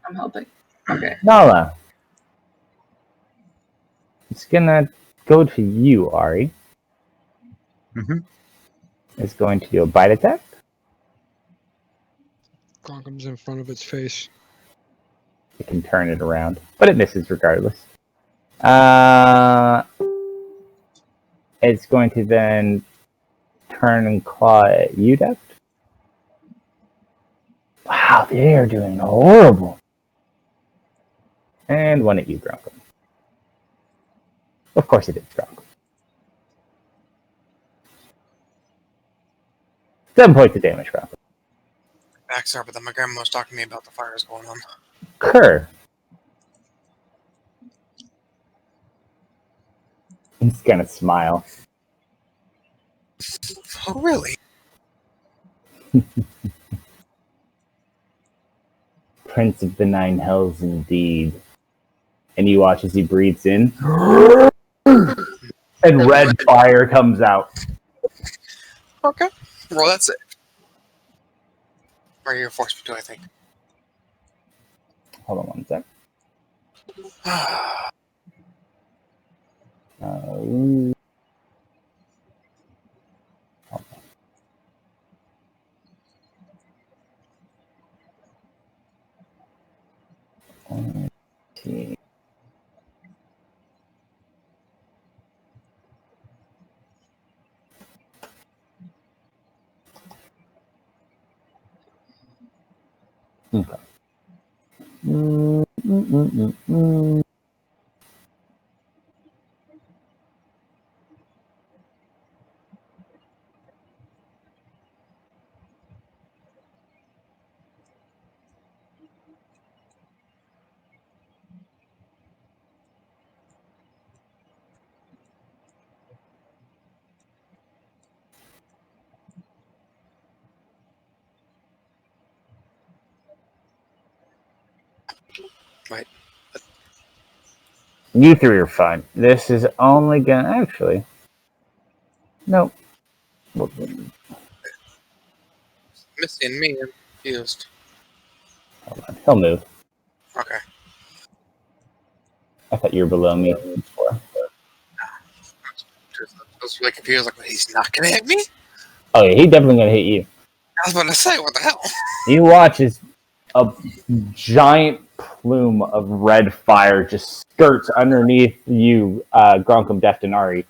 I'm helping. Okay. Nala. It's gonna go to you, Ari. Mhm. It's going to do a bite attack. Gronkum's in front of its face. It can turn it around, but it misses regardless. It's going to then turn and claw at you, Deft. Wow, they are doing horrible. And one at you, Gronkum. Of course it is, Gronkum. 7 points of damage, Gronkum. Back, sir, but then my grandma was talking to me about the fires going on. Kerr. He's gonna smile. Oh, really? Prince of the Nine Hells, indeed. And you watch as he breathes in, and red fire comes out. Okay. Well, that's it. Or your force me to, I think. Hold on one sec. Hold on. Okay. Mm. Wait. You three are fine. This is only gonna actually. Nope. Missy and me, I'm confused. Hold on. He'll move. Okay. I thought you were below me before. I was really confused. Like, he's not gonna hit me? Oh yeah, he definitely gonna hit you. I was about to say, what the hell? You watch as a giant plume of red fire just skirts underneath you, Gronkum Deftinari.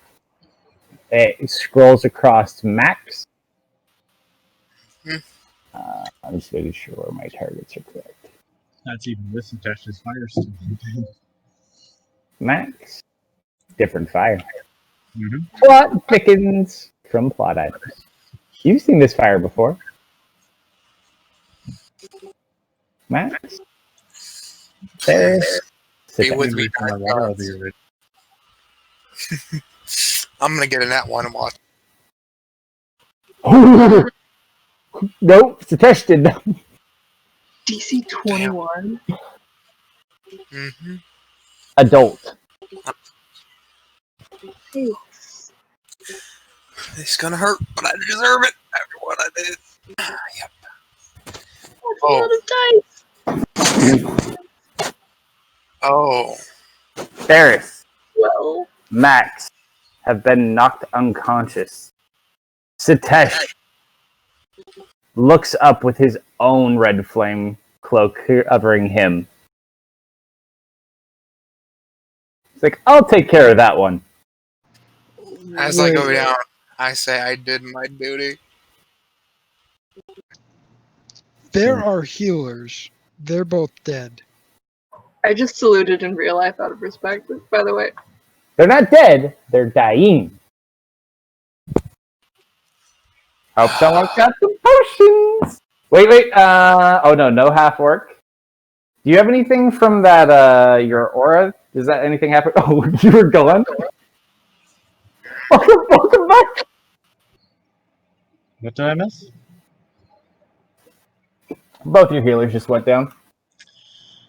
It scrolls across to Max. I'm just making sure my targets are correct. That's even with some Tesh's fire still. Max. Different fire. Mm-hmm. Plot thickens from plot items. You've seen this fire before. Max. There's. Be with me. From the water of the original. I'm gonna get in that one and watch. Nope, Satesh did that. DC 21. Mm-hmm. Adult. Hey, It's gonna hurt, but I deserve it after what I did. Yep. that's a lot of dice. Oh. Ferris. Well, Max have been knocked unconscious. Satesh looks up with his own red flame cloak covering him. He's like, I'll take care of that one. As I go down, I say I did my duty. There are healers. They're both dead. I just saluted in real life out of respect, by the way. They're not dead, they're dying. Hope someone's got some potions. Wait. Oh no half work. Do you have anything from that, your aura? Does that anything happen? Oh, you were gone? Welcome back. What did I miss? Both your healers just went down.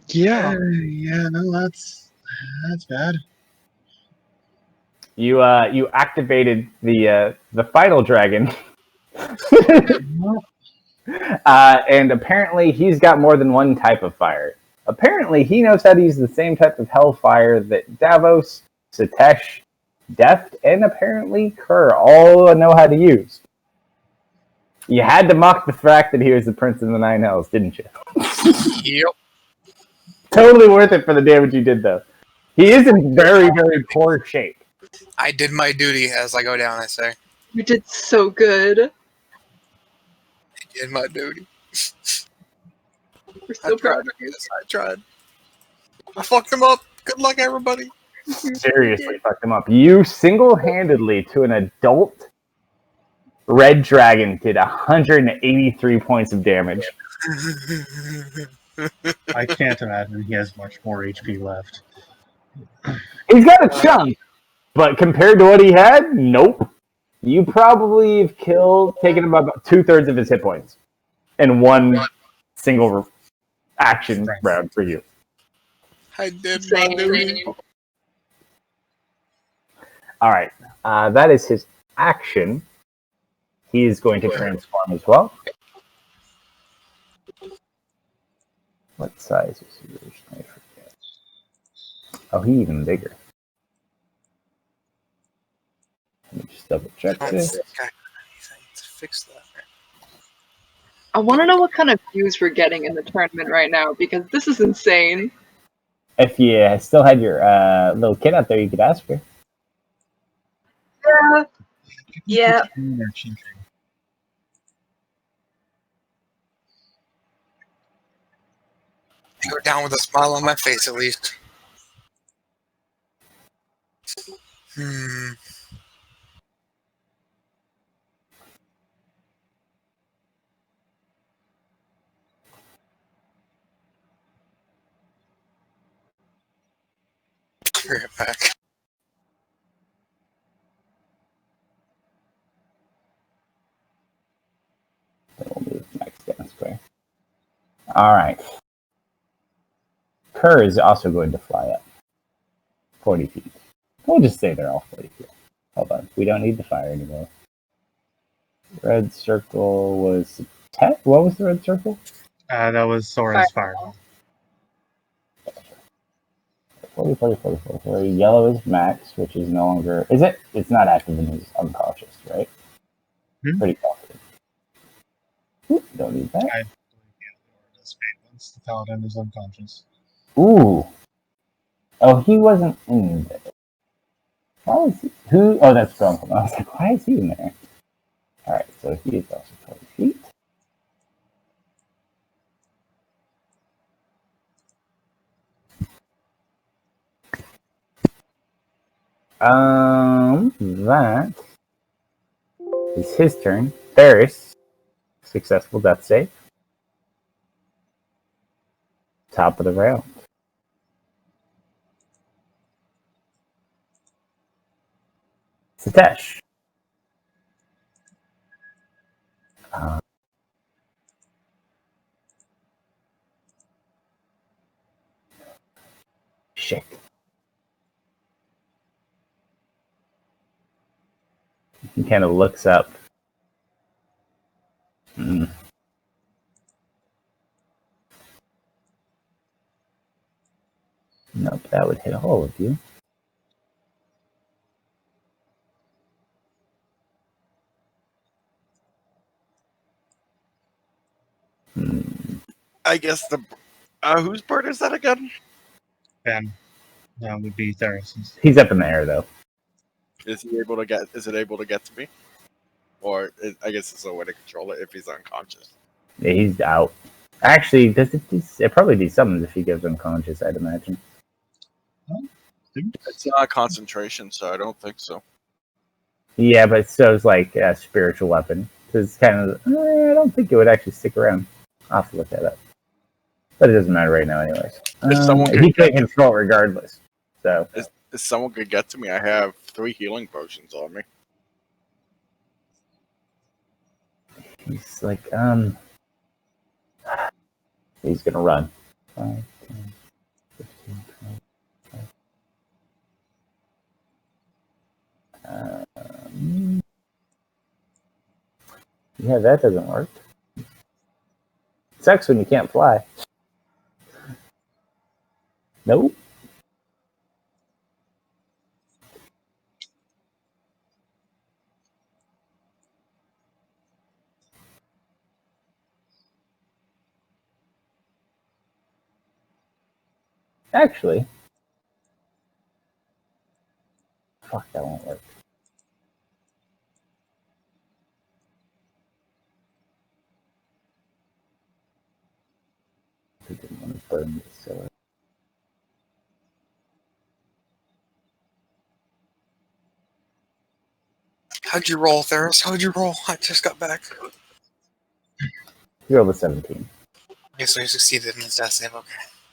Yeah. Yeah, no, that's bad. You activated the final dragon. And apparently he's got more than one type of fire. Apparently he knows how to use the same type of hellfire that Davos, Satesh, Deft, and apparently Kerr all know how to use. You had to mock the fact that he was the Prince of the Nine Hells, didn't you? Yep. Totally worth it for the damage you did, though. He is in very, very poor shape. I did my duty as I go down, I say. You did so good. I did my duty. We're so proud of you. Yes, I tried. I fucked him up. Good luck, everybody. Seriously fucked him up. You single-handedly, to an adult red dragon, did 183 points of damage. I can't imagine he has much more HP left. He's got a chunk, but compared to what he had, nope. You probably have taken about 2/3 of his hit points in one single action round for you. I did my duty. All right, that is his action. He is going to transform as well. What size is he originally? I forget. Oh, he's even bigger. Let me just double check this. Fix that. I want to know what kind of views we're getting in the tournament right now, because this is insane. If you still had your little kid out there, you could ask her. Yeah. I go down with a smile on my face, at least. Be right back. Then we'll move next down square. All right. Kerr is also going to fly up 40 feet. We'll just say they're all 40 feet. Hold on. We don't need the fire anymore. Red circle was 10. What was the red circle? That was Sora's fireball. 40, 40, 40, 40, 40. Yellow is Max, which is no longer... Is it? It's not active and he's unconscious, right? Pretty confident. Oop, don't need that. I once the paladin is unconscious. Ooh. Oh, he wasn't in there. Why is he? Who? Oh, that's Grunkle. I was like, why is he in there? Alright, so he is also 40 feet. That is his turn. Ferris, successful death save. Top of the round. Satesh. Shit. He kind of looks up. Nope, that would hit all of you. I guess the whose bird is that again? Ben. That would be Theris's. He's up in the air though. Is he able to get? Is it able to get to me? Or I guess there's a way to control it if he's unconscious. Yeah, he's out. Actually, it probably desummons if he goes unconscious, I'd imagine. It's not concentration, so I don't think so. Yeah, but so it's like a spiritual weapon. So it's kind of, I don't think it would actually stick around. I'll have to look that up. But it doesn't matter right now anyways. He couldn't control regardless. So if someone could get to me, I have 3 healing potions on me. he's like, he's gonna run. 5, 10, 15, 20. Yeah, that doesn't work. Sucks when you can't fly. Nope. Actually, fuck, that won't work. I didn't want to burn this, so How'd you roll, Theros? How'd you roll? I just got back. you rolled a 17. Okay, so he succeeded in his death save. Okay.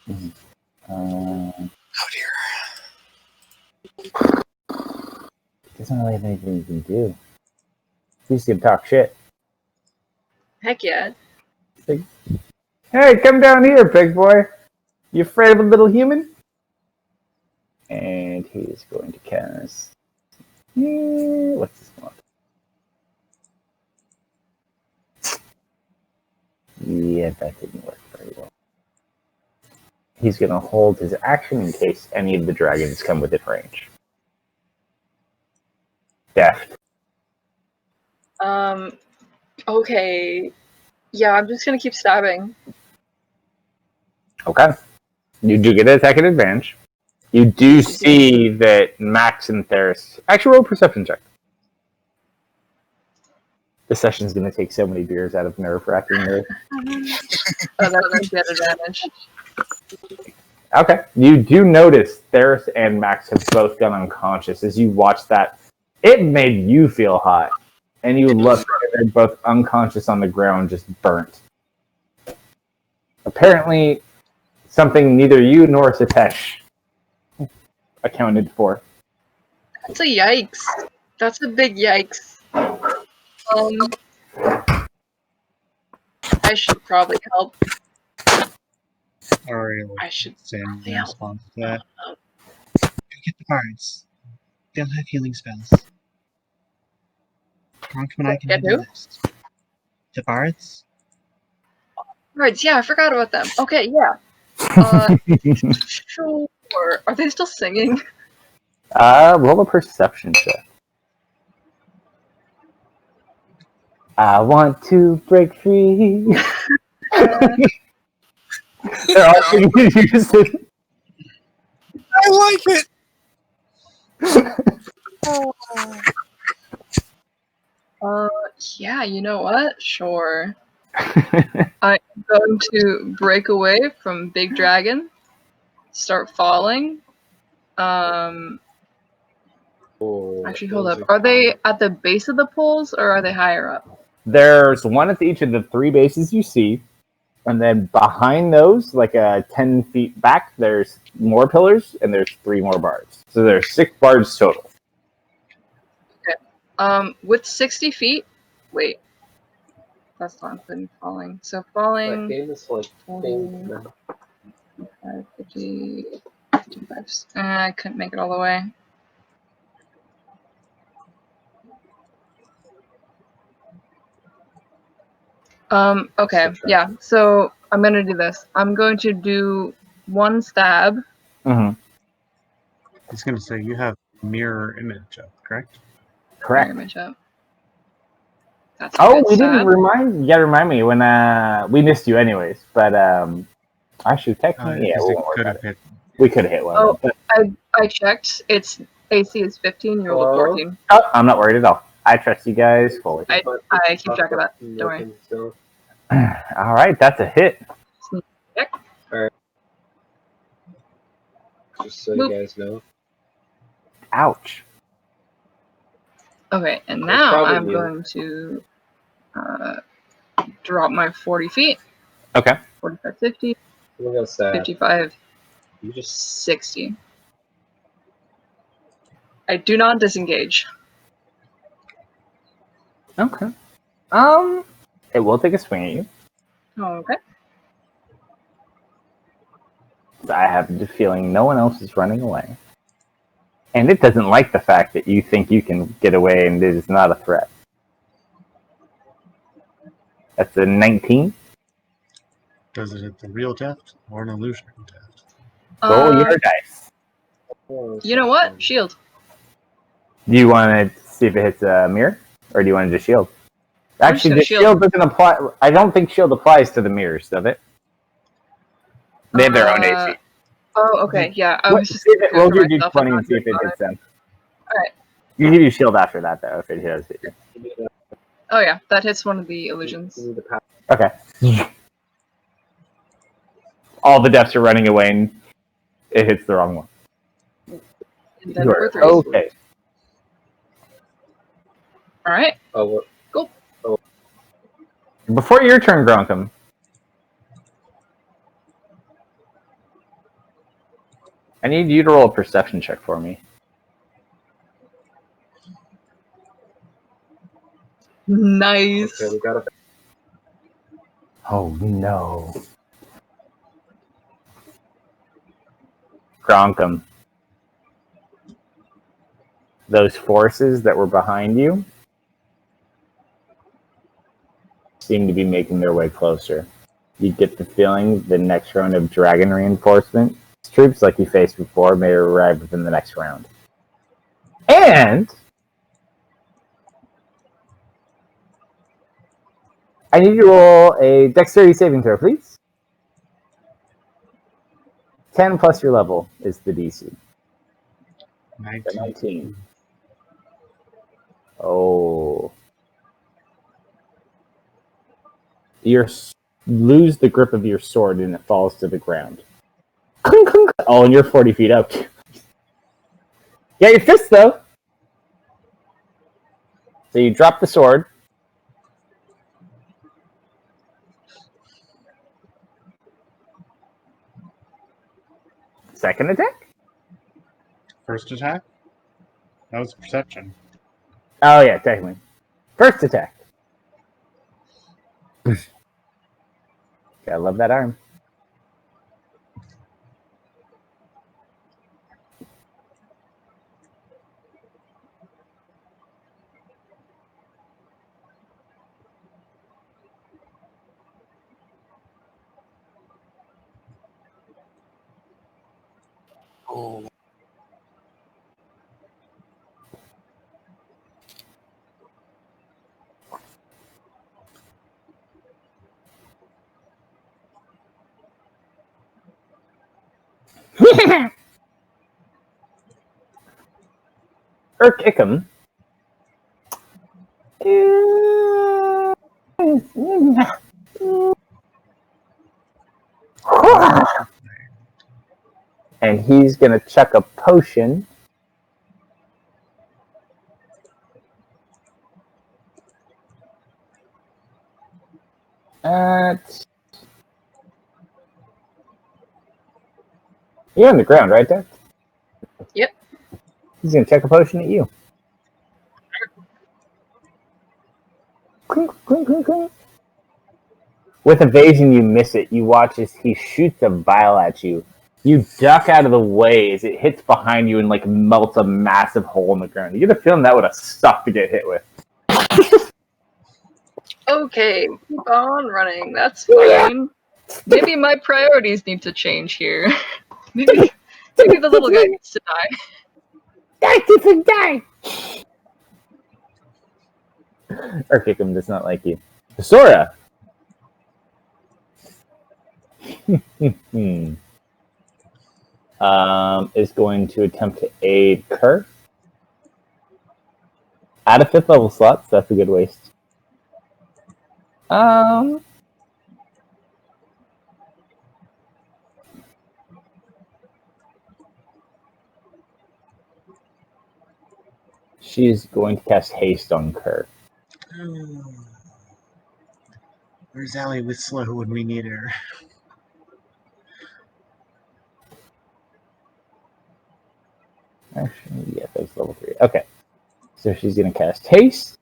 Mm-hmm. Oh dear. Doesn't really have anything you can do. He's gonna talk shit. Heck yeah. Like, hey, come down here, big boy. You afraid of a little human? And he is going to cast. What's this one? Yeah, that didn't work very well. He's going to hold his action in case any of the dragons come within range. Deft. Okay. Yeah, I'm just gonna keep stabbing. Okay. You do get an attack at advantage. You do see that Max and Theris... Actually, roll a perception check. This session's going to take so many beers out of nerve-wracking nerve. Oh, that's a good advantage. Okay. You do notice Theris and Max have both gone unconscious. As you watch that, it made you feel hot. And you look, and they're both unconscious on the ground, just burnt. Apparently, something neither you nor Satesh accounted for. That's a yikes. That's a big yikes. I should probably help. Or I should say probably in help. response to that. Get the bards. They'll have healing spells. Gronkum and I can Get handle who? this. The bards? Right, yeah, I forgot about them. Okay, yeah. Sure. Are they still singing? Roll a perception check. I want to break free. They're all singing in unison. I like it. Yeah, you know what? Sure. I'm going to break away from Big Dragon, start falling. Actually, hold up. Are they at the base of the poles or are they higher up? There's one at each of the 3 bases you see, and then behind those, like 10 feet back, there's more pillars, and there's 3 more bars. So there's 6 bars total. With 60 feet. Wait. That's not including falling. So falling. That game is like 40, 55, 50, 55. I couldn't make it all the way. Okay, yeah. So I'm gonna do this. I'm going to do 1 stab. Mm-hmm. He's going to say you have mirror image up, correct? Correct. Image up. That's Oh, good we didn't stab. remind. You gotta remind me when we missed you, anyways. But actually, technically, yeah, Because we it won't worry could about have it. hit. We could have hit one. Oh. Of them, I checked. Its AC is 15. You rolled a 14. but, I'm not worried at all. I trust you guys fully. I keep track of that. Don't worry. All right, that's a hit. Check. Just so Boop. you guys know. Ouch. Okay, and It's now probably I'm you. going to drop my 40 feet. Okay. 45, 50, I'm gonna stab. 55, You just 60. I do not disengage. Okay. It will take a swing at you. Okay. I have the feeling no one else is running away. And it doesn't like the fact that you think you can get away and it is not a threat. That's a 19. Does it hit the real theft or an illusionary theft? Roll your dice. You know what? Shield. Do you want to see if it hits a mirror? Or do you want to just shield? I'm just Actually, gonna the shield. shield doesn't apply. I don't think shield applies to the mirrors, does it? They have their own AC. Oh, okay. Yeah. I What, was just see if it, roll your myself and d20 not and see if it doing hits them. Alright. You can use shield after that, though, if it does hit you. Oh, yeah. That hits one of the illusions. Okay. All the deaths are running away and it hits the wrong one. And then You for are 3. okay. Alright. Oh, what? Before your turn, Gronkum, I need you to roll a perception check for me. Nice. Okay, we got it. Oh no. Gronkum. Those forces that were behind you seem to be making their way closer. You get the feeling the next round of dragon reinforcement troops like you faced before may arrive within the next round. And I need you to roll a dexterity saving throw, please. 10 plus your level is the DC. 19. Oh. You lose the grip of your sword and it falls to the ground. Oh, and you're 40 feet up. Yeah, your fist, though. So you drop the sword. Second attack? First attack? That was perception. Oh, yeah, technically. First attack. I love that arm. Oh. Urkikum. And he's gonna chuck a potion. You're on the ground, right there? Yep. He's gonna chuck a potion at you. Clink, clink, clink, clink. With evasion, you miss it. You watch as he shoots a vial at you. You duck out of the way as it hits behind you and like melts a massive hole in the ground. You get a feeling that would have sucked to get hit with. Okay, keep on running. That's fine. Maybe my priorities need to change here. maybe the little guy needs to die. Die! Urkikum does not like you. Sora! Is going to attempt to aid Kerr. At a 5th level slot, so that's a good waste. She's going to cast haste on Kerr. Where's Allie with slow when we need her? Actually, yeah, that's level 3. Okay. So she's going to cast haste.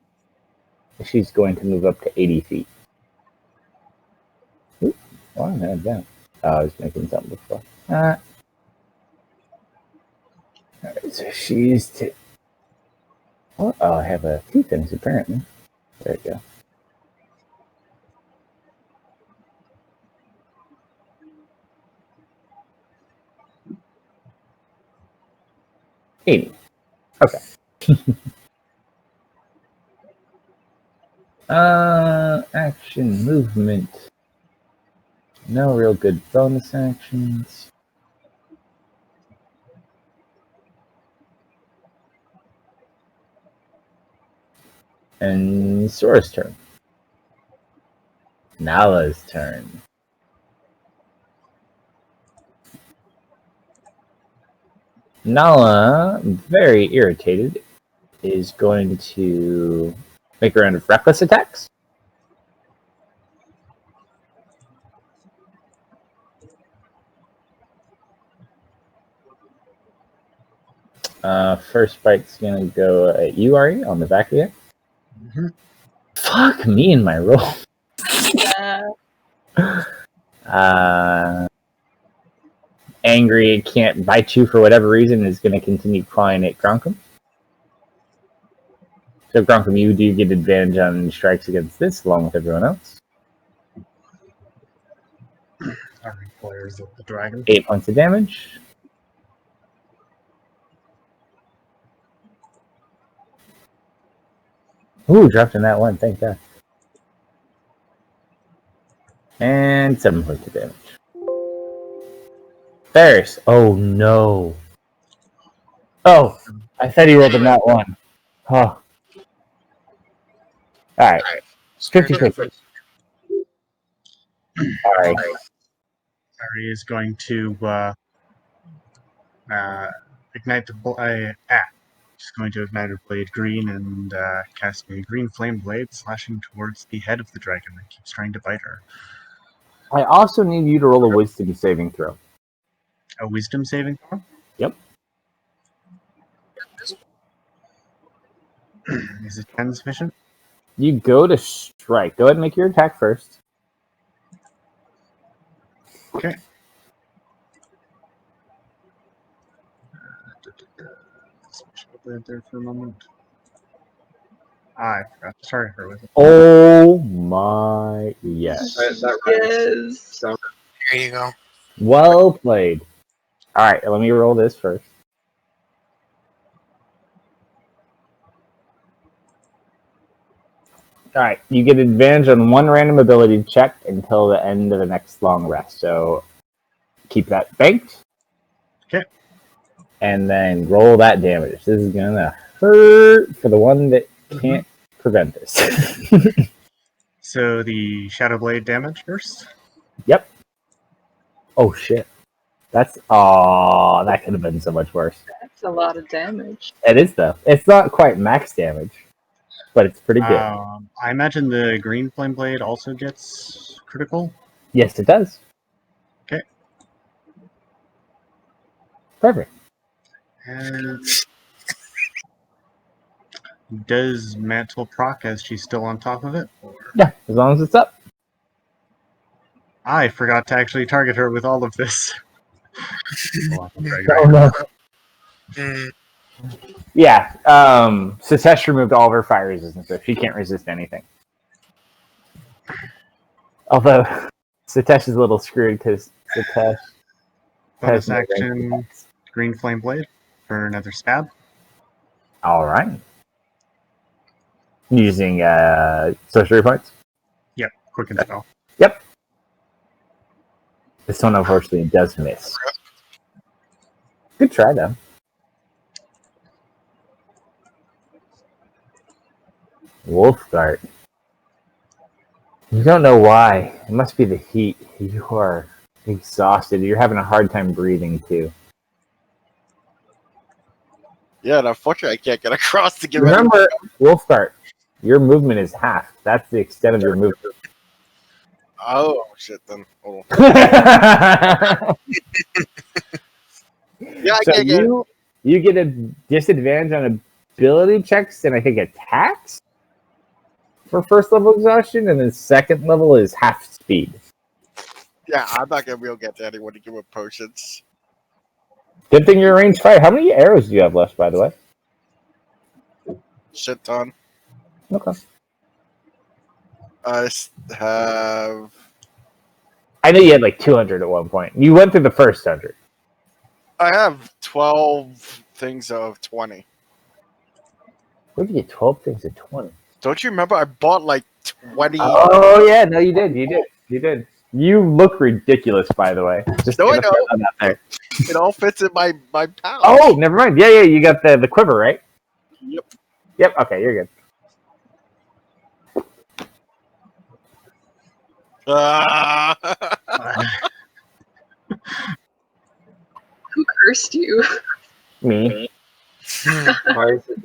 She's going to move up to 80 feet. Oop, why did I have that? Oh, I was making something before. Alright, so she's oh, I have a few things apparently. There we go. Okay. Action, movement. No real good bonus actions. And Sora's turn. Nala's turn. Nala, very irritated, is going to make a round of reckless attacks. First bite's gonna go at you, Ari, on the back of you. Mm-hmm. Fuck me and my roll. Angry, can't bite you for whatever reason, is going to continue clawing at Gronkum. So Gronkum, you do get advantage on strikes against this, along with everyone else. Ari players of the dragon. 8 points of damage. Ooh, dropped in that one, thank God. And 7 points of damage. Ferris. Oh no. Oh, I said he rolled a nat 1. Oh. Alright. 50-50. Alright. Ari is going to ignite the She's going to ignite her blade green and cast a green flame blade, slashing towards the head of the dragon that keeps trying to bite her. I also need you to roll a wisdom saving throw. A wisdom saving throw? Yep. Is it 10 sufficient? You go to strike. Go ahead and make your attack first. Okay. There for a moment. I forgot to start her with it. Oh my yes. Yes. There you go. Well played. All right, let me roll this first. All right, you get advantage on one random ability check until the end of the next long rest. So keep that banked. Okay. And then roll that damage. This is gonna hurt for the one that can't prevent this. So the Shadow Blade damage first. Yep. Oh shit. That could have been so much worse. That's a lot of damage. It is though. It's not quite max damage, but it's pretty good. I imagine the Green Flame Blade also gets critical. Yes, it does. Okay. Perfect. And does Mantle proc as she's still on top of it? Or... Yeah, as long as it's up. I forgot to actually target her with all of this. Oh no. Yeah, Satesh removed all of her fire resistance, so she can't resist anything. Although, Satesh is a little screwed because Satesh Bonus has no range action, attacks. Green Flame Blade for another stab. Alright. Using sorcery points? Yep, quicken spell. Yep. This one, unfortunately, does miss. Good try, though. Wolfguard. You don't know why. It must be the heat. You are exhausted. You're having a hard time breathing, too. Yeah, and unfortunately, I can't get across to give Remember, Wolfguard, your movement is half. That's the extent of your movement. Oh, shit, then. Oh. Yeah, I So can't get it. you get a disadvantage on ability checks and I think attacks for first level exhaustion, and then second level is half speed. Yeah, I'm not going to be able to get to anyone to give him potions. Good thing you're range 5. How many arrows do you have left, by the way? Shit ton. Okay. I have... I know you had like 200 at one point. You went through the first 100. I have 12 things of 20. Where did you get 12 things at 20? Don't you remember I bought like 20? Oh, yeah. No, you did. You did. You look ridiculous, by the way. Just No, I gonna throw know. that out there. It all fits in my pouch. Oh, never mind. Yeah. You got the quiver, right? Yep. Yep. Okay, you're good. Who cursed you? Me. Why is it?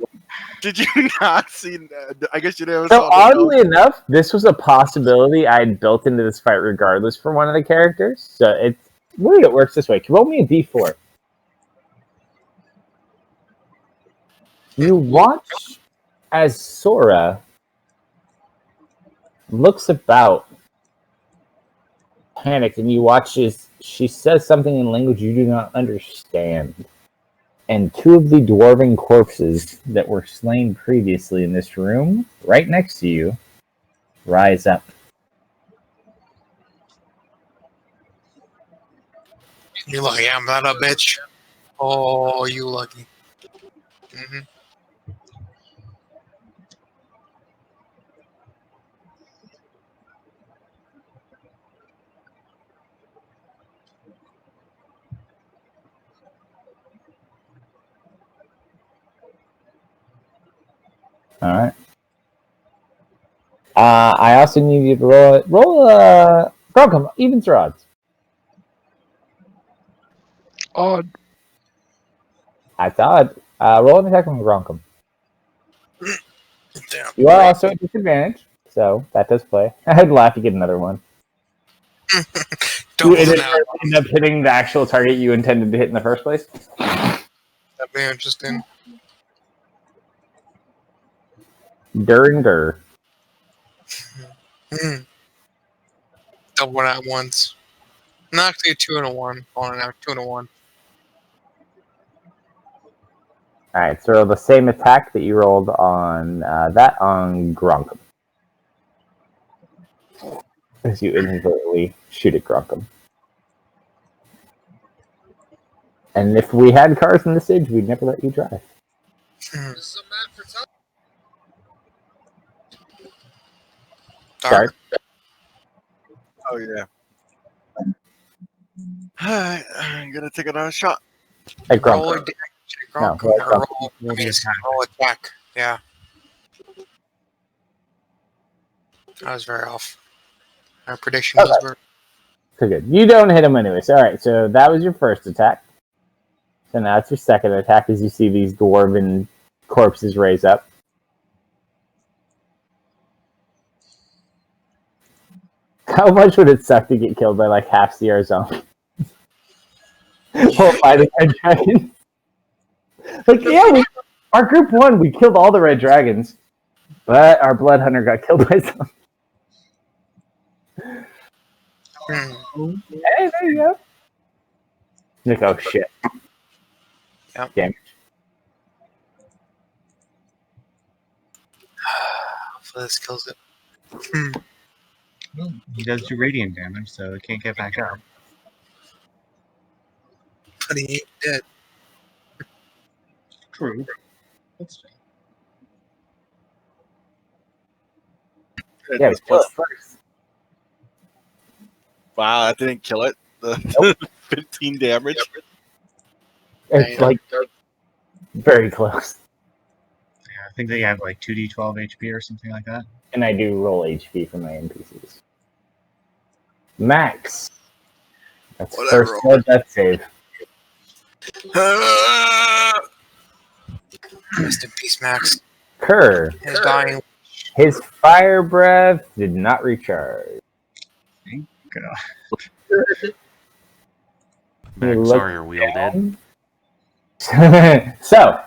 Did you not see that? I guess you never So saw the oddly enough, this was a possibility I had built into this fight regardless for one of the characters. So it's weird it works this way. Roll me a d4. You watch as Sora looks about, panicked, and you watch as she says something in language you do not understand. And two of the dwarven corpses that were slain previously in this room, right next to you, rise up. You lucky I'm not a bitch. Oh, you lucky. Mm-hmm. All right. I also need you to roll Grogum, evens or odds. Odd. That's odd. Roll an attack on Gronkum. Damn. You are also at disadvantage, so that does play. I'd laugh you get another one. Double You the now. end up hitting the actual target you intended to hit in the first place. That'd be interesting. Dur. Double it at once. No, actually, a 2 and a 1. On an 2 and a 1. Alright, so roll the same attack that you rolled on that on Gronkum. As you inadvertently shoot at Gronkum. And if we had cars in this age, we'd never let you drive. Dark. Oh yeah. Alright, I'm gonna take another shot. Hey, Roll Grump. a damage. No, Roll attack. Yeah. I was very off. Our prediction was very... So good. You don't hit him anyways. Alright, so that was your first attack. So now it's your second attack as you see these dwarven corpses raise up. How much would it suck to get killed by like half CR zone? Or by the red dragons? Like, yeah, our group won. We killed all the red dragons. But our blood hunter got killed by some. Hey, there you go. Nick, oh shit. Yep. Damage. Hopefully this kills it. Well, he does do radiant damage, so it can't get back up. But he ain't dead. True. That's Yeah, we killed it first. Wow, that didn't kill it. The 15 damage. It's like very close. Yeah, I think they have like 2d12 HP or something like that. And I do roll HP for my NPCs. Max. That's Whatever. first blood death save. Rest in peace, Max. Kerr. He's dying. His fire breath did not recharge. Thank God. Max, sorry, are we all dead? So,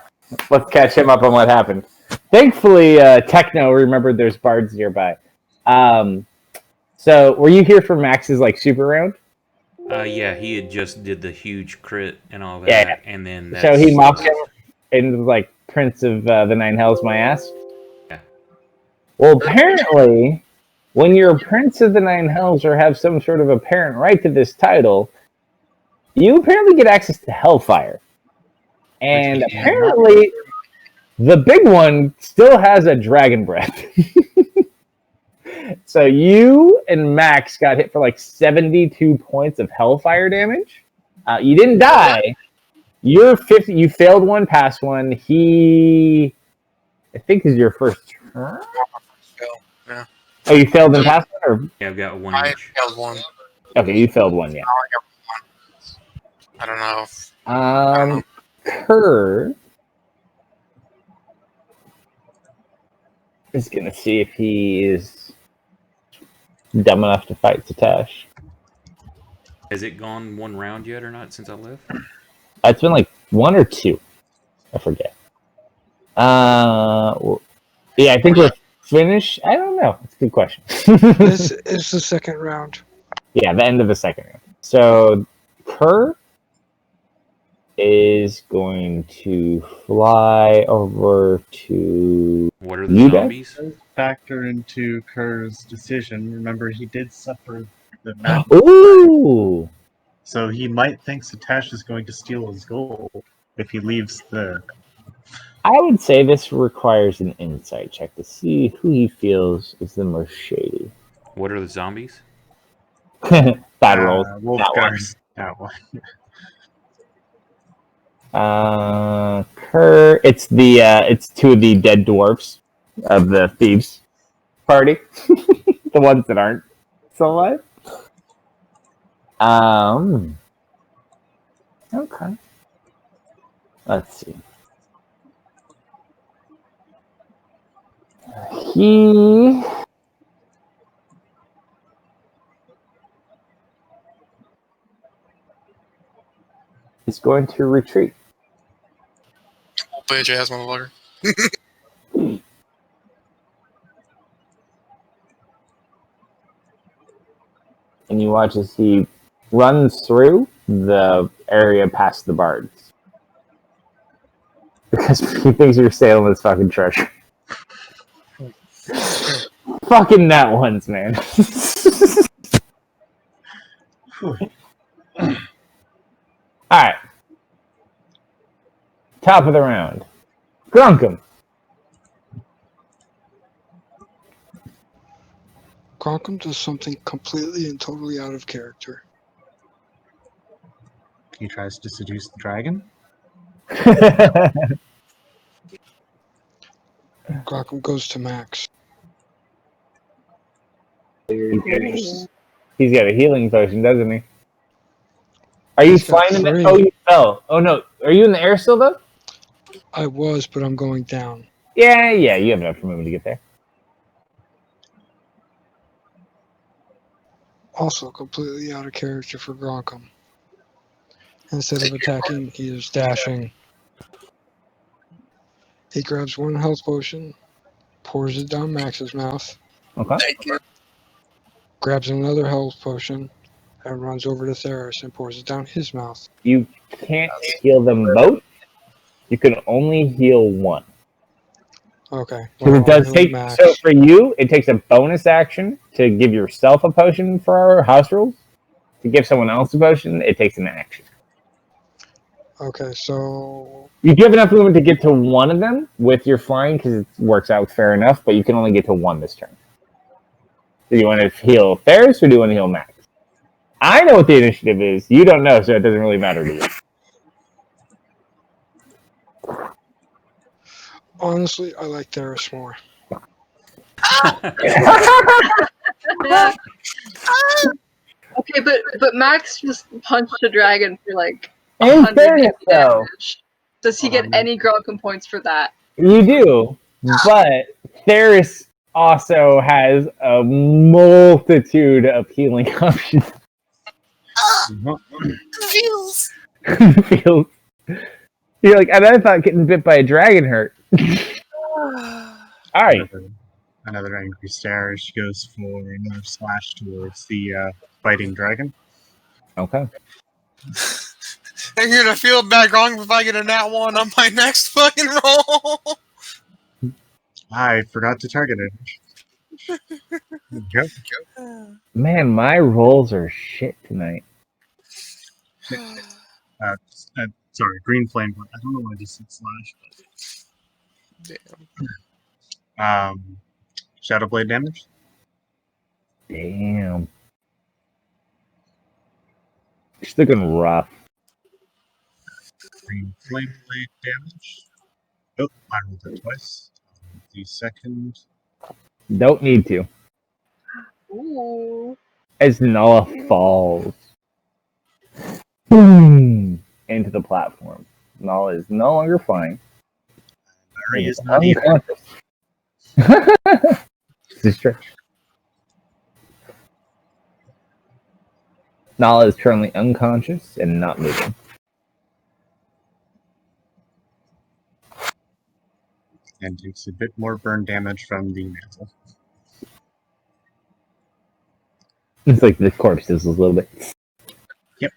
let's catch him up on what happened. Thankfully, Techno remembered there's bards nearby. So, were you here for Max's like super round? Yeah, he had just did the huge crit and all that, Yeah. and then So he mocked him and was like, Prince of the Nine Hells, my ass? Yeah. Well, apparently, when you're a Prince of the Nine Hells or have some sort of apparent right to this title, you apparently get access to Hellfire. And apparently, the big one still has a dragon breath. So you and Max got hit for like 72 points of Hellfire damage. You didn't die. You're 50. You failed one, passed one. I think is your first turn. Yeah. Oh, you failed and passed one, or Yeah, I've got one I each. failed one. okay, you failed one, yeah. I don't know. Kerr is gonna see if he is dumb enough to fight Satash. Has it gone one round yet or not since I left? It's been like one or two. I forget. Yeah, I think we're finished. I don't know. It's a good question. This is the second round. Yeah, the end of the second round. So Kerr is going to fly over to What are the you guys. zombies? Factor into Kerr's decision. Remember, he did suffer the map, Ooh! so he might think Satash is going to steal his gold if he leaves the. I would say this requires an insight check to see who he feels is the most shady. What are the zombies? Bad rolls. Wolfgars. That one. Kerr. It's two of the dead dwarfs of the thieves party, the ones that aren't still alive. Okay. Let's see. He is going to retreat. Old bitch ass motherfucker. And you watch as he runs through the area past the bards. Because he thinks you're stealing his fucking treasure. Fucking nat ones, man. Alright. Top of the round. Grunkum. Crockham does something completely and totally out of character. He tries to seduce the dragon. Crockham goes to Max. He's got a healing potion, doesn't he? Are you He's got flying in the... three. Oh, you fell. Oh, no. Are you in the air still, though? I was, but I'm going down. Yeah, you have enough room to get there. Also completely out of character for Grockham. Instead of attacking, he is dashing. He grabs one health potion, pours it down Max's mouth, Okay. grabs another health potion, and runs over to Theris and pours it down his mouth. You can't heal them both. You can only heal one. Okay. Because it does I'll take... Max. So for you, it takes a bonus action to give yourself a potion for our house rules. To give someone else a potion, it takes an action. Okay, so... You do have enough movement to get to one of them with your flying, because it works out fair enough, but you can only get to one this turn. Do you want to heal Ferris, or do you want to heal Max? I know what the initiative is. You don't know, so it doesn't really matter to you. Honestly, I like Theris more. Okay, but Max just punched a dragon for like In 100 fairness, though, damage. Does he get any Grockham points for that? you do, but Theris also has a multitude of healing options. Feels. Feels. You're like, I thought getting bit by a dragon hurt. All right. Another angry stare as she goes for another slash towards the fighting dragon. Okay. I'm gonna feel bad wrong if I get a nat 1 on my next fucking roll. I forgot to target it. Yep. Man, my rolls are shit tonight. Sorry, green flame. I don't know why I just said slash. But... Shadow blade damage. Damn. She's looking rough. Green flame blade damage. Oh, I rolled that twice. The second. Don't need to. Ooh. As Nala falls. Boom! Into the platform. Nala is no longer flying. Larry is not either. It's a stretch. Nala is currently unconscious and not moving. And takes a bit more burn damage from the mantle. It's like the corpse is a little bit. Yep.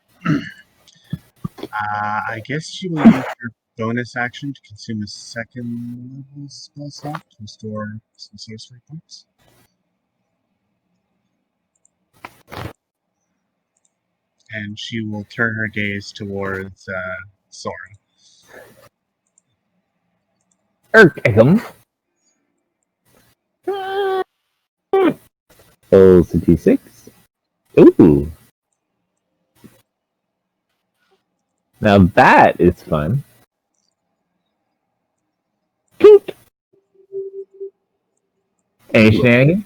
I guess you will use your bonus action to consume a second level spell slot to restore some sorcery points. And she will turn her gaze towards Sora. Erkham. Rolls a d6. Ooh. Now that is fun. Kink. Any shenanigans?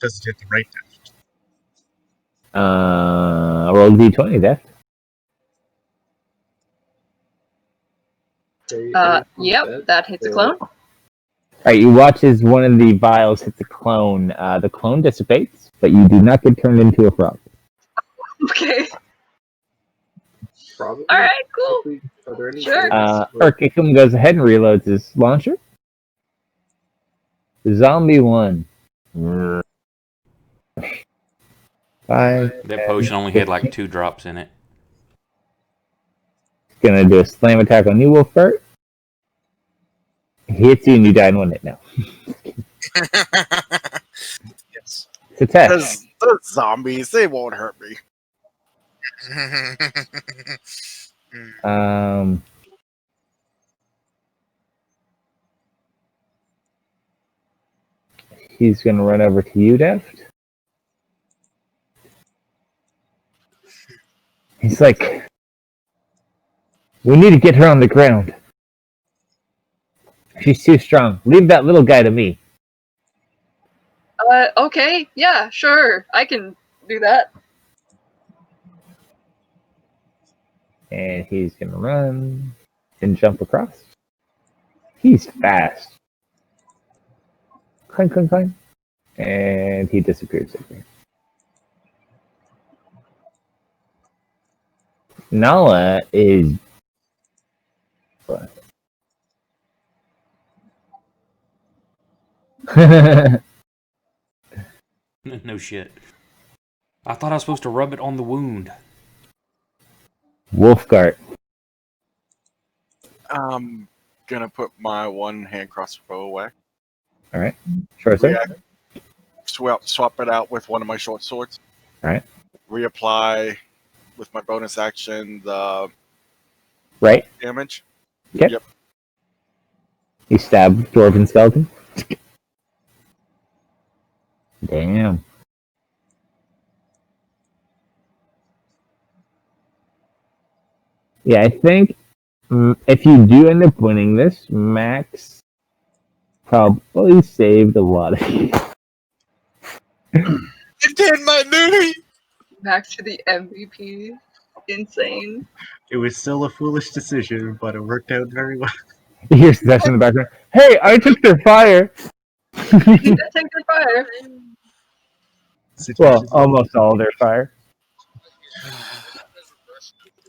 Doesn't hit the right dash. Roll d20, Deft. Yep, that hits a clone. Alright, you watch as one of the vials hits the clone. The clone dissipates, but you do not get turned into a frog. Okay. Probably. All right, cool. Are there any Sure. Erkham goes ahead and reloads his launcher. Zombie 1. 5. That potion only had like 2 drops in it. Gonna do a slam attack on you, Wolfbert. Hits you and you die in 1 hit now. Yes. It's a test. Those zombies, they won't hurt me. he's going to run over to you, Deft. He's like, we need to get her on the ground. She's too strong. Leave that little guy to me. Okay, yeah, sure. I can do that. And he's going to run and jump across. He's fast. Clang, clang, clang. And he disappears again. Nala is... No shit. I thought I was supposed to rub it on the wound. Wolfgart. I'm gonna put my one hand crossbow away. All right. Sure, sir. Swap it out with one of my short swords. All right. Reapply with my bonus action the Right. damage. Okay. Yep. He stabbed Dwarven skeleton. Damn. Yeah, I think if you do end up winning this, Max probably saved a lot of you. I did my duty! Back to the MVP. Insane. It was still a foolish decision, but it worked out very well. You hear Sesh in the background. Hey, I took their fire! You did take the fire. Well, almost all their fire.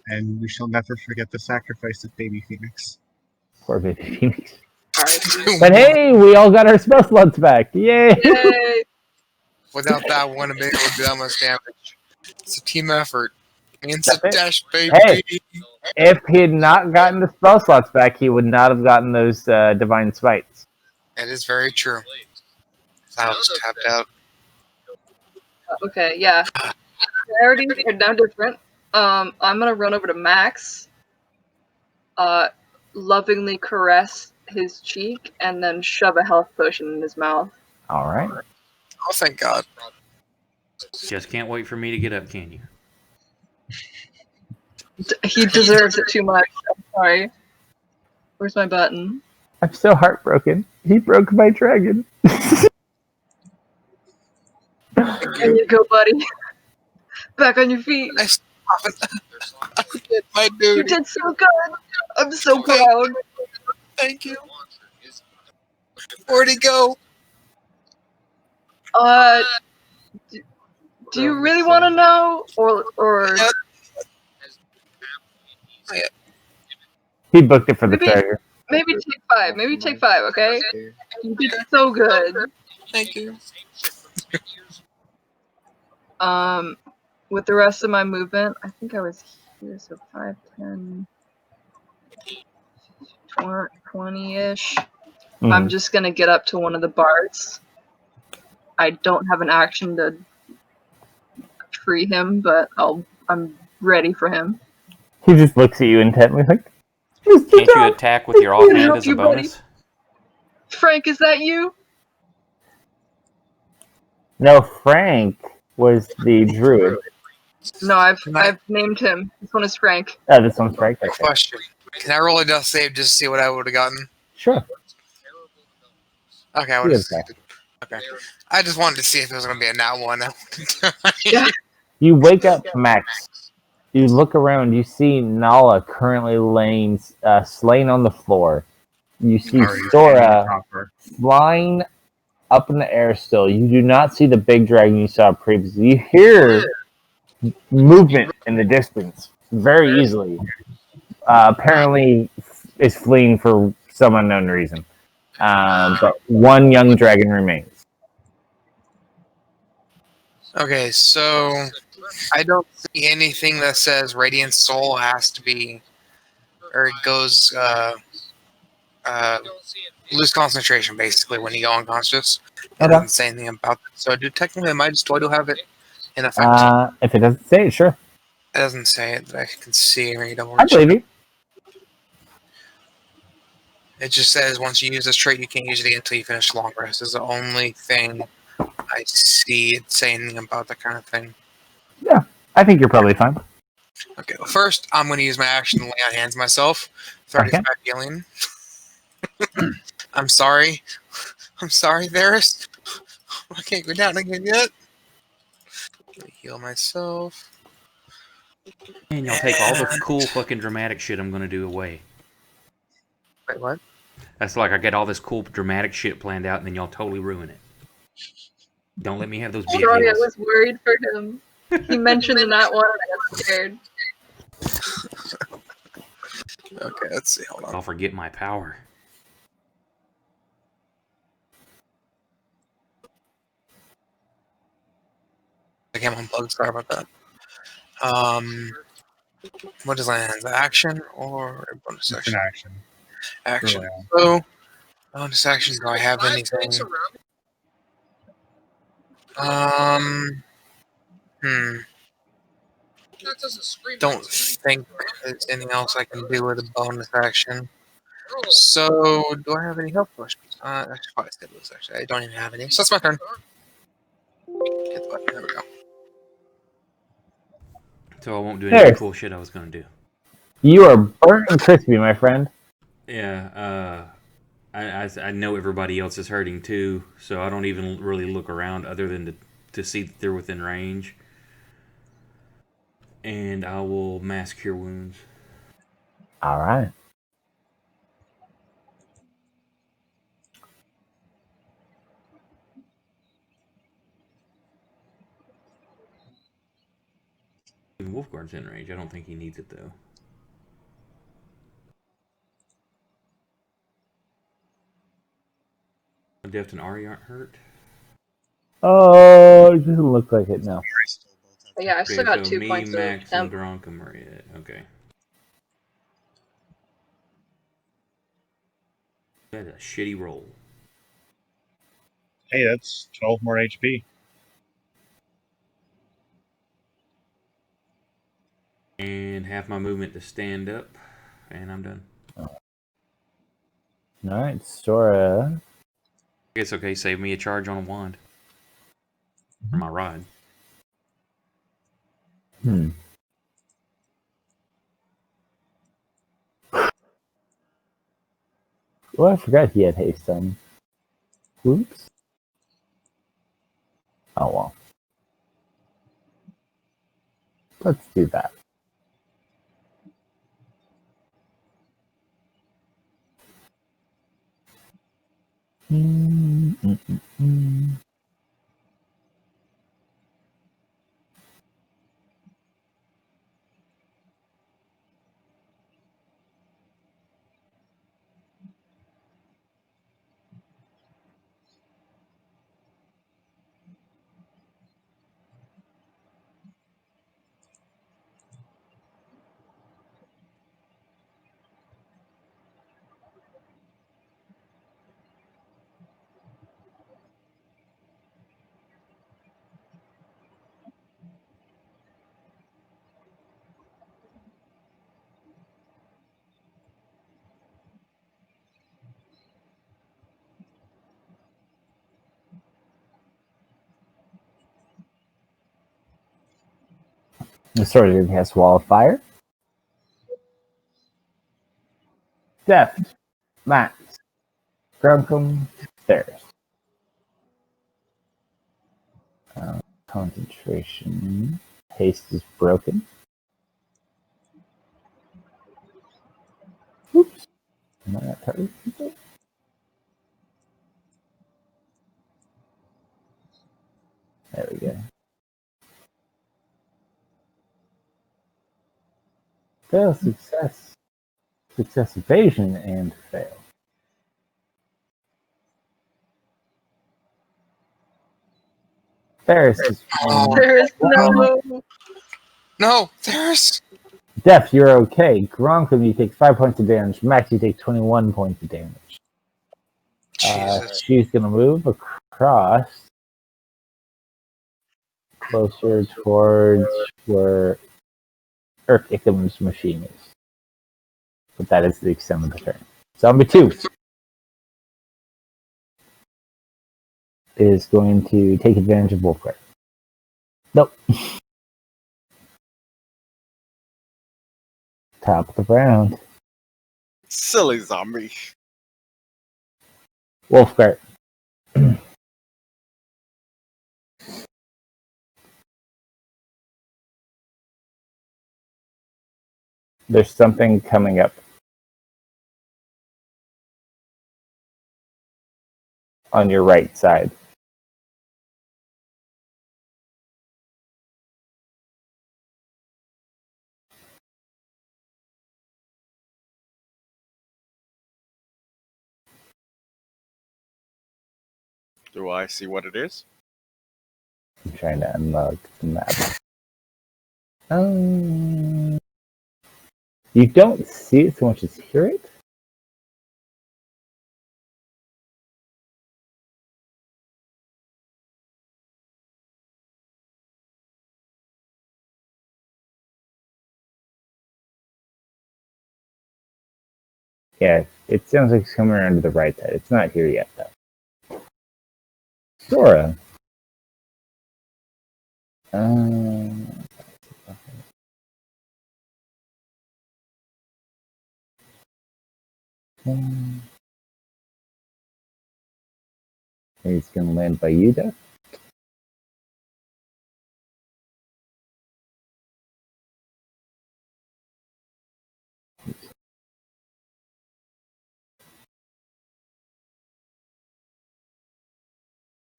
And we shall never forget the sacrifice of Baby Phoenix. Poor baby Phoenix. But hey, we all got our spell slots back. Yay! Yay! Without that, I wouldn't have been able to do that much damage. It's a team effort. It's a That's it. dash, baby. Hey. If he had not gotten the spell slots back, he would not have gotten those divine smites. That is very true. I was tapped out. Okay, yeah. Priorities are now different. I'm gonna run over to Max, lovingly caress his cheek, and then shove a health potion in his mouth. All right. Oh, thank God. Just can't wait for me to get up, can you? He deserves it too much. I'm sorry. Where's my button? I'm so heartbroken. He broke my dragon. There you go, buddy. Back on your feet. I did my duty. You did so good. I'm so proud. Thank you. Where'd he go? Do you really want to know, or? He booked it for the Maybe- treasure. Maybe take 5. Maybe take 5. Okay. You did so good. Thank you. With the rest of my movement, I think I was here, so 5, 10, 20-ish. I'm just gonna get up to one of the bards. I don't have an action to free him, but I'm ready for him. He just looks at you intently, like. Can't you attack with your offhand as a bonus? Frank, is that you? No, Frank was the druid. No, I've named him. This one is Frank. Oh, this one's Frank. Okay. Question. Can I roll a death save just to see what I would have gotten? Sure. Okay, I would have. Okay. I just wanted to see if it was going to be a nat one. Yeah. You wake up, Max. You look around. You see Nala currently laying, slain on the floor. You see Sora flying up in the air still. You do not see the big dragon you saw previously. You hear movement in the distance very easily. Apparently, is fleeing for some unknown reason. But one young dragon remains. Okay, so I don't see anything that says Radiant Soul has to be, or it goes, lose concentration basically when you go unconscious. It doesn't say anything about that. So technically do I do have it in effect? If it doesn't say it, sure. It doesn't say it that I can see or read over. I believe you. It just says once you use this trait, you can't use it again until you finish long rest. Is the only thing I see it saying about that kind of thing. Yeah, I think you're probably fine. Okay, well, first, I'm going to use my action to lay on hands myself. 35 Okay. healing. I'm sorry. I'm sorry, Varys. I can't go down again yet. Let me heal myself. And y'all take all the cool fucking dramatic shit I'm gonna do away. Wait, what? That's like I get all this cool dramatic shit planned out, and then y'all totally ruin it. Don't let me have those big Sorry, I heals. was worried for him. He mentioned that one and I got scared. Okay, let's see. Hold on. I'll forget my power. I am unplugged. Sorry about that. What is lands? Action or a bonus It's action? an action. Action. Really. So, bonus action. Do I have anything? Don't think there's anything else I can do with a bonus action. So, do I have any health potions? I should probably skip this. Actually, I don't even have any. So that's my turn. Hit the button. There we go. So I won't do any of There. the cool shit I was gonna do. You are burnt and crispy, my friend. Yeah, I know everybody else is hurting too, so I don't even really look around other than to see that they're within range. And I will mass cure wounds. All right. Wolfguard's in range. I don't think he needs it though. Deft and Ari aren't hurt. Oh, it doesn't look like it now. But yeah, I've still Okay, got so 2 me, points Max, of and temp. Gronkum are it. Okay. That's a shitty roll. Hey, that's 12 more HP. And half my movement to stand up, and I'm done. All right, Sora. I guess okay, save me a charge on a wand. For my rod. Oh, I forgot he had haste on. Oops. Oh well. Let's do that. The sword even has Wall of Fire. Deft, Max, Grunkum, Theirs. Concentration. Haste is broken. Oops. Am I not targeting people? There we go. Fail, success. Success, evasion, and fail. Ferris is There's no. No, there's. Def, you're okay. Gronkum, you take 5 points of damage. Max, you take 21 points of damage. Jesus. She's gonna move across closer towards where Irk Ickham's machine is. But that is the extent of the turn. Zombie 2 is going to take advantage of Wolfguard. Nope. Top of the round. Silly zombie. Wolfguard. There's something coming up on your right side. Do I see what it is? I'm trying to unlock the map. You don't see it so much as hear it? Yeah, it sounds like it's coming around to the right side. It's not here yet, though. Sora. He's going to land by you, though.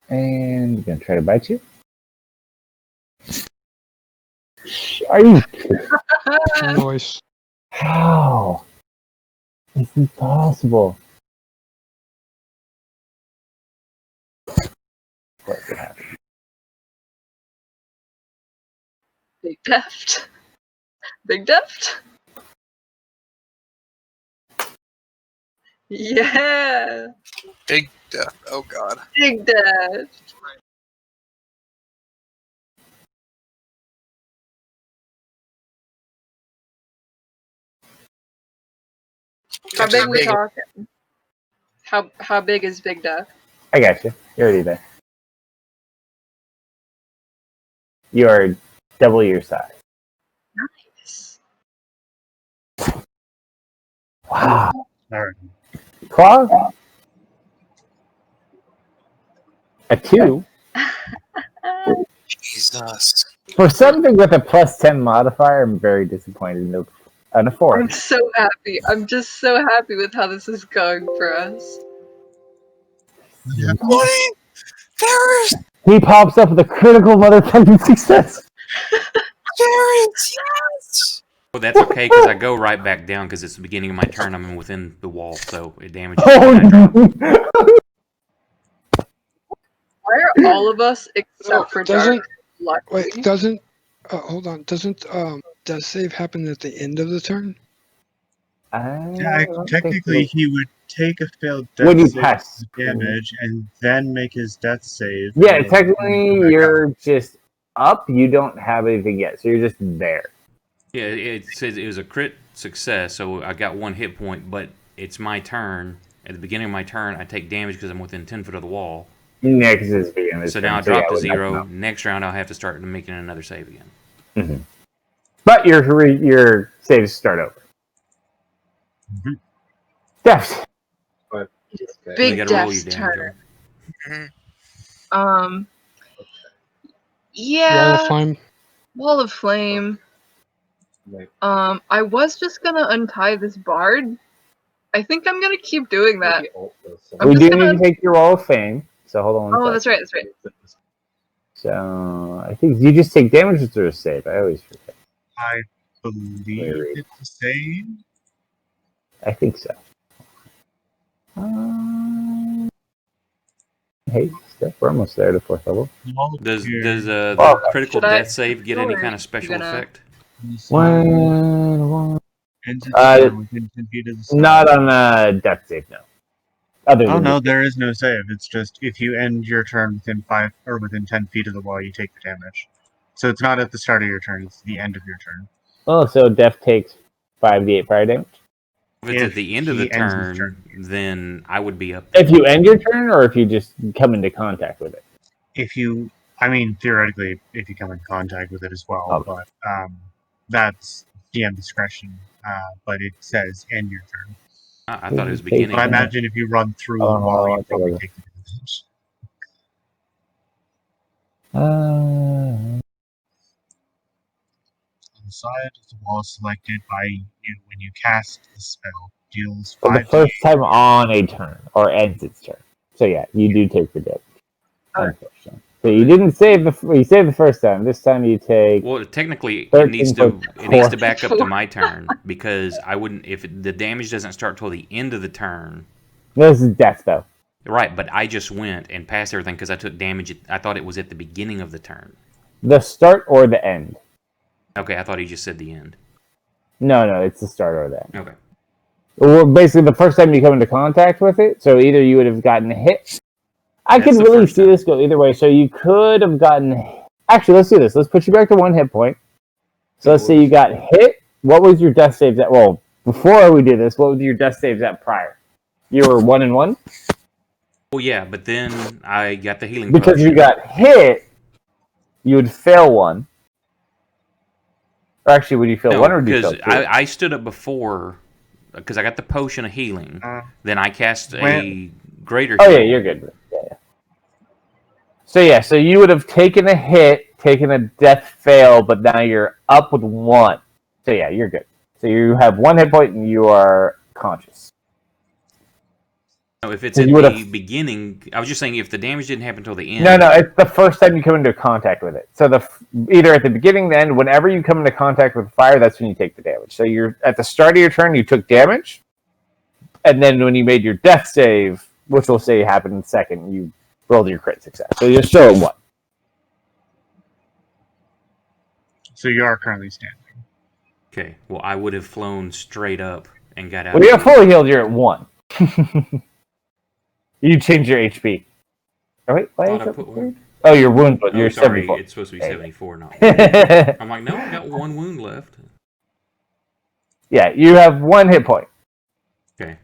And he's going to try to bite you. Are you kidding? Noise. How? This is impossible. What's happening? Big deft. Big deft. Yeah. Big death. Oh god. Big deft. How Catches big we big. talking? How big is Big Deft? I got you. You're already there. You are double your size. Nice. Wow. All right. Claw? A 2? Jesus. For something with a +10 modifier, I'm very disappointed. Nope. And a 4. I'm so happy. I'm just so happy with how this is going for us. What? There is. He pops up with a critical motherfucking success. There is. Yes. Well, that's okay because I go right back down because it's the beginning of my turn. I'm within the wall, so it damages. Oh no! Why are all of us except for doesn't- Dark lucky? Wait, doesn't hold on? Doesn't does save happen at the end of the turn? I don't think Technically, so. he would take a failed When death you save pass damage and then make his death save. Yeah, and then technically come back you're up. just up. You don't have anything yet, so you're just there. Yeah, it says it was a crit success, so I got 1 hit point, but it's my turn. At the beginning of my turn, I take damage because I'm within 10 foot of the wall. Next is beginning. So now I drop to 0. Next round, I'll have to start making another save again. Mm-hmm. But your saves start over. Mhm. Deft. But It's okay. Big You gotta roll Deft's your damage. turn. Mhm. Yeah. Wall of flame. Wall of Flame. Like, I was just gonna untie this bard. I think I'm gonna keep doing that. maybe alt does I'm We just do gonna- need to take your roll of fame. So hold on one Oh, second. that's right. That's right. something. So I think you just take damage through a save. I always forget. I believe read. it's the same. I think so. Hey, Steph, we're almost there to 4th level. Does Here. the Oh, critical should I- death save get any kind of special gonna- effect? One. Ends its turn within 10 feet of the side. Not on death save, no. Other Oh than no, the- there is no save. It's just if you end your turn within 5 or within 10 feet of the wall, you take the damage. So it's not at the start of your turn; it's the end of your turn. Oh, so death takes 5d8 fire damage. If it's at the end of he the ends his turn, then I would be up. If you end your turn, or if you just come into contact with it. If you, I mean, theoretically, if you come in contact with it as well, Okay. but that's DM discretion. But it says end your turn. I thought it was But beginning. I imagine if you run through Oh, the wall, I'll you probably take take the advantage. On the side of the wall selected by you when you cast the spell deals For the 5 first time on a turn, or ends its turn. So yeah, you do take the damage. Alright. Unfortunately. So you didn't save you saved the first time. This time you take. Well, technically, it 13 needs points. to back up to my turn because I wouldn't if the damage doesn't start till the end of the turn. This is death though. Right, but I just went and passed everything because I took damage. I thought it was at the beginning of the turn. The start or the end. Okay, I thought he just said the end. No, it's the start or the end. Okay. Well, basically, the first time you come into contact with it, so either you would have gotten hit. I That's could the really first see time. this go either way. So you could have gotten. Actually, let's do this. Let's put you back to 1 hit point. So let's say you got hit. What was your death saves at? Well, before we do this, what was your death saves at prior? You were 1 and 1 Well, yeah, but then I got the healing because potion. you got hit. You would fail 1. Or actually, would you fail 1 or would you fail because 2? I stood up before because I got the potion of healing. Then I cast a greater. Oh yeah, heal. you're good. Yeah. So you would have taken a hit, taken a death fail, but now you're up with 1. So yeah, you're good. So you have 1 hit point and you are conscious. No, if it's So at you the would've- beginning, I was just saying if the damage didn't happen until the end. No, it's the first time you come into contact with it. So either at the beginning, the end, whenever you come into contact with fire, that's when you take the damage. So you're at the start of your turn, you took damage, and then when you made your death save, which we'll say happened in a second, you rolled your crit success. So you're still at 1. So you are currently standing. Okay, well, I would have flown straight up and got out. When you're fully healed, you're at 1. You change your HP. Oh, wait, why Thought is I that put weird? one. Oh, your wound, but Oh, you're sorry, 74. it's supposed to be There you 74, not. go. I'm like, no, I got 1 wound left. Yeah, you have 1 hit point. Okay,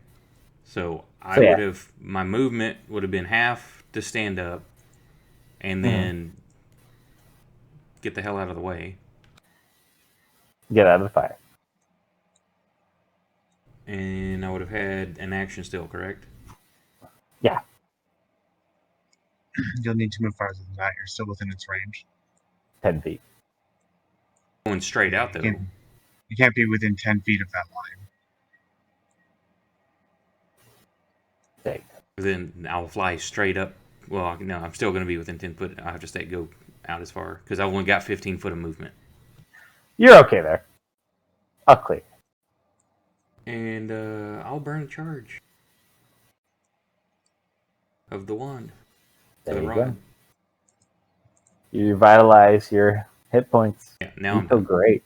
so I So, yeah. would have my movement would have been half to stand up, and then get the hell out of the way. Get out of the fire. And I would have had an action still, correct? Yeah. You'll need to move farther than that. You're still within its range. 10 feet. Going straight out though. You can't be within 10 feet of that line. There. Then I'll fly straight up. Well, no, I'm still going to be within 10 foot. I'll have to go out as far because I've only got 15 foot of movement. You're okay there. I'll clear. And I'll burn a charge of the wand. There the you rod. go. You revitalize your hit points. Yeah, now You I'm feel great.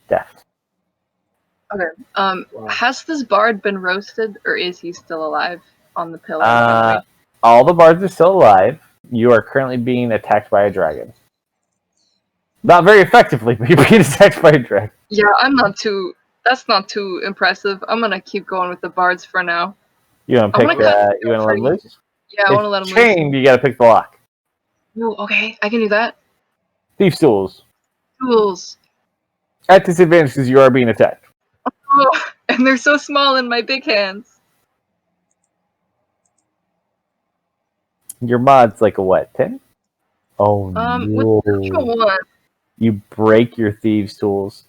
Death. Okay. Has this bard been roasted, or is he still alive on the pillar? All the bards are still alive. You are currently being attacked by a dragon. Not very effectively, but you're being attacked by a dragon. Yeah, that's not too impressive. I'm gonna keep going with the bards for now. You want to I pick? wanna cut You want to let him loose? Yeah, I want to let him loose. Chained. You got to pick the lock. Oh, okay, I can do that. Thief's tools. Tools. At disadvantage because you are being attacked. Oh, and they're so small in my big hands. Your mod's like a what? 10? Oh no! Which one? You break your thieves' tools.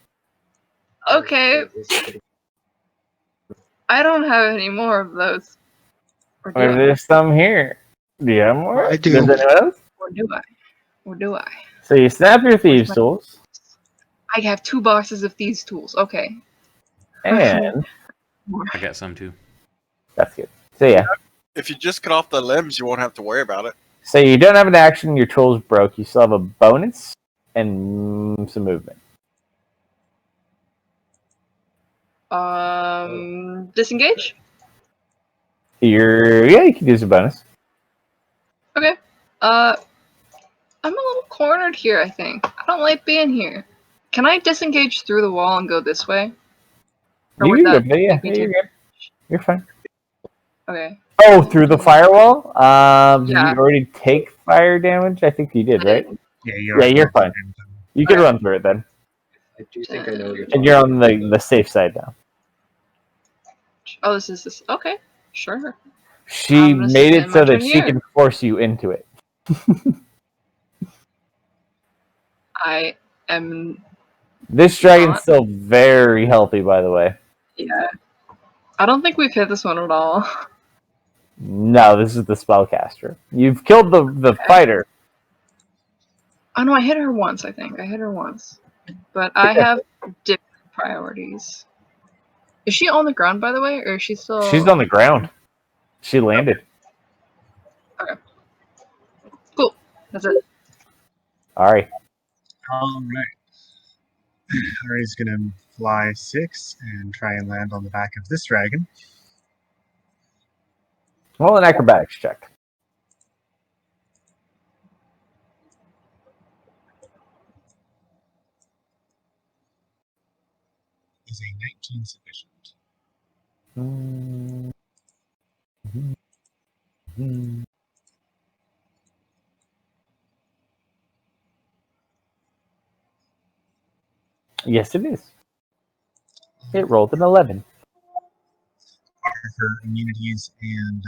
Okay. I don't have any more of those. Or do, I? There's some here. Do you have more? I do. Does anyone else? Or do I? Or do I? So you snap your thieves' tools, I have 2 boxes of these tools. Okay. and I got some too. that's good. So yeah. If you just cut off the limbs, you won't have to worry about it. So you don't have an action. Your tools broke. You still have a bonus and some movement. Disengage? You can use a bonus. Okay. I'm a little cornered here, I think. I don't like being here. Can I disengage through the wall and go this way? Or You would can that go, yeah, make me you're take? good. You're fine. Okay. Oh, through the firewall? Did Yeah. you already take fire damage? I think you did, right? Yeah, Yeah, you're fine. You can run through it then. I do think I know what you're And talking you're on the safe side now. Oh, this is this. Okay, sure. She I'm gonna made it spend my so that turn she here. can force you into it. I am. This dragon's Not. still very healthy, by the way. Yeah. I don't think we've hit this one at all. No, this is the spellcaster. You've killed the fighter. Oh no, I hit her once. I think I hit her once, but I have different priorities. Is she on the ground, by the way, or is she still? She's on the ground. She landed. Okay. Cool. That's it. Alright. All right. Ari's gonna fly 6 and try and land on the back of this dragon. Roll an acrobatics check. Is a 19 sufficient? Yes, it is. It rolled an 11. Are her immunities and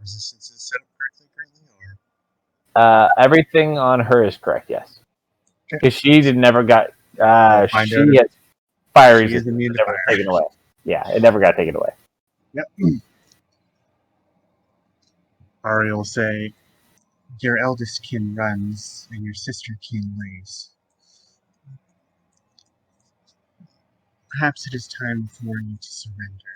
resistances set up correctly currently, or Everything on her is correct, yes. Okay. Because she never got. We'll find She out if has fire she is resistance. immune It to never fire. taken away. Yeah, it never got taken away. Yep. Ari will say, "Your eldest kin runs, and your sister kin lays. Perhaps it is time for you to surrender.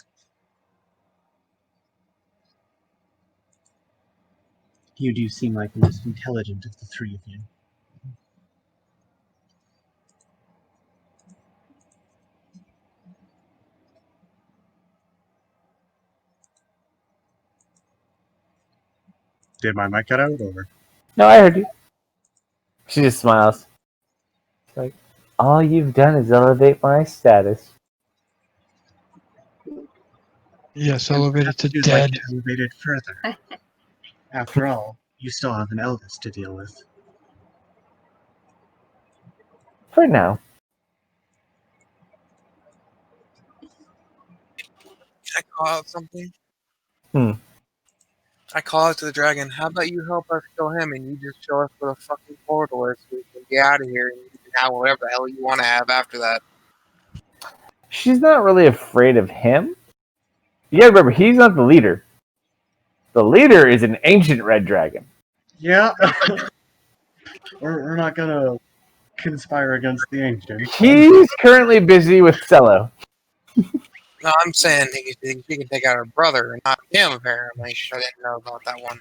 You do seem like the most intelligent of the three of you." Did my mic cut out over? No, I heard you. She just smiles. It's like, all you've done is elevate my status. Yes, elevated to You'd dead. like to elevate it further. After all, you still have an eldest to deal with. For now. Can I call out something? Hmm. I call out to the dragon, how about you help us kill him and you just show us where the fucking portal is so we can get out of here and you can have whatever the hell you want to have after that. She's not really afraid of him. You gotta remember, he's not the leader. The leader is an ancient red dragon. Yeah. We're not gonna conspire against the ancients. He's currently busy with Cello. No, I'm saying she can take out her brother and not him, apparently. I didn't know about that one.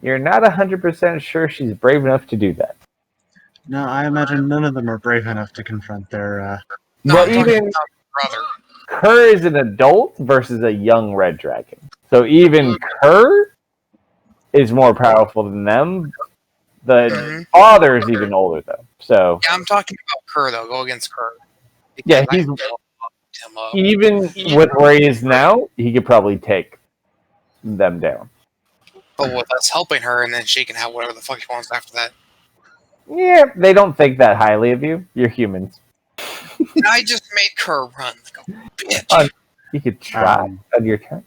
You're not 100% sure she's brave enough to do that. No, I imagine none of them are brave enough to confront their. No, Well, I'm talking even about her brother. Kerr is an adult versus a young red dragon. So even Kerr is more powerful than them. The father is even older, though. So Yeah, I'm talking about Kerr, though. Go against Kerr. yeah, Because I he's can fuck him up. even with where he is now, he could probably take them down. But with us helping her, and then she can have whatever the fuck she wants after that. Yeah, they don't think that highly of you. You're humans. And I just made Kerr run like a bitch. You could try on your turn.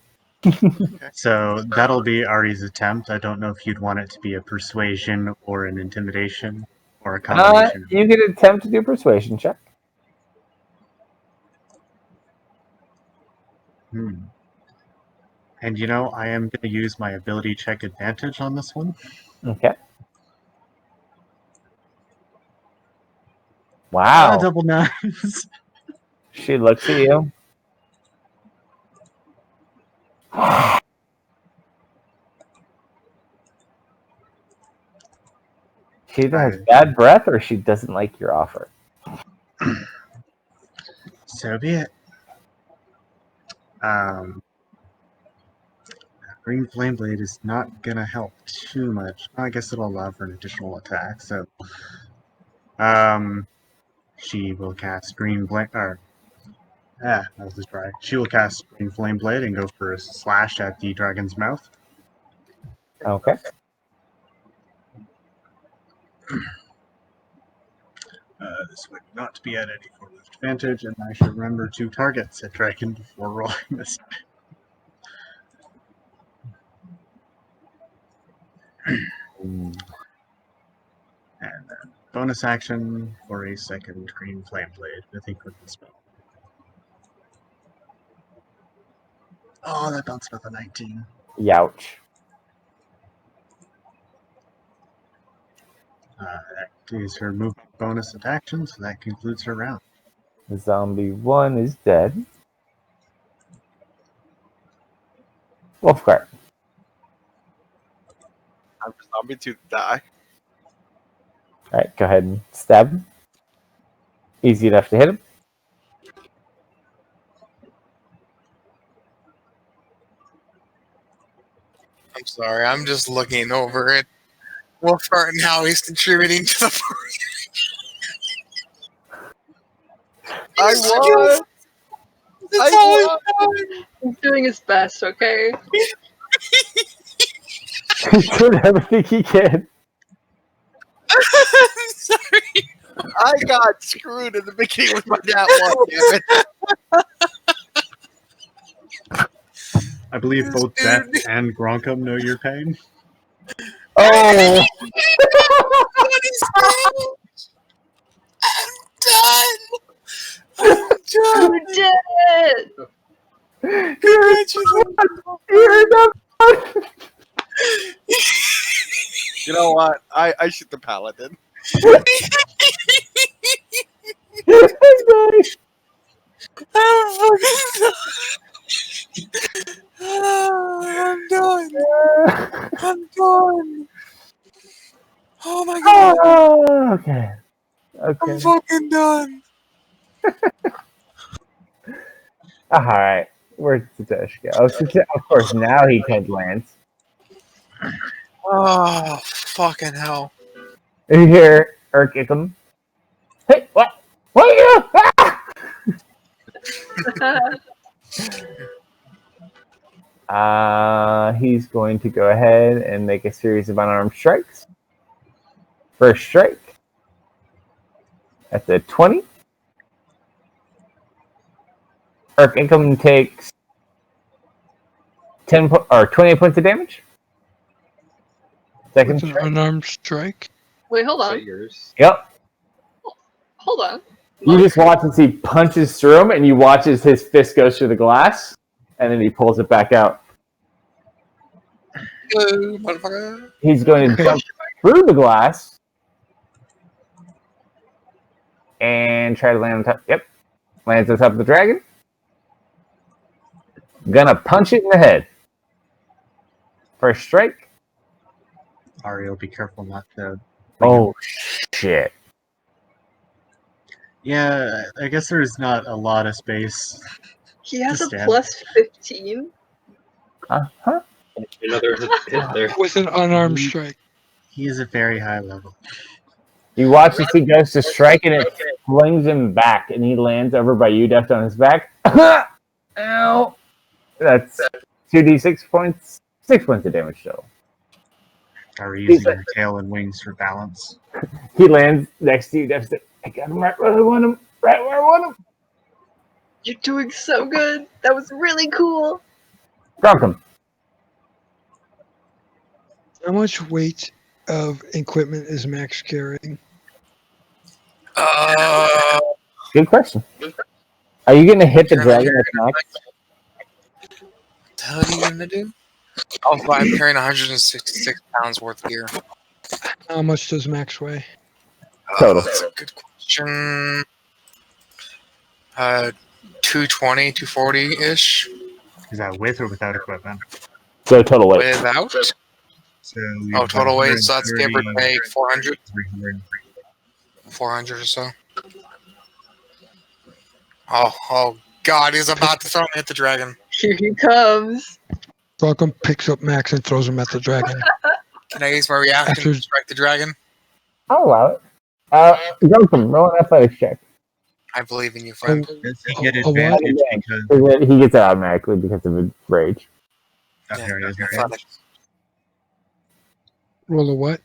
So that'll be Ari's attempt. I don't know if you'd want it to be a persuasion or an intimidation or a combination. You could attempt to do a persuasion check. And you know, I am going to use my ability check advantage on this one. Okay. Wow. Double nines. She looks at you. She either has bad breath or she doesn't like your offer. So be it. Green Flame Blade is not going to help too much. I guess it'll allow for an additional attack, so She will cast Green Flame. That was a try. She will cast Green Flame Blade and go for a slash at the dragon's mouth. Okay. This would not be at any form of advantage, and I should remember to target said dragon before rolling this. Mm. And then bonus action for a second Green Flame Blade with equipment spell. Oh, that bounced with a 19. Youch. That is her movement bonus action, so that concludes her round. Zombie 1 is dead. Wolfcart. I'm for zombie to die. Alright, go ahead and stab him. Easy enough to hit him. I'm sorry, I'm just looking over at Wolfhart and how he's contributing to the party. I won! That's all he's doing. He's doing his best, okay? He's doing everything he can. Sorry. I got screwed in the beginning with my dad one, damn it. I believe both Beth and Gronkum know your pain. Oh! What is that? I'm done. You did it! You're the You know what? I shoot the paladin. I'm done. I'm done. Oh my god. Oh, okay. I'm Okay. fucking done. Alright. Where'd Satoshi go? Oh, of course, now he could land. Oh, fucking hell. You hear Urkikum. Hey, what? What are you doing? He's going to go ahead and make a series of unarmed strikes. First strike. That's a 20. Urkikum takes 28 points of damage. Second With an strike. unarmed strike. Wait, hold Is that on. yours? Yep. Hold on. You just watch as he punches through him, and you watch as his fist goes through the glass, and then he pulls it back out. Motherfucker. He's going to jump through the glass and try to land on top. Yep. Lands on top of the dragon. Gonna punch it in the head. First strike. Ariel, be careful not to. Oh, shit. Yeah, I guess there's not a lot of space. He has a Stand. plus 15. Uh-huh. Another hit there. With an unarmed strike. He is a very high level. You watch as he goes to strike, and it flings him back, and he lands over by you, deft on his back. Ow! That's 2d6 points. 6 points of damage total. Are you using your tail and wings for balance? He lands next to you, deft. I got him right where I want him. Right where I want him. You're doing so good. That was really cool. Drop him. How much weight of equipment is Max carrying? Good question. Are you going to hit the dragon with Max? What the hell are you gonna do? Oh, I'm carrying 166 pounds worth of gear. How much does Max weigh? Total. That's a good question. 220, 240-ish. Is that with or without equipment? So total weight. Without? So Oh, total weight, so that's give or 130, take 400? 300. 400 or so. Oh God, he's about to throw me at the dragon. Here he comes. Welcome picks up Max and throws him at the dragon. Can I use my reaction After- to strike the dragon? I'll allow it. Welcome. Roll an athletics check. I believe in you, friend. Does he get A what? advantage because He gets it automatically because of his rage. okay, Yeah, he has advantage? athletics. Roll a what?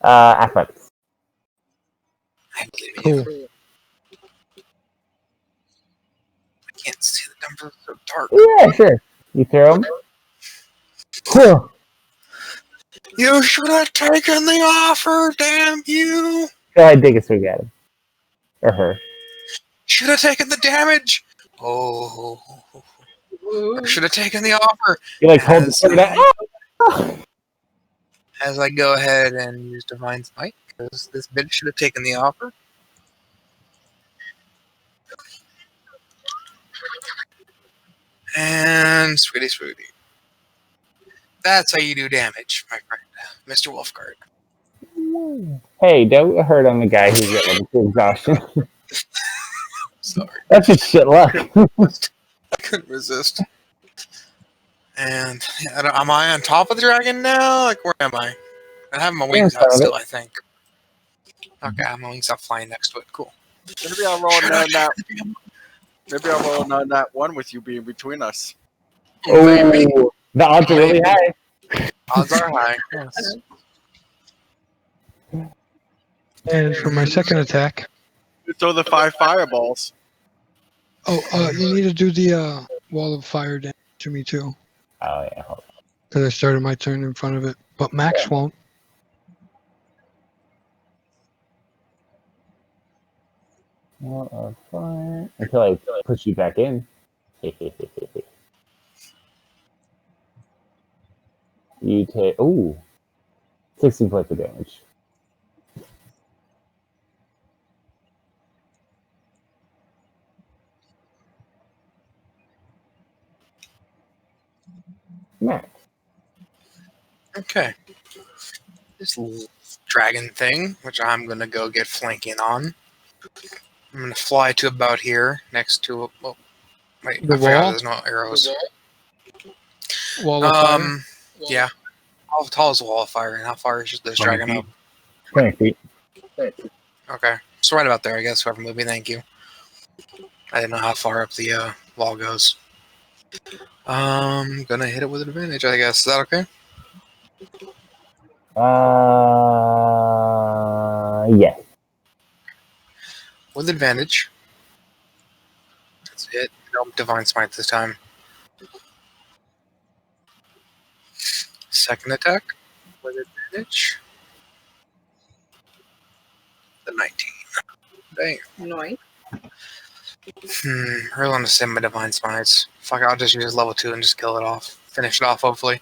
Athletics. I believe in Cool. you. I can't see the number. It's so dark. Yeah, sure. You throw him. Cool. You should have taken the offer, damn you! Go ahead, take a swing at him. Or her. Should have taken the damage! Oh. Should have taken the offer! You like hold the As sword out. As I go ahead and use Divine Smite, because this bitch should have taken the offer. And sweetie. That's how you do damage, my friend, Mr. Wolfguard. Hey, don't hurt on the guy who's at level 2 exhaustion. Sorry, That's just shit luck. I couldn't resist. And am I on top of the dragon now? Like, where am I? I have my wings out still, I think. Okay, I have my wings out flying next to it. Cool. Maybe I'll roll that. Maybe I'll roll that one with you being between us. Maybe. Oh, the odds are really high. Odds are high. Yes. And for my second attack, Throw the 5 fireballs. you need to do the wall of fire damage to me too, Oh, yeah. Hold because I started my turn in front of it. But Max won't. on. Wall of fire. Until I push you back in. You take. Ooh. 16 points of damage. Max. Okay. This little dragon thing, which I'm going to go get flanking on. I'm going to fly to about here, next to... Oh, wait, The I forgot wall? there's no arrows. Wall of fire. Yeah. How tall is the wall of fire, and how far is this 20 dragon feet. up? 20 feet. Okay. So right about there, I guess, whoever moved me, thank you. I didn't know how far up the wall goes. Gonna hit it with advantage, I guess. Is that okay? Yes. With advantage. That's it. Nope, Divine Smite this time. Second attack. With advantage. The 19. Dang. Annoying. Really want to send my Divine Smites. Fuck, I'll just use level 2 and just kill it off. Finish it off, hopefully.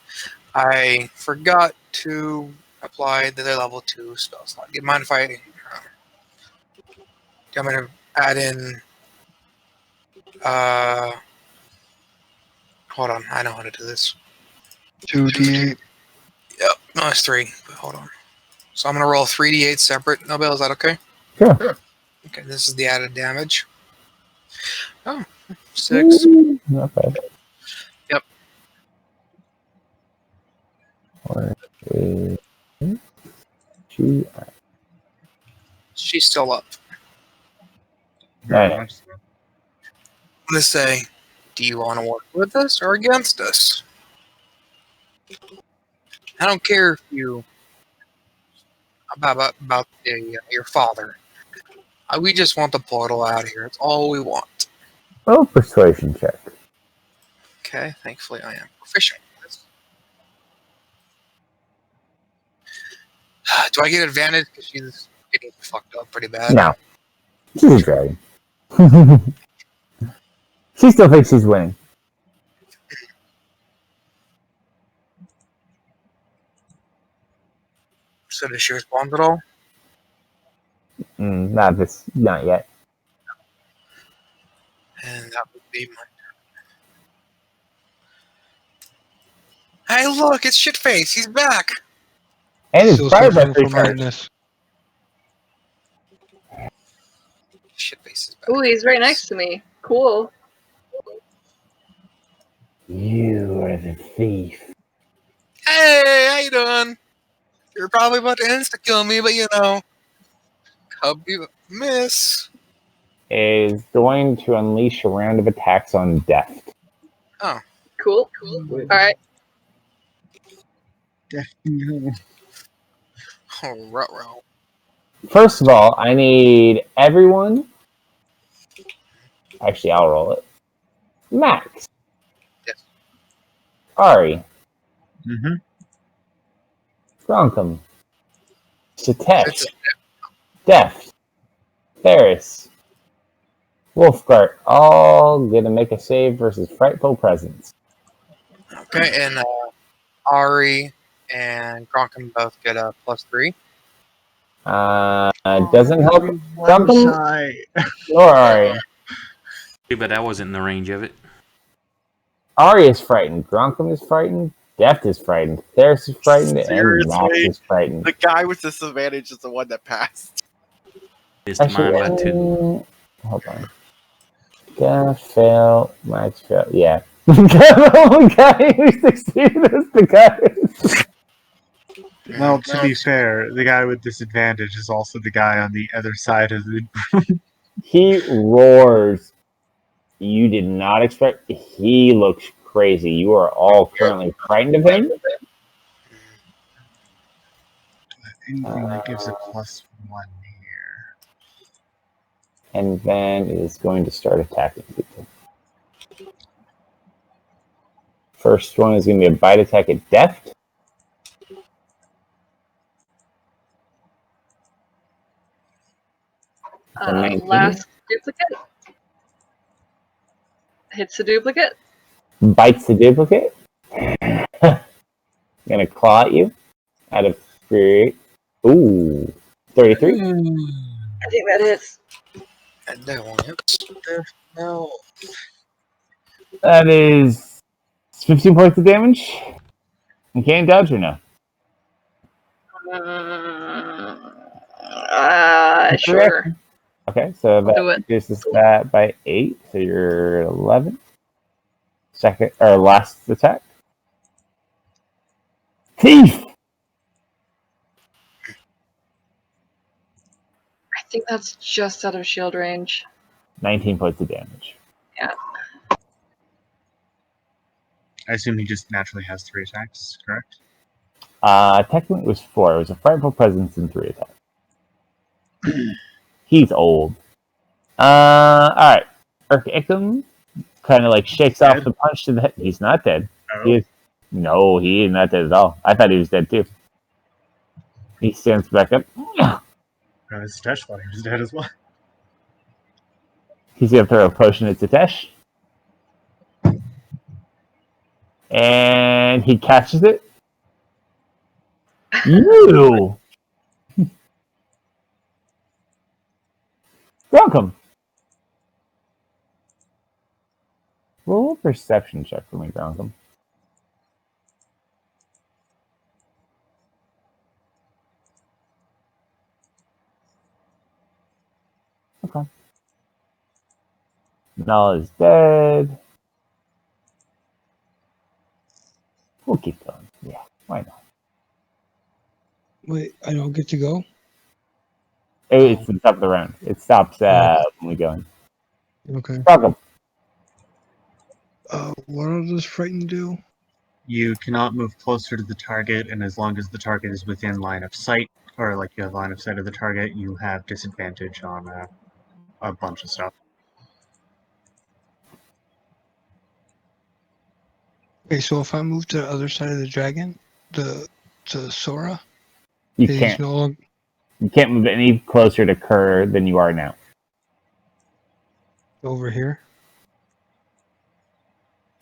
I forgot to apply the level 2 spell slot. Do you mind if I... do you want me to add in... hold on, I know how to do this. 2d8. Yep, no, it's 3. But hold on. So I'm going to roll 3d8 separate. Nobel, is that okay? Sure. Okay, this is the added damage. Oh, 6. Ooh, not bad. Yep. 4, 3, 2. She's still up. Very Right. much so. I'm going to say, do you want to work with us or against us? I don't care if you... About your father. We just want the portal out of here. That's all we want. Oh, persuasion check. Okay, thankfully I am proficient with this. Do I get advantage because she's getting fucked up pretty bad? No. She's a dragon. She still thinks she's winning. So does she respond at all? Not yet. And that would be my turn. Hey, look, it's Shitface. He's back. And it's Still fired by suffering 3 from charge. madness. Shitface is back. Ooh, he's right next to me. Cool. You are the thief. Hey, how you doing? You're probably about to insta-kill me, but you know. Cubby miss. is going to unleash a round of attacks on Deft. Oh, Cool. Wait. All right. No. oh, ruh-roh. First of all, I need everyone. Actually, I'll roll it. Max. Yes. Ari. Mm-hmm. Bronkum. It's Satesh. Deft. Ferris. Wolfgart. All gonna make a save versus Frightful Presence. okay, and Ari and Gronkum both get a +3. Doesn't help One Bronkum shy. nor Ari. But I wasn't in the range of it. Ari is frightened. Gronkum is frightened. Deft is frightened. Theris is frightened. And Max Seriously? is frightened. The guy with disadvantage is the one that passed. Missed Actually, mine by 2. hold on. Deft fail. Max fail. Yeah. The only guy who succeeded is the guy. Well, to be fair, the guy with disadvantage is also the guy on the other side of the. He roars. You did not expect. He looks crazy. You are all currently frightened of him. Anything that gives a +1 here. And then it is going to start attacking people. First one is going to be a bite attack at Deft. A 19. Last duplicate. Hits the duplicate. Bites the duplicate. Gonna claw at you. Out of fury. Ooh. 33. I think that hits. And that one hits. No. That is 15 points of damage. You can't dodge or no? Sure. Okay, so Do that it. reduces that by 8, so you're at 11. Second, or last attack. Thief! I think that's just out of shield range. 19 points of damage. I assume he just naturally has 3 attacks, correct? Technically it was 4. It was a frightful presence and 3 attacks. He's old. Alright. Ikum kind of like shakes off the punch to the head. He's not dead. Oh. No, he is not dead at all. I thought he was dead too. He stands back up. His Tesh thought he was dead as well. He's gonna throw a potion at Satesh. And he catches it. You! Welcome. Roll a perception check for me, Gronkum. Okay. Null is dead. We'll keep going. Yeah, why not? Wait, I don't get to go? It's the top of the round. It stops when we go in. Okay. Welcome. What does Frighten do? You cannot move closer to the target, and as long as the target is within line of sight, or like you have line of sight of the target, you have disadvantage on a bunch of stuff. Okay, so if I move to the other side of the dragon, to Sora, You he's can't. no longer You can't move any closer to Kerr than you are now. over here.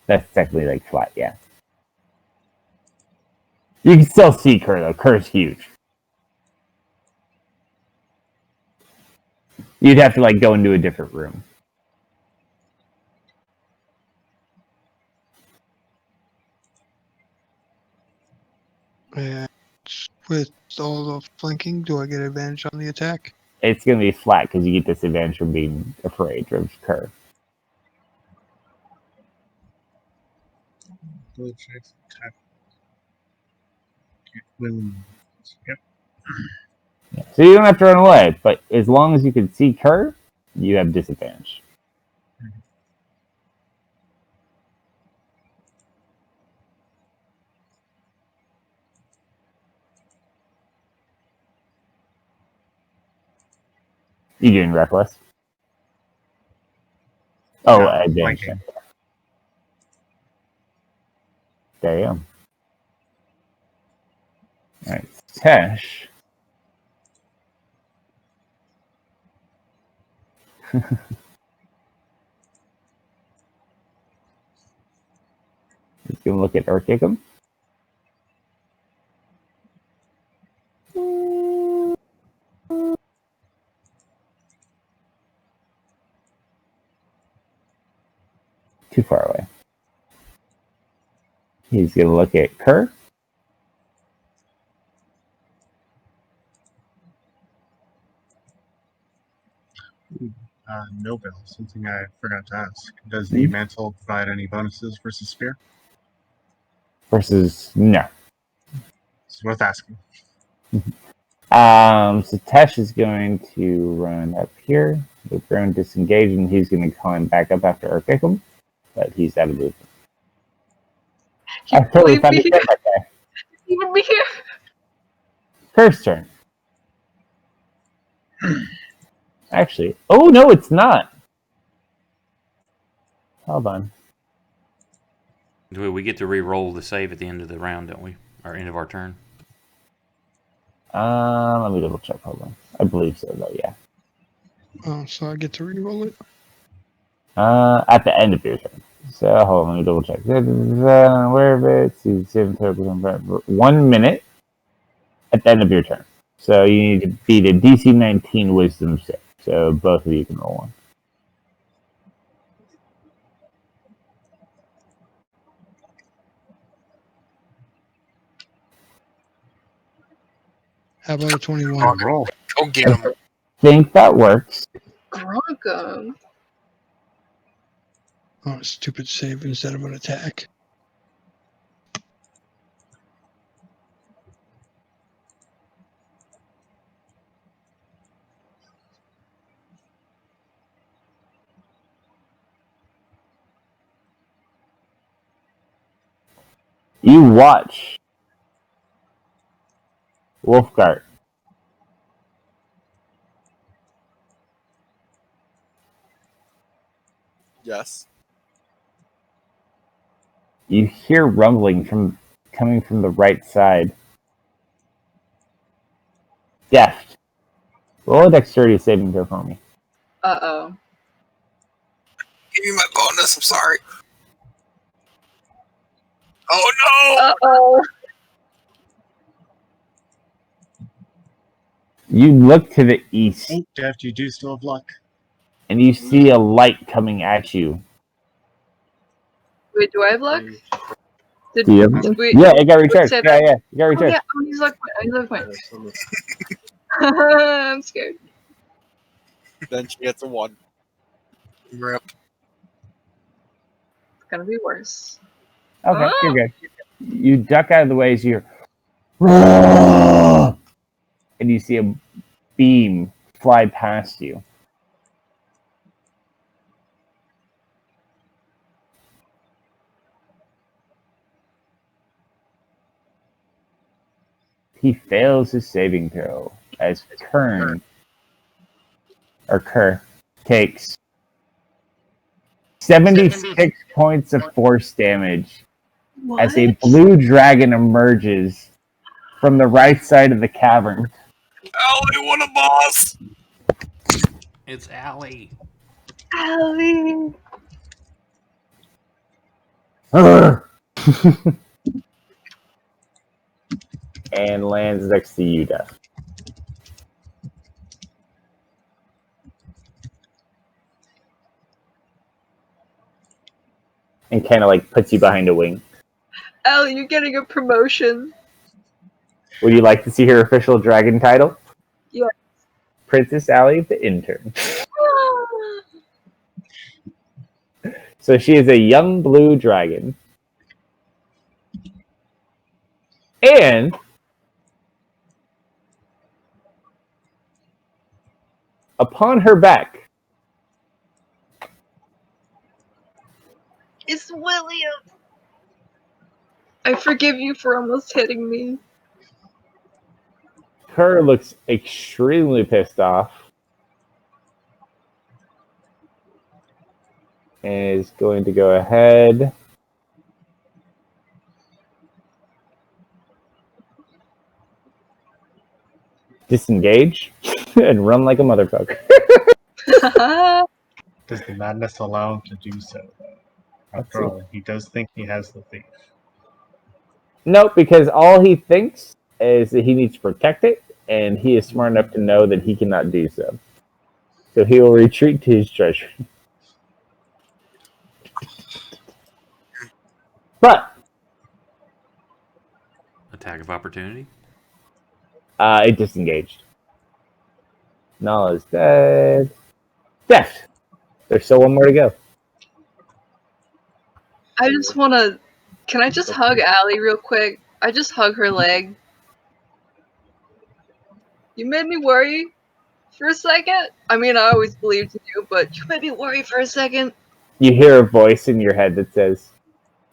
That's technically like flat, yeah. You can still see Kerr though. Kerr's huge. You'd have to like go into a different room. And with all the flanking, do I get advantage on the attack? It's gonna be flat because you get disadvantage from being afraid of Kerr. Attack. Yep. Yeah. So you don't have to run away, but as long as you can see Kerr, you have disadvantage. You doing reckless? Oh, No, advantage. flanking. There you go. All right, Tesh. He's gonna look at Urkikum. Too far away. He's gonna look at Kerr. No, Bill. Something I forgot to ask. Does the mantle provide any bonuses versus spear? Versus no. It's worth asking. So Tesh is going to run up here. The ground disengage, and he's going to climb back up after Urkikum, but he's out of movement. I totally found it that guy. Even me here. Kerr's turn. Actually, oh no, it's not. Hold on. We get to re-roll the save at the end of the round, don't we? Or end of our turn. Let me double check. Hold on. I believe so, though. Yeah. Oh, so I get to re-roll it? At the end of your turn. So hold on. Let me double check. Where is it? 1 minute at the end of your turn. So you need to beat a DC 19 Wisdom save. So both of you can roll one. How about a 21? Roll. Go get him. Think that works. Gronkum. Oh, stupid save instead of an attack. You watch Wolfgart Yes. you hear rumbling coming from the right side. Deft. Roll a dexterity saving throw for me. Uh-oh. Give me my bonus. I'm sorry. Oh no! Uh-oh. You look to the east, Oh, Deft, you do still have luck. and you see a light coming at you. Wait, do I have luck? Did Yeah, we... yeah, it got recharged. say Yeah, that? yeah, it got Oh, recharged. yeah, I'll use luck point. I use luck point. I'm scared. Then she gets a 1. Rip. It's gonna be worse. Okay, Ah! you're good. You duck out of the way as you hear, and you see a beam fly past you. He fails his saving throw as Kerr takes 76 points of force damage as a blue dragon emerges from the right side of the cavern. Allie, what a boss! It's Allie. Allie! And lands next to you, Def. And kind of like puts you behind a wing. Allie, you're getting a promotion. Would you like to see her official dragon title? Yeah. Princess Allie the Intern. So she is a young blue dragon. And Upon her back, It's William. I forgive you for almost hitting me. Kerr looks extremely pissed off. And is going to go ahead. Disengage and run like a motherfucker. Does the madness allow him to do so? After all, he does think he has the thief. Nope, because all he thinks is that he needs to protect it, and he is smart enough to know that he cannot do so. So he will retreat to his treasure. But Attack of opportunity. it disengaged. Nala is dead. Death. There's still one more to go. I just want to. Can I just hug Allie real quick? I just hug her leg. You made me worry for a second. I mean, I always believed in you, but you made me worry for a second. You hear a voice in your head that says,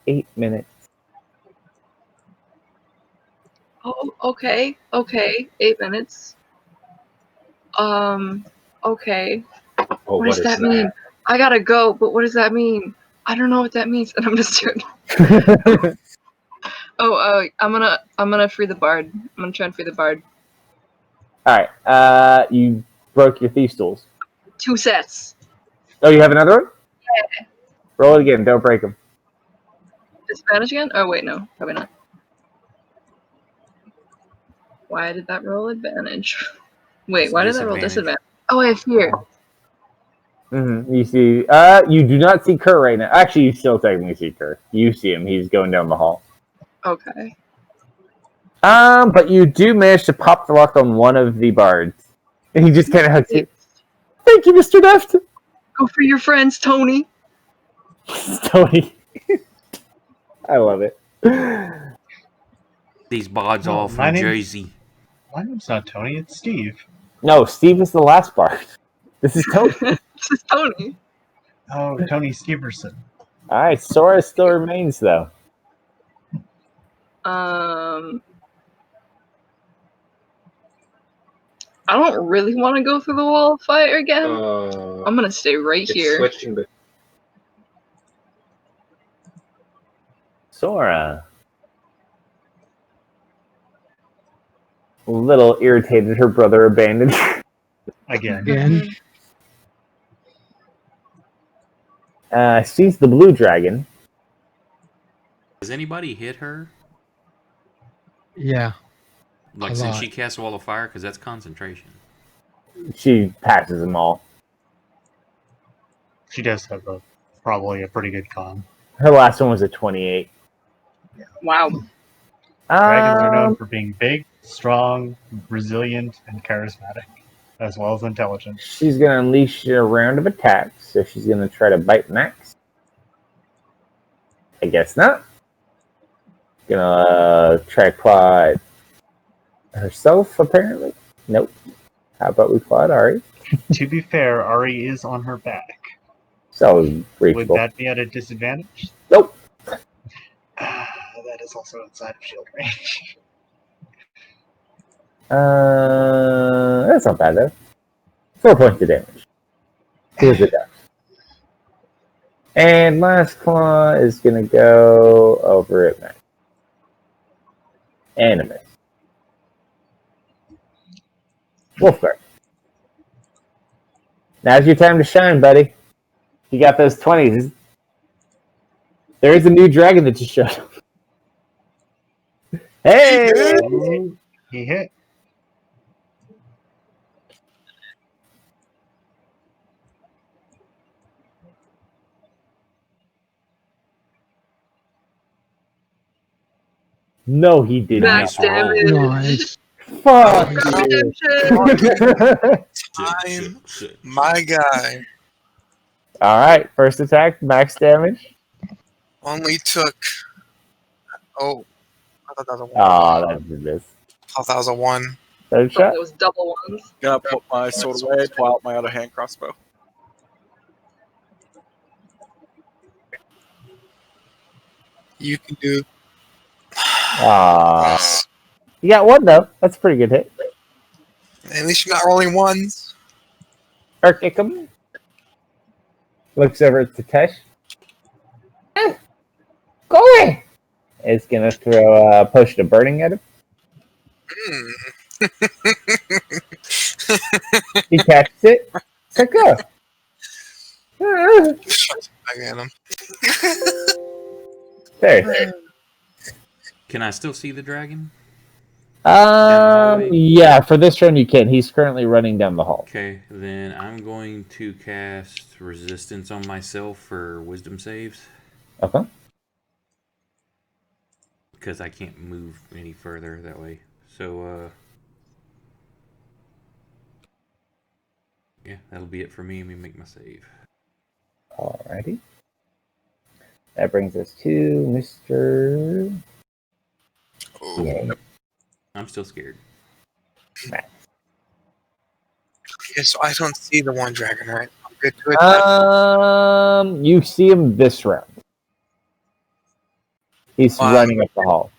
8 minutes. Oh, okay, 8 minutes. Okay. Oh, What does that mean? I gotta go, but what does that mean? I don't know what that means, and I'm just doing. I'm gonna free the bard. I'm gonna try and free the bard. Alright, you broke your thief stools. 2 sets. Oh, you have another one? Yeah. Roll it again, don't break them. Disadvantage again? Oh wait, no, probably not. Why did that roll advantage? Wait, why did that roll disadvantage? Oh, I have fear. Mm-hmm. You see, you do not see Kerr right now. Actually, you still technically see Kerr. You see him. He's going down the hall. Okay. But you do manage to pop the lock on one of the bards. And he just kind of hugs you. Thank you, Mr. Deft. Go for your friends, Tony. Tony. I love it. These bards all from Jersey. My name's not Tony, it's Steve. No, Steve is the last bard. This is Tony. This is Tony. Oh, Tony Steverson. Alright, Sora still remains, though. I don't really want to go through the wall of fire again. I'm gonna stay right here. Switching the... Sora. A little irritated her brother abandoned her. Again. She's the blue dragon. Has anybody hit her? Yeah. Like A since lot. she casts Wall of Fire? Because that's concentration. She passes them all. She does have probably a pretty good con. Her last one was a 28. Wow. Dragons are known for being big, strong, resilient, and charismatic, as well as intelligent. She's going to unleash a round of attacks, so she's going to try to bite Max. I guess not. Gonna try claw herself, apparently. Nope. How about we claw Ari? To be fair, Ari is on her back. So reachable. Would that be at a disadvantage? Nope. That is also outside of shield range. That's not bad though. 4 points of damage. Here's the death. And last claw is gonna go over at Max. And a miss. Wolfguard. Now's your time to shine, buddy. You got those 20s. There is a new dragon that just showed up. Hey! Ooh, he hit. No, he didn't. Nice roll. Nice. Fuck! Time, my guy. Alright, first attack, max damage. Only took. Oh, I thought that was a 1. Oh, that's a miss. I thought that was a 1. Third shot. Those double ones. Gonna put my sword away, pull out my other hand crossbow. You can do. Ah, you got one though. That's a pretty good hit. At least you're not rolling ones. Archicum looks over at Tatesh. Go away! Is gonna throw a potion of burning at him. Hmm. He catches it. It's like, go. I get him. There. Can I still see the dragon? hallway? Yeah, for this turn you can. He's currently running down the hall. Okay, then I'm going to cast resistance on myself for wisdom saves Okay. because I can't move any further that way. So, yeah, that'll be it for me. Let me make my save. Alrighty. That brings us to Mr. Oh, Yeah. I'm still scared. okay, so I don't see the one dragon, right? I'm good to it. You see him this round. He's running up the hall.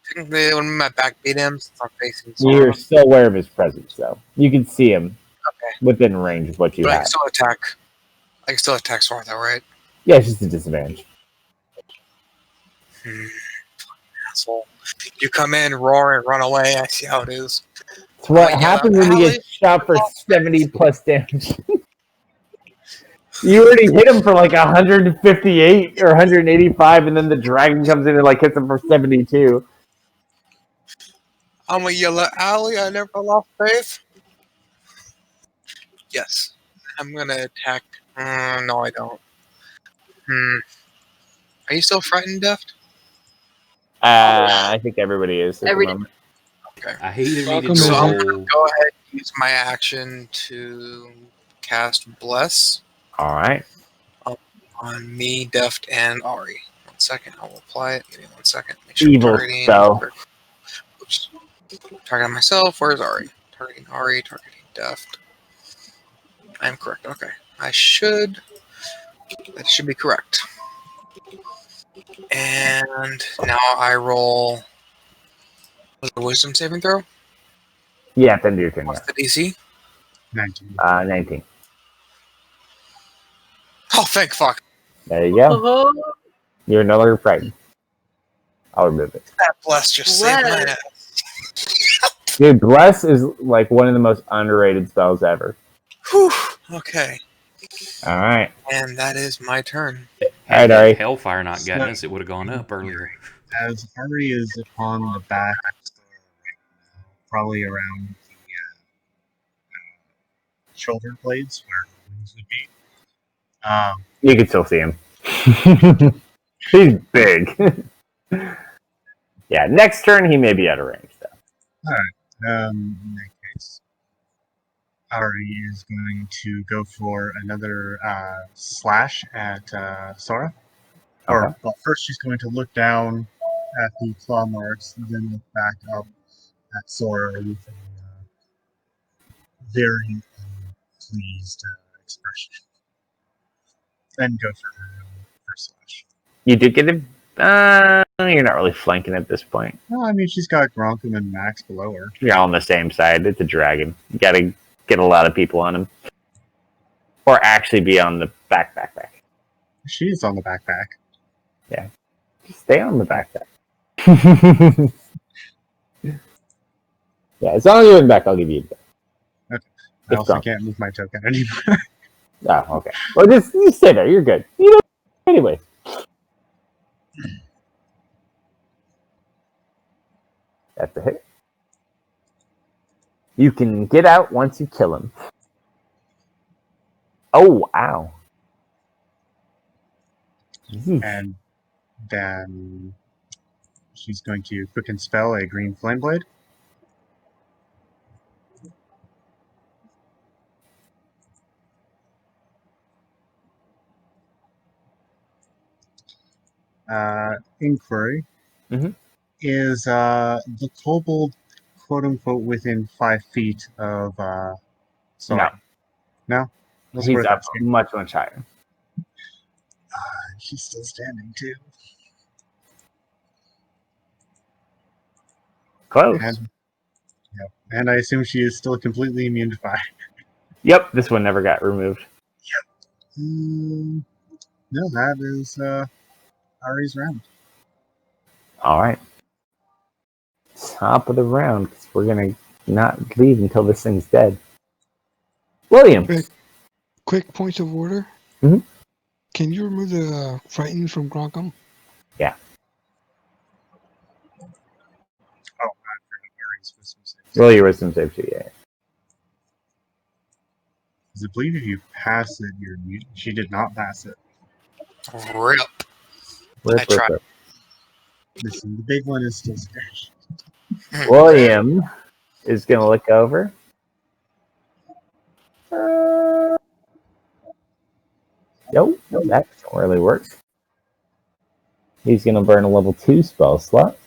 Technically, when my back beat him, since I'm facing You're Sora. still aware of his presence, though. You can see him Okay. within range of what you But I have. can still attack. I can still attack Sora, though, right? Yeah, it's just a disadvantage. Asshole. You come in, roar, and run away. I see how it is. It's what yeah, happens when you Allie- get shot for 70 plus damage. You already hit him for like 158 or 185, and then the dragon comes in and like hits him for 72. I'm a yellow alley. I never lost faith. Yes. I'm gonna attack. No, I don't. Are you still frightened, Deft? I think everybody is at Every- the moment. Okay. I hated me to Welcome So I'm over. gonna go ahead and use my action to cast Bless All right. on me, Deft, and Ari. 1 second. I will apply it. Give me 1 second. Make sure Evil targeting. spell. Oops. Targeting myself. Where's Ari? Targeting Ari. Targeting Deft. I'm correct. Okay. That should be correct. And now I roll. Was it a wisdom saving throw? Yeah, then do your turn. What's the DC? 19. 19. Oh, thank fuck. There you go. Oh, You're no longer frightened. I'll remove it. That bless just saved my Bless. Dude, ass. Bless is like one of the most underrated spells ever. Whew. Okay. All right. And that is my turn. Alright, Ari. Hellfire not gotten us, it would have gone up earlier. As Ari is upon the back, probably around the shoulder blades where the wings would be. You can still see him. He's big. Yeah, next turn he may be out of range, though. In that case, Ari is going to go for another slash at Sora. Or, well, first she's going to look down at the claw marks, and then look back up at Sora with a very pleased expression. And go for her first slash. You did get him. You're not really flanking at this point. Well, I mean, she's got Gronkum and Max below her. You're all on the same side. It's a dragon. You gotta get a lot of people on him. Or actually be on the back. She's on the backpack. Just stay on the backpack. Yeah, as long as you're in the back, I'll give you a I It's also gone. can't move my token anymore. Oh, okay. Well, just stay there. You're good. You know, anyway. That's a hit. You can get out once you kill him. Oh, ow. And then she's going to quicken spell a green flame blade. Inquiry Mhm. is the kobold quote unquote within 5 feet of Sora? No? That's He's worth up asking. much higher. She's still standing too. Close. And I assume she is still completely immune to fire. Yep, this one never got removed. No, that is Ari's round. All right. Top of the round, because we're going to not leave until this thing's dead. William. Quick points of order. Mhm. Can you remove the frightened from Gronkum? Yeah. Oh, I forgot Ari's wisdom saves. Roll your wisdom save too, yeah. Because I believe if you pass it, you're mute. She did not pass it. Rip. I tried. Listen, the big one is still scared. William is going to look over. Nope, that doesn't really work. He's going to burn a level 2 spell slot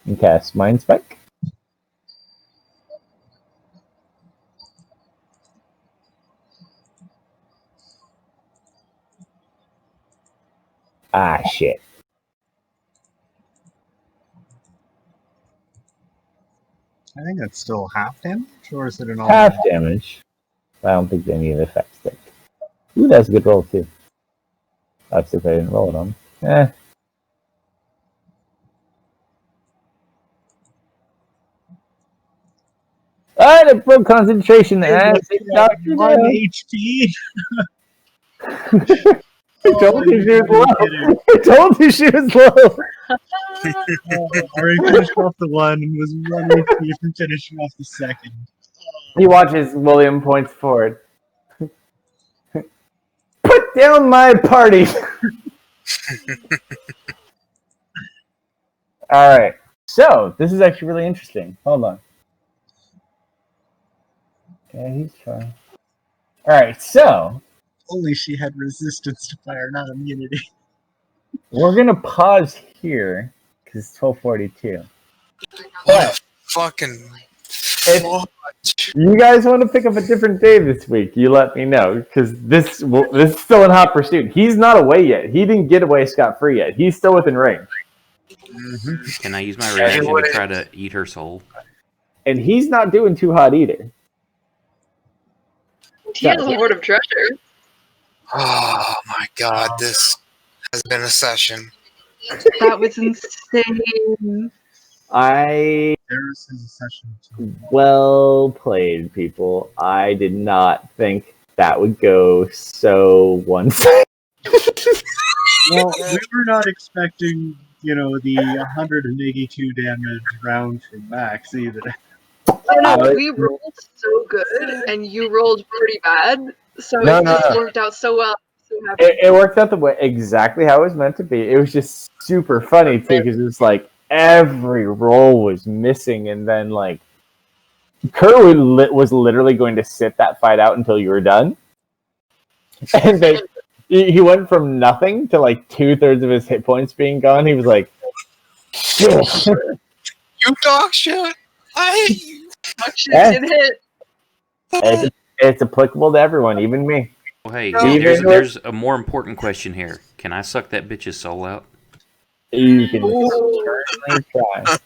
and cast Mind Spike. Ah, shit. I think that's still half damage, or is it an all Half damage. I don't think any of the effects stick. Ooh, that's a good roll, too. That's if I didn't roll it on. Alright, it broke concentration as a doctor. 1 HP. I told you she was low. I told you she was low. Ari finished off the one and was 1 HP from finishing off the second. He watches William points forward. Put down my party. Alright, so this is actually really interesting. Hold on. Yeah, he's trying. Alright, so Only she had resistance to fire, not immunity. we're gonna pause here because it's 12:42. What a fucking If you guys want to pick up a different day this week, you let me know because this is still in hot pursuit. He's not away yet. He didn't get away scot-free yet. He's still within range. Can I use my reaction to try to eat her soul? And he's not doing too hot either. He has a hoard of treasure. Oh my god, this has been a session. That was insane. There's his session too. Well played, people. I did not think that would go so one-sided. Well, we were not expecting, the 182 damage round from Max either. Oh no, we rolled so good, and you rolled pretty bad. So it just worked out so well. So happy. It worked out the way exactly how it was meant to be. It was just super funny too because it's like every roll was missing, and then like Kerr was literally going to sit that fight out until you were done, and then he went from nothing to like 2/3 of his hit points being gone. He was like, "Shit." You talk shit. I hate you. Talk shit, get hit. It's applicable to everyone, even me. Well, hey, there's a more important question here. Can I suck that bitch's soul out? You can certainly try.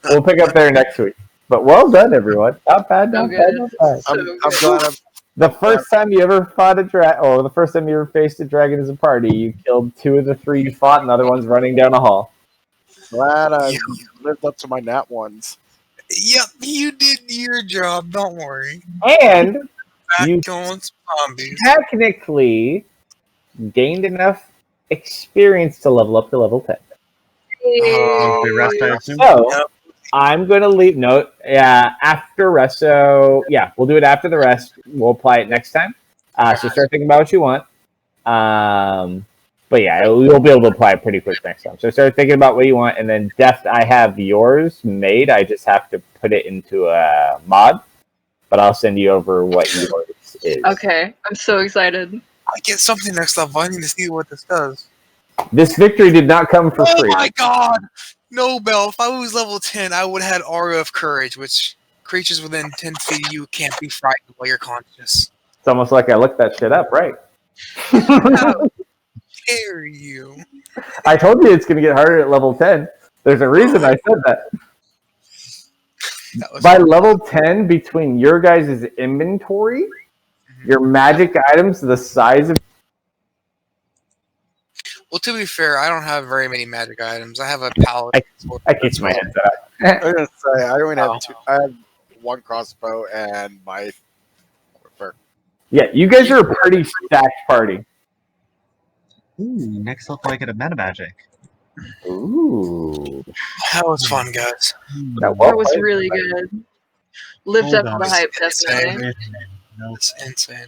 We'll pick up there next week. But well done, everyone. Not bad, not bad, not bad. I'm glad The first time you ever fought a dragon, or the first time you ever faced a dragon as a party, you killed 2 of the 3 you fought, and the other one's running down a hall. glad I lived up to my nat ones. Yep, you did your job. Don't worry. And you Going zombies. technically gained enough experience to level up to level 10. The rest, I assume? So, I'm going to leave note. Yeah, after rest. So, yeah, we'll do it after the rest. We'll apply it next time. So start thinking about what you want. But yeah, you'll be able to apply it pretty quick next time. So start thinking about what you want, and then I have yours made. I just have to put it into a mod. But I'll send you over what yours is. Okay, I'm so excited. I get something next level. I need to see what this does. This victory did not come for free. Oh my god! No, Bell. If I was level 10, I would have had Aura of Courage, which creatures within 10 feet of you can't be frightened while you're conscious. It's almost like I looked that shit up, right? How dare you? I told you it's going to get harder at level 10. There's a reason I said that. That was By level 10, between your guys' inventory, your magic items, the size of... Well, to be fair, I don't have very many magic items. I have a paladin. I kicked my head up. I was gonna say I only have two. I have one crossbow and my quiver. Yeah, you guys are a pretty stacked party. Ooh, next up I get a meta magic. Ooh. That was fun, guys. That That was really good. Lived Hold up to on. the hype, It's insane. definitely. No, It's insane.